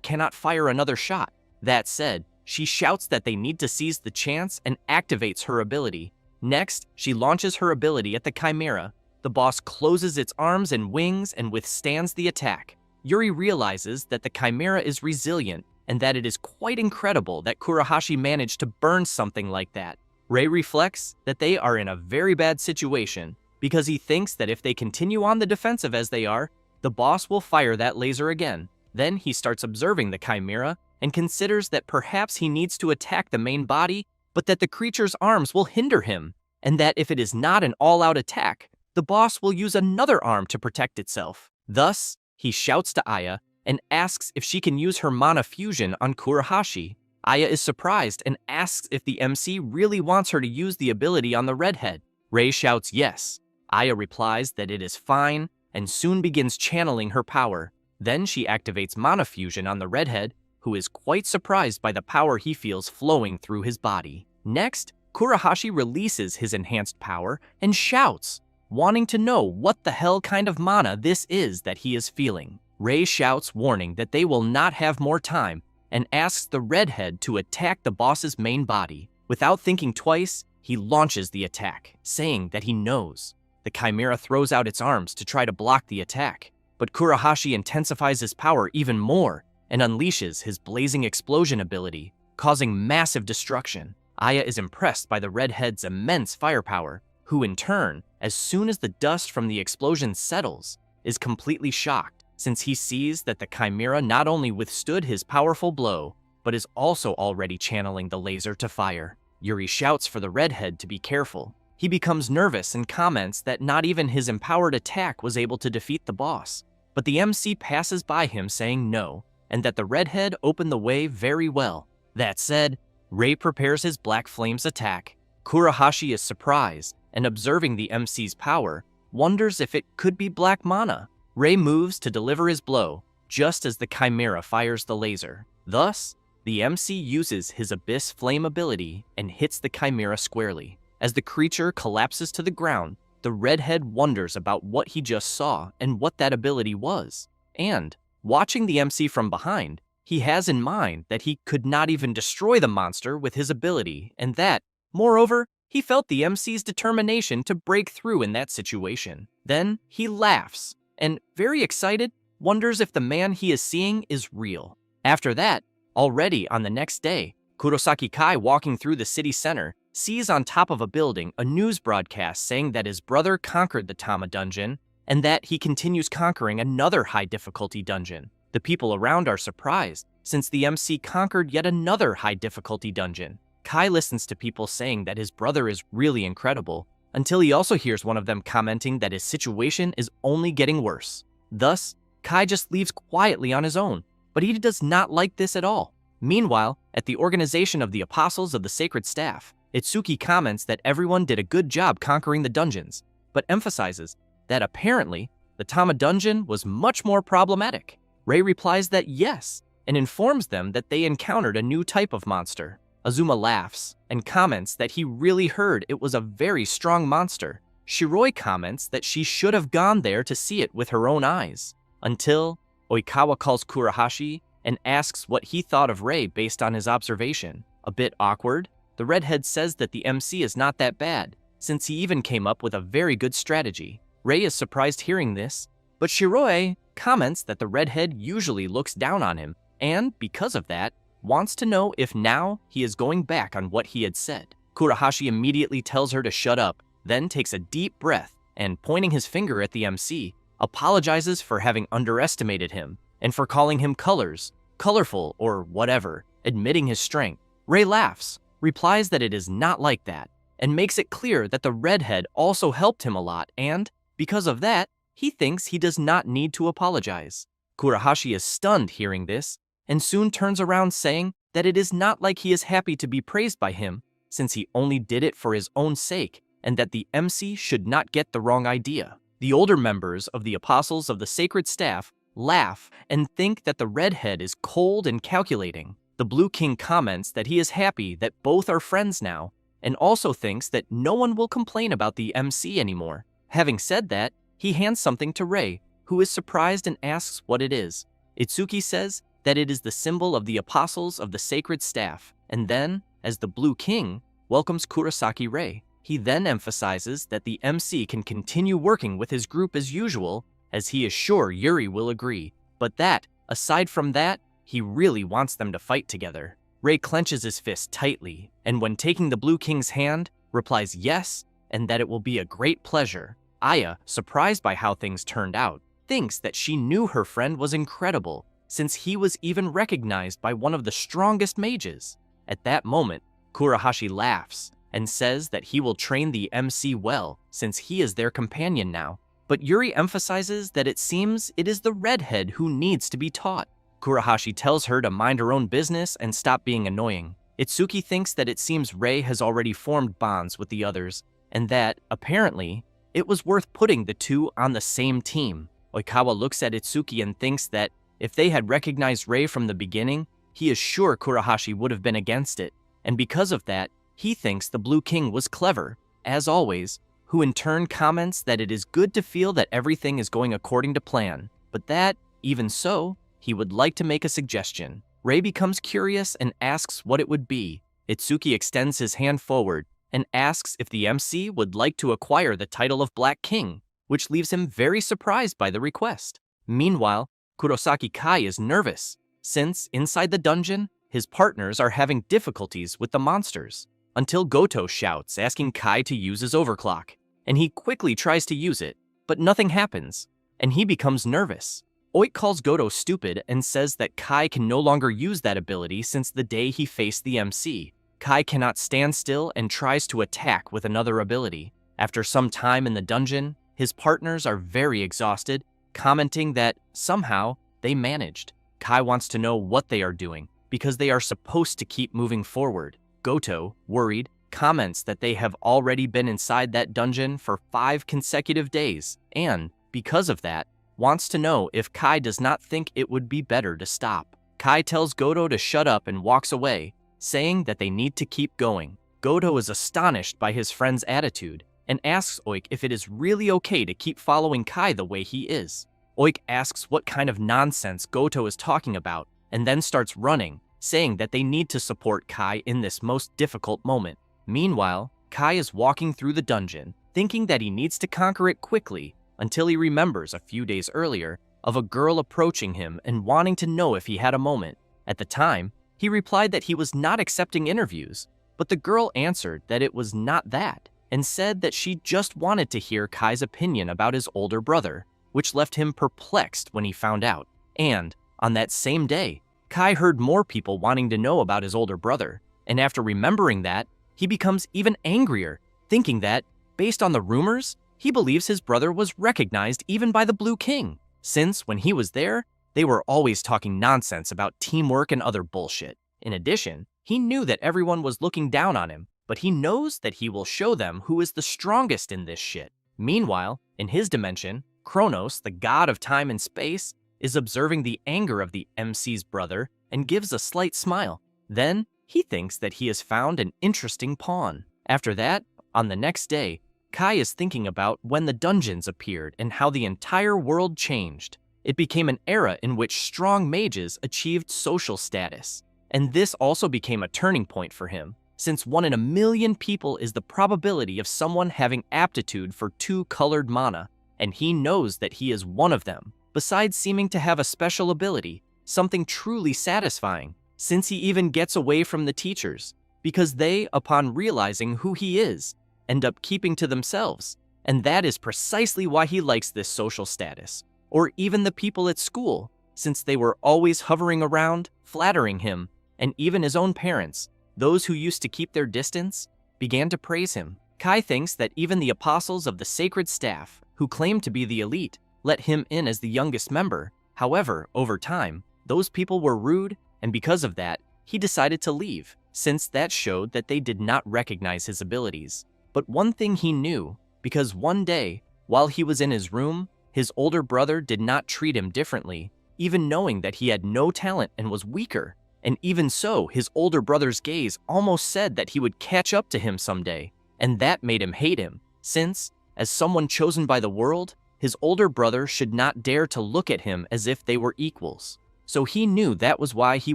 cannot fire another shot. That said, she shouts that they need to seize the chance and activates her ability. Next, she launches her ability at the chimera. The boss closes its arms and wings and withstands the attack. Yuri realizes that the chimera is resilient and that it is quite incredible that Kurahashi managed to burn something like that. Rei reflects that they are in a very bad situation because he thinks that if they continue on the defensive as they are, the boss will fire that laser again. Then he starts observing the chimera and considers that perhaps he needs to attack the main body, but that the creature's arms will hinder him, and that if it is not an all-out attack, the boss will use another arm to protect itself. Thus, he shouts to Aya and asks if she can use her mana fusion on Kurahashi. Aya is surprised and asks if the MC really wants her to use the ability on the redhead. Rei shouts yes. Aya replies that it is fine and soon begins channeling her power. Then she activates mana fusion on the redhead, who is quite surprised by the power he feels flowing through his body. Next, Kurahashi releases his enhanced power and shouts, wanting to know what the hell kind of mana this is that he is feeling. Rei shouts, warning that they will not have more time, and asks the redhead to attack the boss's main body. Without thinking twice, he launches the attack, saying that he knows. The chimera throws out its arms to try to block the attack, but Kurahashi intensifies his power even more and unleashes his blazing explosion ability, causing massive destruction. Aya is impressed by the redhead's immense firepower, who in turn, as soon as the dust from the explosion settles, is completely shocked, since he sees that the chimera not only withstood his powerful blow, but is also already channeling the laser to fire. Yuri shouts for the redhead to be careful. He becomes nervous and comments that not even his empowered attack was able to defeat the boss, but the MC passes by him saying no, and that the redhead opened the way very well. That said, Rei prepares his Black Flame's attack. Kurahashi is surprised, and observing the MC's power, wonders if it could be black mana. Rei moves to deliver his blow, just as the chimera fires the laser. Thus, the MC uses his Abyss Flame ability and hits the chimera squarely. As the creature collapses to the ground, the redhead wonders about what he just saw and what that ability was. And, watching the MC from behind, he has in mind that he could not even destroy the monster with his ability, and that, moreover, he felt the MC's determination to break through in that situation. Then, he laughs, and, very excited, wonders if the man he is seeing is real. After that, already on the next day, Kurosaki Kai, walking through the city center, sees on top of a building a news broadcast saying that his brother conquered the Tama dungeon and that he continues conquering another high-difficulty dungeon. The people around are surprised, since the MC conquered yet another high-difficulty dungeon. Kai listens to people saying that his brother is really incredible, until he also hears one of them commenting that his situation is only getting worse. Thus, Kai just leaves quietly on his own, but he does not like this at all. Meanwhile, at the organization of the Apostles of the Sacred Staff, Itsuki comments that everyone did a good job conquering the dungeons, but emphasizes that apparently the Tama dungeon was much more problematic. Rei replies that yes, and informs them that they encountered a new type of monster. Azuma laughs and comments that he really heard it was a very strong monster. Shiroi comments that she should have gone there to see it with her own eyes, until Oikawa calls Kurahashi and asks what he thought of Rei based on his observation. A bit awkward, the redhead says that the MC is not that bad, since he even came up with a very good strategy. Rei is surprised hearing this, but Shiroi comments that the redhead usually looks down on him, and because of that, wants to know if now he is going back on what he had said. Kurahashi immediately tells her to shut up, then takes a deep breath, and pointing his finger at the MC, apologizes for having underestimated him, and for calling him colorful, or whatever, admitting his strength. Rei laughs, replies that it is not like that, and makes it clear that the redhead also helped him a lot and, because of that, he thinks he does not need to apologize. Kurahashi is stunned hearing this, and soon turns around saying that it is not like he is happy to be praised by him, since he only did it for his own sake, and that the MC should not get the wrong idea. The older members of the Apostles of the Sacred Staff laugh and think that the redhead is cold and calculating. The Blue King comments that he is happy that both are friends now, and also thinks that no one will complain about the MC anymore. Having said that, he hands something to Rei, who is surprised and asks what it is. Itsuki says that it is the symbol of the Apostles of the Sacred Staff, and then, as the Blue King, welcomes Kurosaki Rei. He then emphasizes that the MC can continue working with his group as usual, as he is sure Yuri will agree, but that, aside from that, he really wants them to fight together. Rei clenches his fist tightly, and when taking the Blue King's hand, replies yes, and that it will be a great pleasure. Aya, surprised by how things turned out, thinks that she knew her friend was incredible, since he was even recognized by one of the strongest mages. At that moment, Kurahashi laughs and says that he will train the MC well, since he is their companion now. But Yuri emphasizes that it seems it is the redhead who needs to be taught. Kurahashi tells her to mind her own business and stop being annoying. Itsuki thinks that it seems Rei has already formed bonds with the others, and that, apparently, it was worth putting the two on the same team. Oikawa looks at Itsuki and thinks that if they had recognized Rei from the beginning, he is sure Kurahashi would have been against it, and because of that, he thinks the Blue King was clever, as always, who in turn comments that it is good to feel that everything is going according to plan, but that, even so, he would like to make a suggestion. Rei becomes curious and asks what it would be. Itsuki extends his hand forward and asks if the MC would like to acquire the title of Black King, which leaves him very surprised by the request. Meanwhile, Kurosaki Kai is nervous, since inside the dungeon, his partners are having difficulties with the monsters, until Goto shouts asking Kai to use his overclock, and he quickly tries to use it, but nothing happens, and he becomes nervous. Oik calls Goto stupid and says that Kai can no longer use that ability since the day he faced the MC. Kai cannot stand still and tries to attack with another ability. After some time in the dungeon, his partners are very exhausted, commenting that, somehow, they managed. Kai wants to know what they are doing, because they are supposed to keep moving forward. Goto, worried, comments that they have already been inside that dungeon for 5 consecutive days, and, because of that, wants to know if Kai does not think it would be better to stop. Kai tells Goto to shut up and walks away, saying that they need to keep going. Goto is astonished by his friend's attitude and asks Oik if it is really okay to keep following Kai the way he is. Oik asks what kind of nonsense Goto is talking about and then starts running, saying that they need to support Kai in this most difficult moment. Meanwhile, Kai is walking through the dungeon, thinking that he needs to conquer it quickly, until he remembers a few days earlier of a girl approaching him and wanting to know if he had a moment. At the time, he replied that he was not accepting interviews, but the girl answered that it was not that, and said that she just wanted to hear Kai's opinion about his older brother, which left him perplexed when he found out. And, on that same day, Kai heard more people wanting to know about his older brother, and after remembering that, he becomes even angrier, thinking that, based on the rumors, he believes his brother was recognized even by the Blue King, since when he was there, they were always talking nonsense about teamwork and other bullshit. In addition, he knew that everyone was looking down on him, but he knows that he will show them who is the strongest in this shit. Meanwhile, in his dimension, Kronos, the god of time and space, is observing the anger of the MC's brother and gives a slight smile. Then, he thinks that he has found an interesting pawn. After that, on the next day, Kai is thinking about when the dungeons appeared and how the entire world changed. It became an era in which strong mages achieved social status. And this also became a turning point for him, since 1 in a million people is the probability of someone having aptitude for 2-colored mana, and he knows that he is one of them, besides seeming to have a special ability, something truly satisfying, since he even gets away from the teachers, because they, upon realizing who he is, end up keeping to themselves, and that is precisely why he likes this social status, or even the people at school, since they were always hovering around, flattering him, and even his own parents, those who used to keep their distance began to praise him. Kai thinks that even the apostles of the sacred staff, who claim to be the elite, let him in as the youngest member. However, over time, those people were rude, and because of that, he decided to leave, since that showed that they did not recognize his abilities. But one thing he knew, because one day, while he was in his room, his older brother did not treat him differently, even knowing that he had no talent and was weaker. And even so, his older brother's gaze almost said that he would catch up to him someday, and that made him hate him, since, as someone chosen by the world, his older brother should not dare to look at him as if they were equals. So he knew that was why he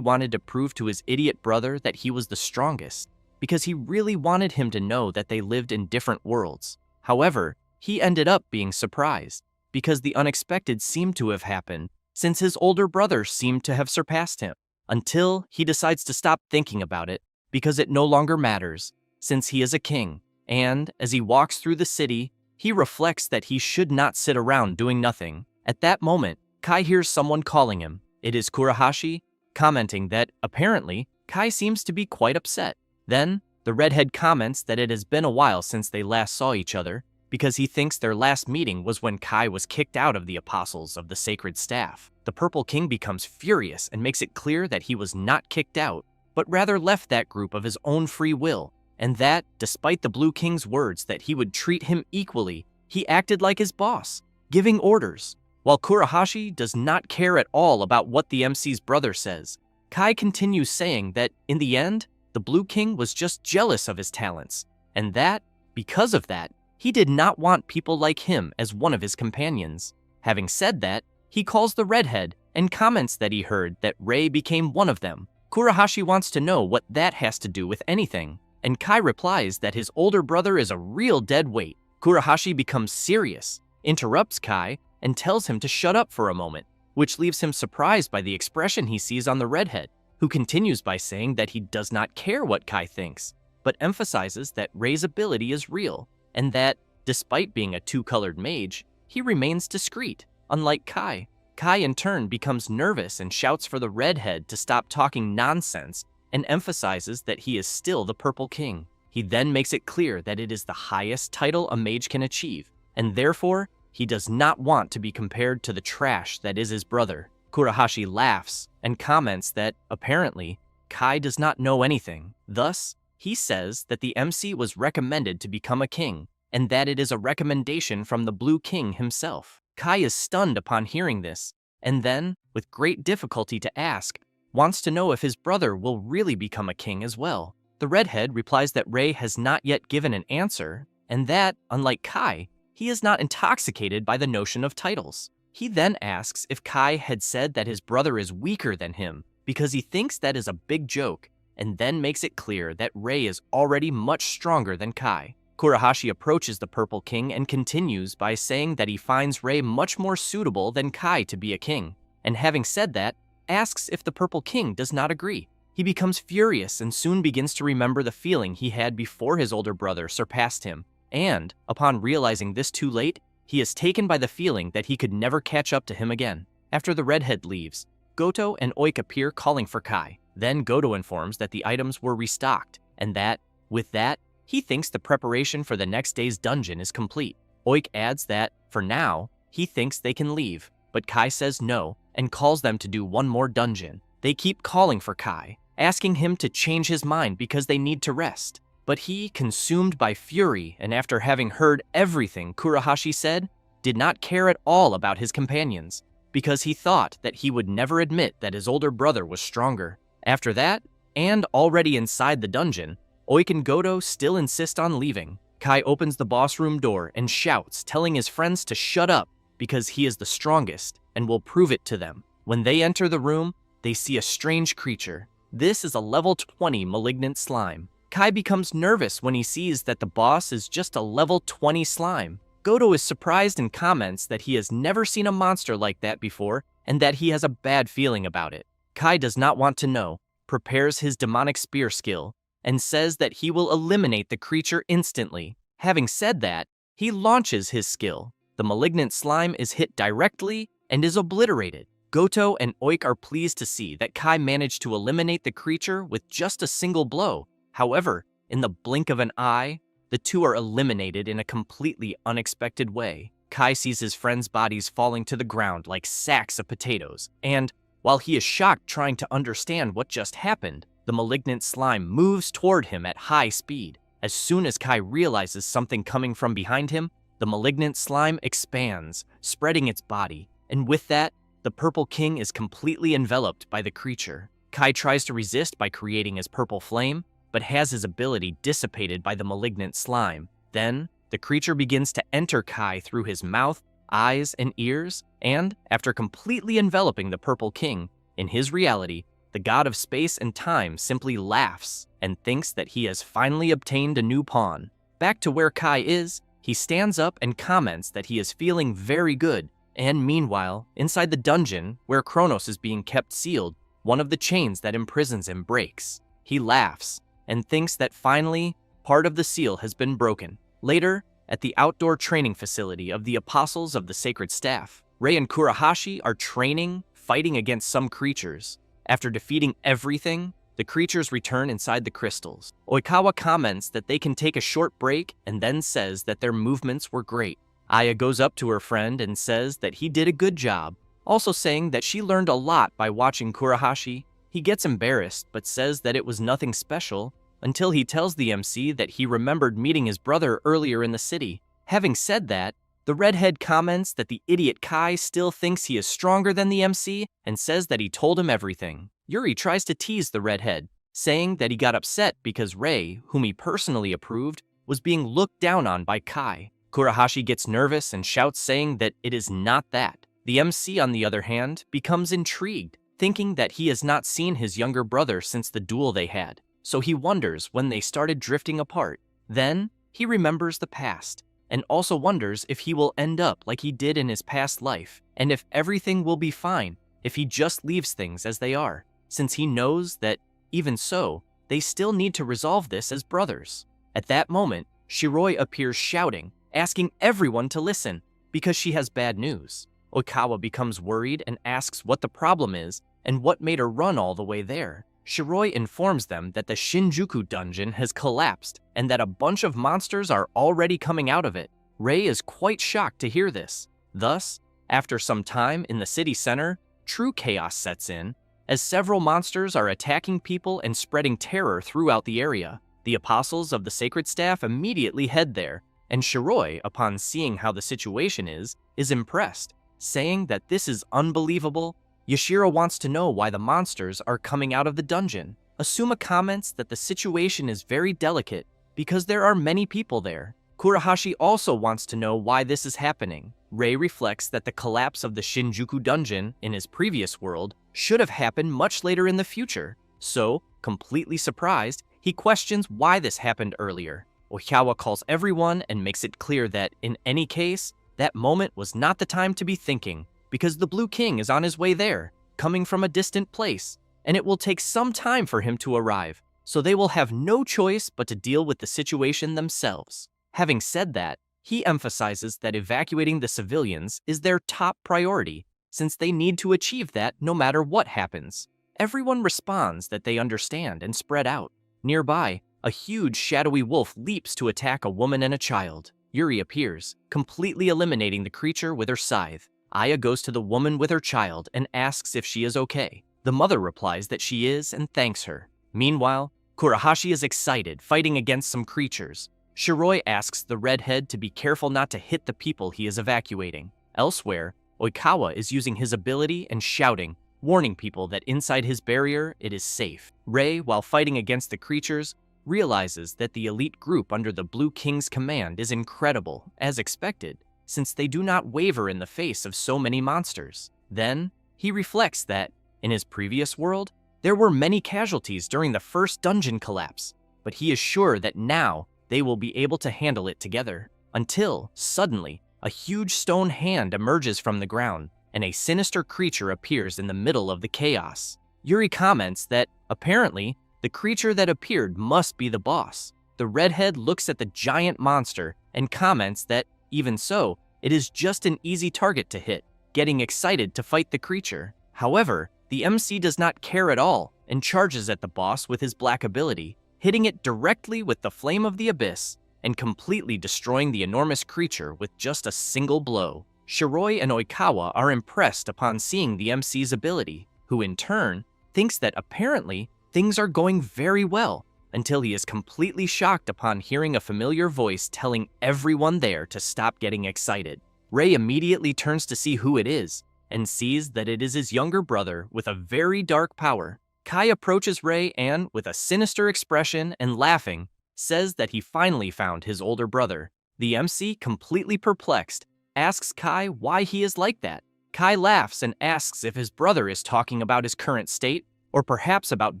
wanted to prove to his idiot brother that he was the strongest, because he really wanted him to know that they lived in different worlds. However, he ended up being surprised, because the unexpected seemed to have happened, since his older brother seemed to have surpassed him, until he decides to stop thinking about it, because it no longer matters, since he is a king. And, as he walks through the city, he reflects that he should not sit around doing nothing. At that moment, Kai hears someone calling him. It is Kurahashi, commenting that, apparently, Kai seems to be quite upset. Then, the redhead comments that it has been a while since they last saw each other, because he thinks their last meeting was when Kai was kicked out of the apostles of the sacred staff. The Purple King becomes furious and makes it clear that he was not kicked out, but rather left that group of his own free will, and that, despite the Blue King's words that he would treat him equally, he acted like his boss, giving orders. While Kurahashi does not care at all about what the MC's brother says, Kai continues saying that, in the end, the Blue King was just jealous of his talents, and that, because of that, he did not want people like him as one of his companions. Having said that, he calls the redhead and comments that he heard that Rei became one of them. Kurahashi wants to know what that has to do with anything, and Kai replies that his older brother is a real dead weight. Kurahashi becomes serious, interrupts Kai, and tells him to shut up for a moment, which leaves him surprised by the expression he sees on the redhead, who continues by saying that he does not care what Kai thinks, but emphasizes that Rei's ability is real, and that, despite being a two-colored mage, he remains discreet, unlike Kai. Kai in turn becomes nervous and shouts for the redhead to stop talking nonsense and emphasizes that he is still the Purple King. He then makes it clear that it is the highest title a mage can achieve, and therefore, he does not want to be compared to the trash that is his brother. Kurahashi laughs and comments that, apparently, Kai does not know anything. Thus, he says that the MC was recommended to become a king, and that it is a recommendation from the Blue King himself. Kai is stunned upon hearing this, and then, with great difficulty to ask, wants to know if his brother will really become a king as well. The redhead replies that Rei has not yet given an answer, and that, unlike Kai, he is not intoxicated by the notion of titles. He then asks if Kai had said that his brother is weaker than him, because he thinks that is a big joke, and then makes it clear that Rei is already much stronger than Kai. Kurahashi approaches the Purple King and continues by saying that he finds Rei much more suitable than Kai to be a king, and having said that, asks if the Purple King does not agree. He becomes furious and soon begins to remember the feeling he had before his older brother surpassed him, and, upon realizing this too late, he is taken by the feeling that he could never catch up to him again. After the redhead leaves, Goto and Oik appear calling for Kai. Then Goto informs that the items were restocked, and that, with that, he thinks the preparation for the next day's dungeon is complete. Oik adds that, for now, he thinks they can leave, but Kai says no, and calls them to do one more dungeon. They keep calling for Kai, asking him to change his mind because they need to rest. But he, consumed by fury and after having heard everything Kurahashi said, did not care at all about his companions, because he thought that he would never admit that his older brother was stronger. After that, and already inside the dungeon, Oik and Goto still insist on leaving. Kai opens the boss room door and shouts, telling his friends to shut up because he is the strongest and will prove it to them. When they enter the room, they see a strange creature. This is a level 20 malignant slime. Kai becomes nervous when he sees that the boss is just a level 20 slime. Goto is surprised and comments that he has never seen a monster like that before and that he has a bad feeling about it. Kai does not want to know, prepares his demonic spear skill, and says that he will eliminate the creature instantly. Having said that, he launches his skill. The malignant slime is hit directly and is obliterated. Goto and Oik are pleased to see that Kai managed to eliminate the creature with just a single blow. However, in the blink of an eye, the two are eliminated in a completely unexpected way. Kai sees his friends' bodies falling to the ground like sacks of potatoes, and while he is shocked trying to understand what just happened, the malignant slime moves toward him at high speed. As soon as Kai realizes something coming from behind him, the malignant slime expands, spreading its body, and with that, the Purple King is completely enveloped by the creature. Kai tries to resist by creating his purple flame, but has his ability dissipated by the malignant slime. Then, the creature begins to enter Kai through his mouth, eyes, and ears, and, after completely enveloping the Purple King, in his reality, the god of space and time simply laughs and thinks that he has finally obtained a new pawn. Back to where Kai is, he stands up and comments that he is feeling very good, and meanwhile, inside the dungeon, where Kronos is being kept sealed, one of the chains that imprisons him breaks. He laughs and thinks that finally, part of the seal has been broken. Later, at the outdoor training facility of the Apostles of the Sacred Staff, Rei and Kurahashi are training, fighting against some creatures. After defeating everything, the creatures return inside the crystals. Oikawa comments that they can take a short break and then says that their movements were great. Aya goes up to her friend and says that he did a good job, also saying that she learned a lot by watching Kurahashi. He gets embarrassed but says that it was nothing special until he tells the MC that he remembered meeting his brother earlier in the city. Having said that, the redhead comments that the idiot Kai still thinks he is stronger than the MC and says that he told him everything. Yuri tries to tease the redhead, saying that he got upset because Rei, whom he personally approved, was being looked down on by Kai. Kurahashi gets nervous and shouts saying that it is not that. The MC, on the other hand, becomes intrigued, thinking that he has not seen his younger brother since the duel they had, so he wonders when they started drifting apart. Then, he remembers the past, and also wonders if he will end up like he did in his past life, and if everything will be fine if he just leaves things as they are, since he knows that, even so, they still need to resolve this as brothers. At that moment, Shiroi appears shouting, asking everyone to listen, because she has bad news. Oikawa becomes worried and asks what the problem is and what made her run all the way there. Shiroi informs them that the Shinjuku dungeon has collapsed and that a bunch of monsters are already coming out of it. Rei is quite shocked to hear this. Thus, after some time in the city center, true chaos sets in, as several monsters are attacking people and spreading terror throughout the area. The Apostles of the Sacred Staff immediately head there, and Shiroi, upon seeing how the situation is impressed, saying that this is unbelievable. Yashiro wants to know why the monsters are coming out of the dungeon. Asuma comments that the situation is very delicate because there are many people there. Kurahashi also wants to know why this is happening. Rei reflects that the collapse of the Shinjuku dungeon in his previous world should have happened much later in the future. So, completely surprised, he questions why this happened earlier. Oikawa calls everyone and makes it clear that, in any case, that moment was not the time to be thinking, because the Blue King is on his way there, coming from a distant place, and it will take some time for him to arrive, so they will have no choice but to deal with the situation themselves. Having said that, he emphasizes that evacuating the civilians is their top priority, since they need to achieve that no matter what happens. Everyone responds that they understand and spread out. Nearby, a huge shadowy wolf leaps to attack a woman and a child. Yuri appears, completely eliminating the creature with her scythe. Aya goes to the woman with her child and asks if she is okay. The mother replies that she is and thanks her. Meanwhile, Kurahashi is excited, fighting against some creatures. Shiroi asks the redhead to be careful not to hit the people he is evacuating. Elsewhere, Oikawa is using his ability and shouting, warning people that inside his barrier it is safe. Rei, while fighting against the creatures, realizes that the elite group under the Blue King's command is incredible, as expected, since they do not waver in the face of so many monsters. Then, he reflects that, in his previous world, there were many casualties during the first dungeon collapse, but he is sure that now they will be able to handle it together. Until, suddenly, a huge stone hand emerges from the ground, and a sinister creature appears in the middle of the chaos. Yuri comments that, apparently, the creature that appeared must be the boss. The redhead looks at the giant monster and comments that, even so, it is just an easy target to hit, getting excited to fight the creature. However, the MC does not care at all and charges at the boss with his black ability, hitting it directly with the flame of the abyss and completely destroying the enormous creature with just a single blow. Shiroi and Oikawa are impressed upon seeing the MC's ability, who in turn thinks that apparently things are going very well, until he is completely shocked upon hearing a familiar voice telling everyone there to stop getting excited. Rei immediately turns to see who it is, and sees that it is his younger brother with a very dark power. Kai approaches Rei and, with a sinister expression and laughing, says that he finally found his older brother. The MC, completely perplexed, asks Kai why he is like that. Kai laughs and asks if his brother is talking about his current state, or perhaps about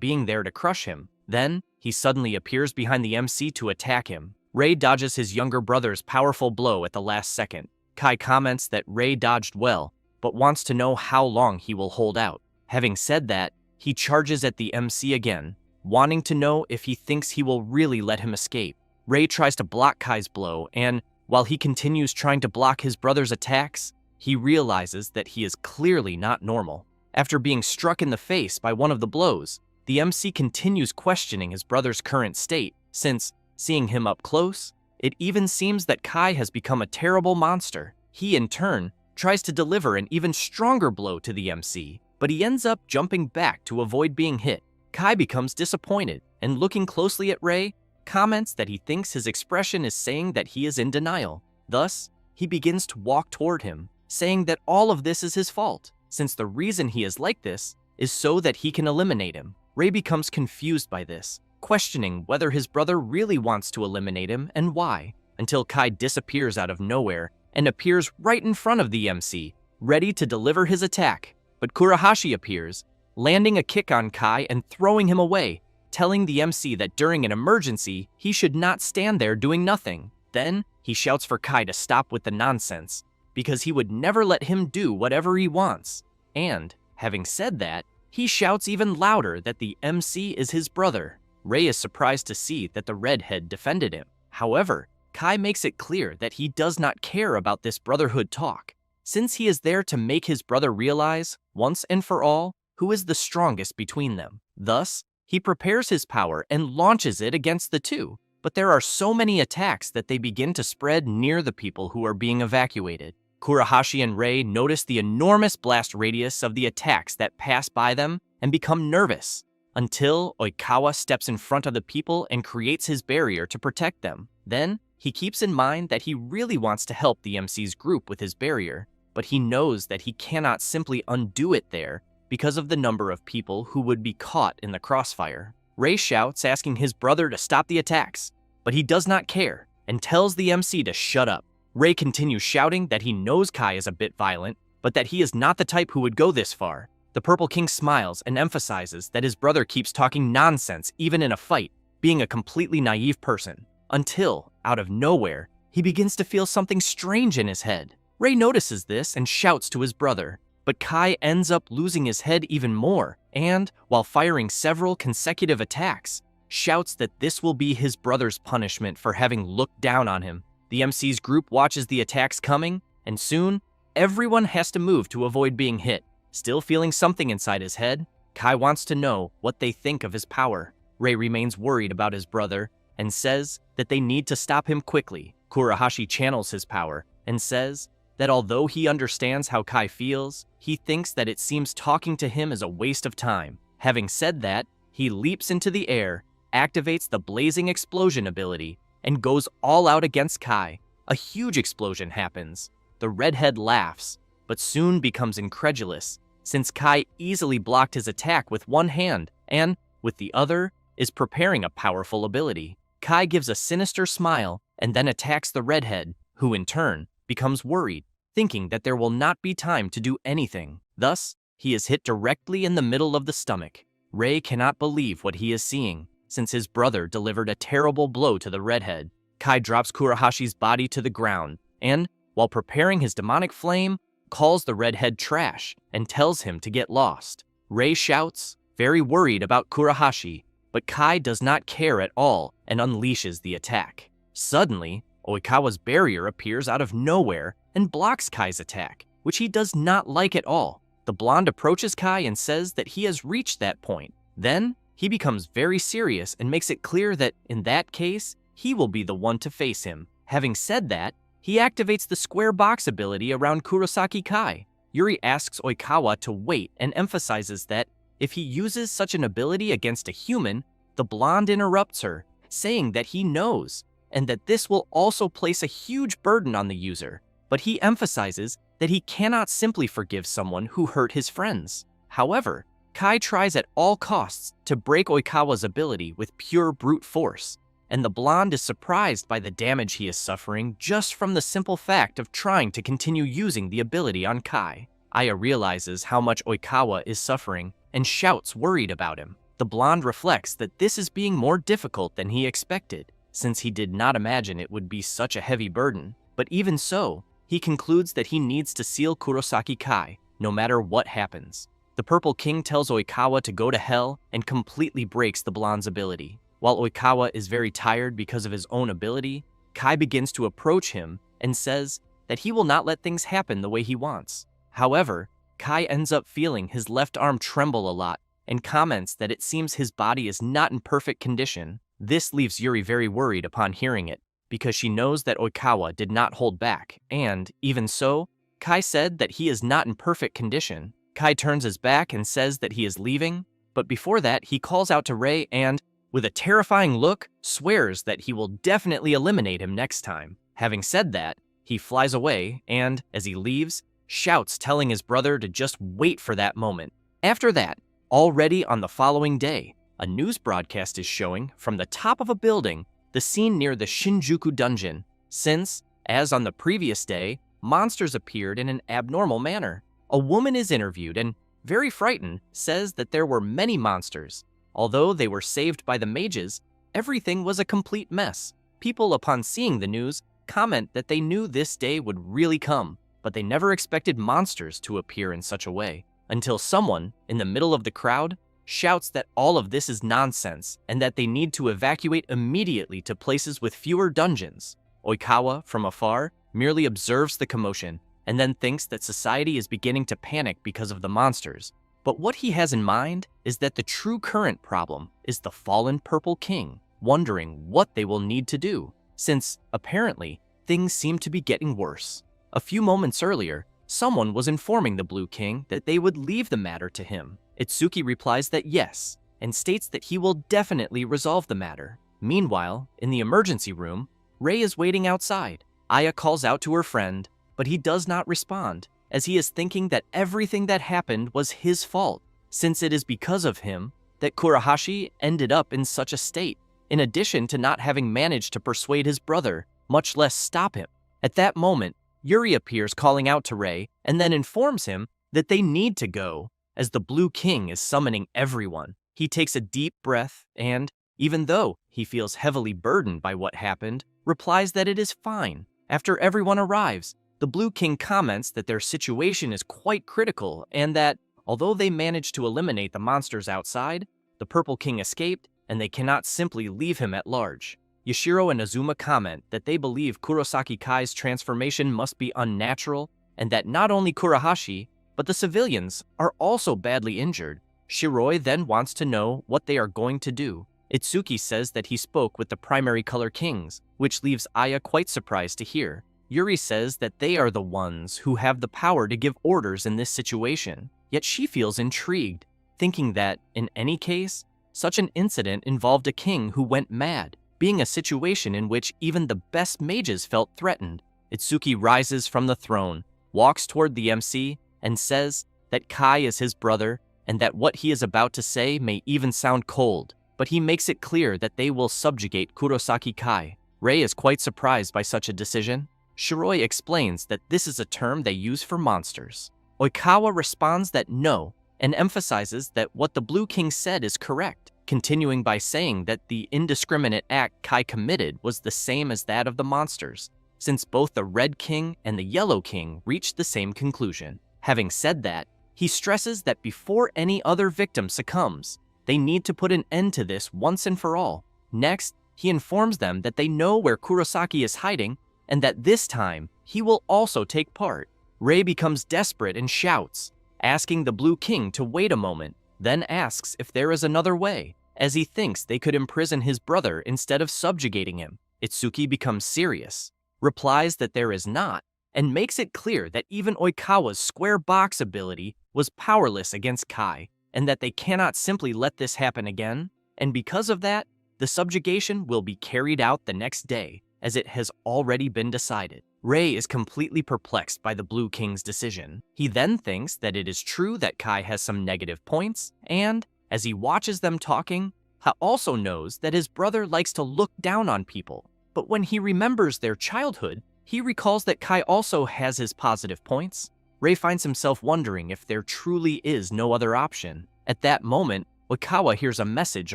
being there to crush him. Then, he suddenly appears behind the MC to attack him. Rei dodges his younger brother's powerful blow at the last second. Kai comments that Rei dodged well, but wants to know how long he will hold out. Having said that, he charges at the MC again, wanting to know if he thinks he will really let him escape. Rei tries to block Kai's blow, and while he continues trying to block his brother's attacks, he realizes that he is clearly not normal. After being struck in the face by one of the blows, the MC continues questioning his brother's current state, since, seeing him up close, it even seems that Kai has become a terrible monster. He, in turn, tries to deliver an even stronger blow to the MC, but he ends up jumping back to avoid being hit. Kai becomes disappointed, and looking closely at Rei, comments that he thinks his expression is saying that he is in denial. Thus, he begins to walk toward him, saying that all of this is his fault, since the reason he is like this is so that he can eliminate him. Rei becomes confused by this, questioning whether his brother really wants to eliminate him and why, until Kai disappears out of nowhere and appears right in front of the MC, ready to deliver his attack. But Kurahashi appears, landing a kick on Kai and throwing him away, telling the MC that during an emergency, he should not stand there doing nothing. Then, he shouts for Kai to stop with the nonsense, because he would never let him do whatever he wants. And, having said that, he shouts even louder that the MC is his brother. Rei is surprised to see that the redhead defended him. However, Kai makes it clear that he does not care about this brotherhood talk, since he is there to make his brother realize, once and for all, who is the strongest between them. Thus, he prepares his power and launches it against the two, but there are so many attacks that they begin to spread near the people who are being evacuated. Kurahashi and Rei notice the enormous blast radius of the attacks that pass by them and become nervous, until Oikawa steps in front of the people and creates his barrier to protect them. Then, he keeps in mind that he really wants to help the MC's group with his barrier, but he knows that he cannot simply undo it there because of the number of people who would be caught in the crossfire. Rei shouts, asking his brother to stop the attacks, but he does not care and tells the MC to shut up. Rei continues shouting that he knows Kai is a bit violent, but that he is not the type who would go this far. The Purple King smiles and emphasizes that his brother keeps talking nonsense even in a fight, being a completely naive person, until, out of nowhere, he begins to feel something strange in his head. Rei notices this and shouts to his brother, but Kai ends up losing his head even more, and, while firing several consecutive attacks, shouts that this will be his brother's punishment for having looked down on him. The MC's group watches the attacks coming, and soon, everyone has to move to avoid being hit. Still feeling something inside his head, Kai wants to know what they think of his power. Rei remains worried about his brother and says that they need to stop him quickly. Kurahashi channels his power and says that although he understands how Kai feels, he thinks that it seems talking to him is a waste of time. Having said that, he leaps into the air, activates the blazing explosion ability, and goes all out against Kai. A huge explosion happens. The redhead laughs, but soon becomes incredulous, since Kai easily blocked his attack with one hand and, with the other, is preparing a powerful ability. Kai gives a sinister smile and then attacks the redhead, who in turn becomes worried, thinking that there will not be time to do anything. Thus, he is hit directly in the middle of the stomach. Rei cannot believe what he is seeing, since his brother delivered a terrible blow to the redhead. Kai drops Kurahashi's body to the ground and, while preparing his demonic flame, calls the redhead trash and tells him to get lost. Rei shouts, very worried about Kurahashi, but Kai does not care at all and unleashes the attack. Suddenly, Oikawa's barrier appears out of nowhere and blocks Kai's attack, which he does not like at all. The blonde approaches Kai and says that he has reached that point. Then, he becomes very serious and makes it clear that, in that case, he will be the one to face him. Having said that, he activates the square box ability around Kurosaki Kai. Yuri asks Oikawa to wait and emphasizes that if he uses such an ability against a human, the blonde interrupts her, saying that he knows, and that this will also place a huge burden on the user. But he emphasizes that he cannot simply forgive someone who hurt his friends. However, Kai tries at all costs to break Oikawa's ability with pure brute force, and the blonde is surprised by the damage he is suffering just from the simple fact of trying to continue using the ability on Kai. Aya realizes how much Oikawa is suffering and shouts worried about him. The blonde reflects that this is being more difficult than he expected, since he did not imagine it would be such a heavy burden. But even so, he concludes that he needs to seal Kurosaki Kai, no matter what happens. The Purple King tells Oikawa to go to hell and completely breaks the blonde's ability. While Oikawa is very tired because of his own ability, Kai begins to approach him and says that he will not let things happen the way he wants. However, Kai ends up feeling his left arm tremble a lot and comments that it seems his body is not in perfect condition. This leaves Yuri very worried upon hearing it, because she knows that Oikawa did not hold back, and, even so, Kai said that he is not in perfect condition. Kai turns his back and says that he is leaving, but before that he calls out to Rei and, with a terrifying look, swears that he will definitely eliminate him next time. Having said that, he flies away and, as he leaves, shouts telling his brother to just wait for that moment. After that, already on the following day, a news broadcast is showing, from the top of a building, the scene near the Shinjuku dungeon, since, as on the previous day, monsters appeared in an abnormal manner. A woman is interviewed and, very frightened, says that there were many monsters. Although they were saved by the mages, everything was a complete mess. People, upon seeing the news, comment that they knew this day would really come, but they never expected monsters to appear in such a way, until someone, in the middle of the crowd, shouts that all of this is nonsense and that they need to evacuate immediately to places with fewer dungeons. Oikawa, from afar, merely observes the commotion and then thinks that society is beginning to panic because of the monsters. But what he has in mind is that the true current problem is the fallen Purple King, wondering what they will need to do, since, apparently, things seem to be getting worse. A few moments earlier, someone was informing the Blue King that they would leave the matter to him. Itsuki replies that yes, and states that he will definitely resolve the matter. Meanwhile, in the emergency room, Rei is waiting outside. Aya calls out to her friend, but he does not respond, as he is thinking that everything that happened was his fault, since it is because of him that Kurahashi ended up in such a state, in addition to not having managed to persuade his brother, much less stop him. At that moment, Yuri appears calling out to Rei and then informs him that they need to go, as the Blue King is summoning everyone. He takes a deep breath and, even though he feels heavily burdened by what happened, replies that it is fine. After everyone arrives, the Blue King comments that their situation is quite critical and that, although they managed to eliminate the monsters outside, the Purple King escaped and they cannot simply leave him at large. Yashiro and Azuma comment that they believe Kurosaki Kai's transformation must be unnatural and that not only Kurahashi, but the civilians are also badly injured. Shiroi then wants to know what they are going to do. Itsuki says that he spoke with the primary color kings, which leaves Aya quite surprised to hear. Yuri says that they are the ones who have the power to give orders in this situation, yet she feels intrigued, thinking that, in any case, such an incident involved a king who went mad, being a situation in which even the best mages felt threatened. Itsuki rises from the throne, walks toward the MC, and says that Kai is his brother and that what he is about to say may even sound cold, but he makes it clear that they will subjugate Kurosaki Kai. Rei is quite surprised by such a decision. Shiroi explains that this is a term they use for monsters. Oikawa responds that no, and emphasizes that what the Blue King said is correct, continuing by saying that the indiscriminate act Kai committed was the same as that of the monsters, since both the Red King and the Yellow King reached the same conclusion. Having said that, he stresses that before any other victim succumbs, they need to put an end to this once and for all. Next, he informs them that they know where Kurosaki is hiding and that this time, he will also take part. Rei becomes desperate and shouts asking the Blue King to wait a moment, then asks if there is another way, as he thinks they could imprison his brother instead of subjugating him. Itsuki becomes serious, replies that there is not, and makes it clear that even Oikawa's square box ability was powerless against Kai, and that they cannot simply let this happen again, and because of that, the subjugation will be carried out the next day, as it has already been decided. Rei is completely perplexed by the Blue King's decision. He then thinks that it is true that Kai has some negative points, and, as he watches them talking, Ha also knows that his brother likes to look down on people. But when he remembers their childhood, he recalls that Kai also has his positive points. Rei finds himself wondering if there truly is no other option. At that moment, Oikawa hears a message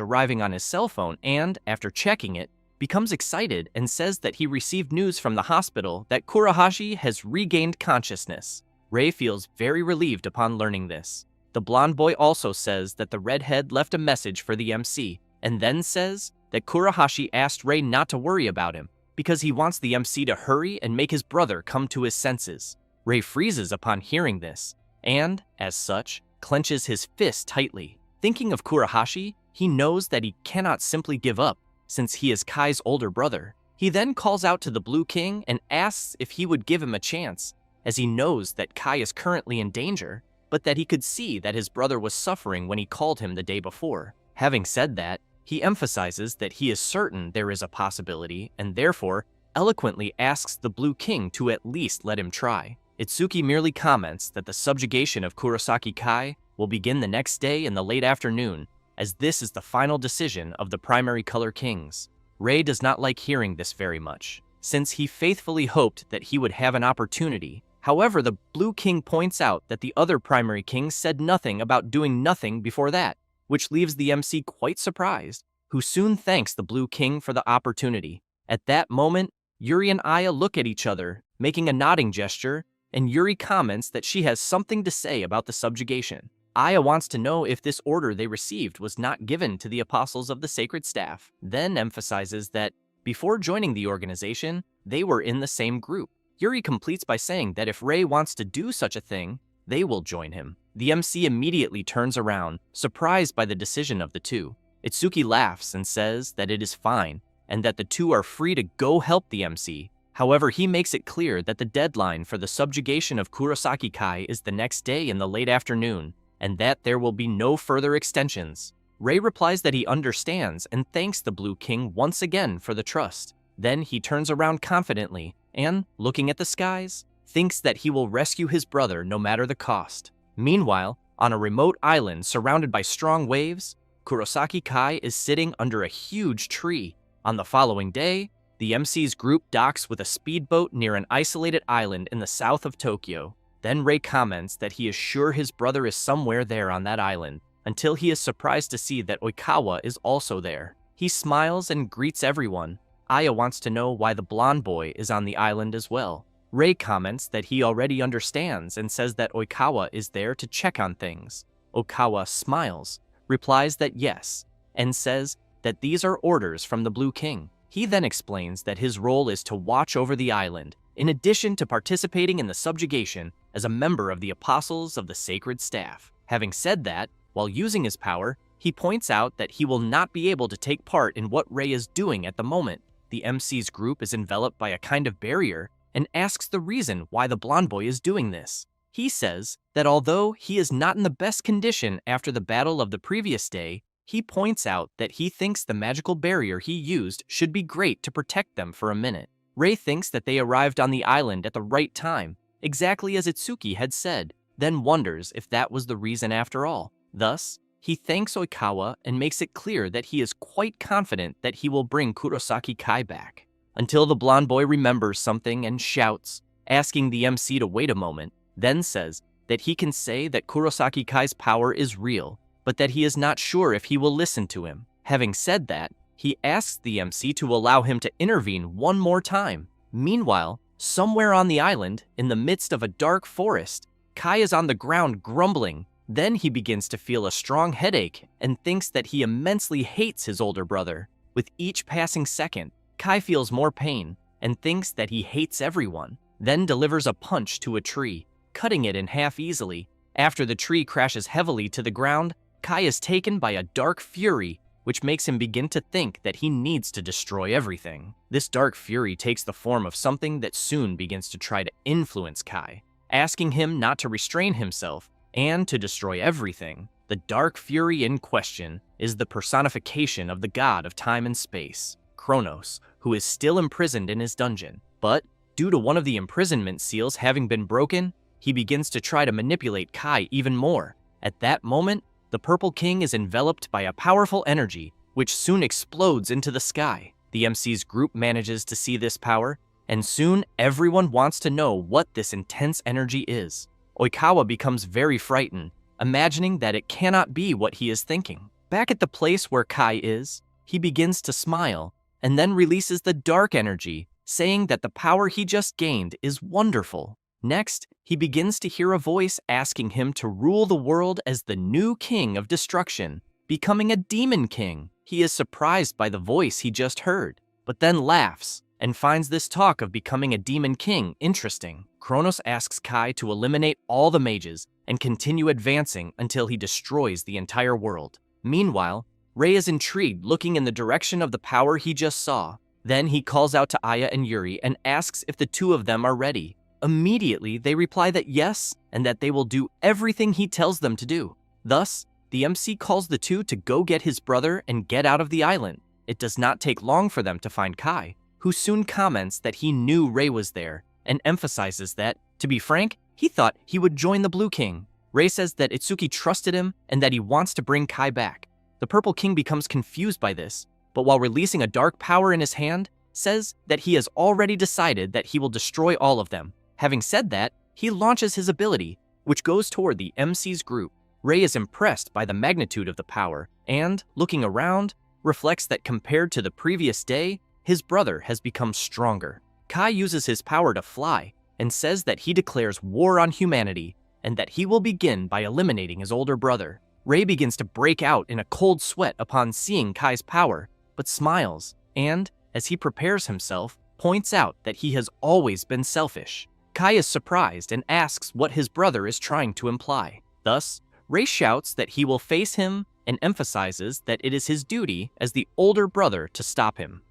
arriving on his cell phone and, after checking it, becomes excited and says that he received news from the hospital that Kurahashi has regained consciousness. Rei feels very relieved upon learning this. The blonde boy also says that the redhead left a message for the MC, and then says that Kurahashi asked Rei not to worry about him because he wants the MC to hurry and make his brother come to his senses. Rei freezes upon hearing this, and, as such, clenches his fist tightly. Thinking of Kurahashi, he knows that he cannot simply give up, since he is Kai's older brother. He then calls out to the Blue King and asks if he would give him a chance, as he knows that Kai is currently in danger, but that he could see that his brother was suffering when he called him the day before. Having said that, he emphasizes that he is certain there is a possibility, and therefore eloquently asks the Blue King to at least let him try. Itsuki merely comments that the subjugation of Kurosaki Kai will begin the next day in the late afternoon, as this is the final decision of the primary color kings. Rei does not like hearing this very much, since he faithfully hoped that he would have an opportunity. However, the Blue King points out that the other primary kings said nothing about doing nothing before that, which leaves the MC quite surprised, who soon thanks the Blue King for the opportunity. At that moment, Yuri and Aya look at each other, making a nodding gesture, and Yuri comments that she has something to say about the subjugation. Aya wants to know if this order they received was not given to the apostles of the sacred staff, then emphasizes that before joining the organization, they were in the same group. Yuri completes by saying that if Rei wants to do such a thing, they will join him. The MC immediately turns around, surprised by the decision of the two. Itsuki laughs and says that it is fine, and that the two are free to go help the MC. However, he makes it clear that the deadline for the subjugation of Kurosaki Kai is the next day in the late afternoon, and that there will be no further extensions. Rei replies that he understands and thanks the Blue King once again for the trust. Then he turns around confidently and, looking at the skies, thinks that he will rescue his brother no matter the cost. Meanwhile, on a remote island surrounded by strong waves, Kurosaki Kai is sitting under a huge tree. On the following day, the MC's group docks with a speedboat near an isolated island in the south of Tokyo. Then Rei comments that he is sure his brother is somewhere there on that island, until he is surprised to see that Oikawa is also there. He smiles and greets everyone. Aya wants to know why the blonde boy is on the island as well. Rei comments that he already understands and says that Oikawa is there to check on things. Oikawa smiles, replies that yes, and says that these are orders from the Blue King. He then explains that his role is to watch over the island, in addition to participating in the subjugation as a member of the Apostles of the Sacred Staff. Having said that, while using his power, he points out that he will not be able to take part in what Rei is doing at the moment. The MC's group is enveloped by a kind of barrier and asks the reason why the blonde boy is doing this. He says that although he is not in the best condition after the battle of the previous day, he points out that he thinks the magical barrier he used should be great to protect them for a minute. Rei thinks that they arrived on the island at the right time, exactly as Itsuki had said, then wonders if that was the reason after all. Thus, he thanks Oikawa and makes it clear that he is quite confident that he will bring Kurosaki Kai back. Until the blonde boy remembers something and shouts, asking the MC to wait a moment, then says that he can say that Kurosaki Kai's power is real, but that he is not sure if he will listen to him. Having said that, he asks the MC to allow him to intervene one more time. Meanwhile, somewhere on the island, in the midst of a dark forest, Kai is on the ground grumbling. Then he begins to feel a strong headache and thinks that he immensely hates his older brother. With each passing second, Kai feels more pain and thinks that he hates everyone, then delivers a punch to a tree, cutting it in half easily. After the tree crashes heavily to the ground, Kai is taken by a dark fury, which makes him begin to think that he needs to destroy everything. This dark fury takes the form of something that soon begins to try to influence Kai, asking him not to restrain himself and to destroy everything. The dark fury in question is the personification of the god of time and space, Kronos, who is still imprisoned in his dungeon. But due to one of the imprisonment seals having been broken, he begins to try to manipulate Kai even more. At that moment, the Purple King is enveloped by a powerful energy, which soon explodes into the sky. The MC's group manages to see this power, and soon everyone wants to know what this intense energy is. Oikawa becomes very frightened, imagining that it cannot be what he is thinking. Back at the place where Kai is, he begins to smile, and then releases the dark energy, saying that the power he just gained is wonderful. Next, he begins to hear a voice asking him to rule the world as the new king of destruction, becoming a demon king. He is surprised by the voice he just heard, but then laughs and finds this talk of becoming a demon king interesting. Kronos asks Kai to eliminate all the mages and continue advancing until he destroys the entire world. Meanwhile, Rei is intrigued, looking in the direction of the power he just saw. Then he calls out to Aya and Yuri and asks if the two of them are ready. Immediately, they reply that yes, and that they will do everything he tells them to do. Thus, the MC calls the two to go get his brother and get out of the island. It does not take long for them to find Kai, who soon comments that he knew Rei was there, and emphasizes that, to be frank, he thought he would join the Blue King. Rei says that Itsuki trusted him and that he wants to bring Kai back. The Purple King becomes confused by this, but while releasing a dark power in his hand, says that he has already decided that he will destroy all of them. Having said that, he launches his ability, which goes toward the MC's group. Rei is impressed by the magnitude of the power, and, looking around, reflects that compared to the previous day, his brother has become stronger. Kai uses his power to fly, and says that he declares war on humanity, and that he will begin by eliminating his older brother. Rei begins to break out in a cold sweat upon seeing Kai's power, but smiles, and, as he prepares himself, points out that he has always been selfish. Kai is surprised and asks what his brother is trying to imply. Thus, Rei shouts that he will face him and emphasizes that it is his duty as the older brother to stop him.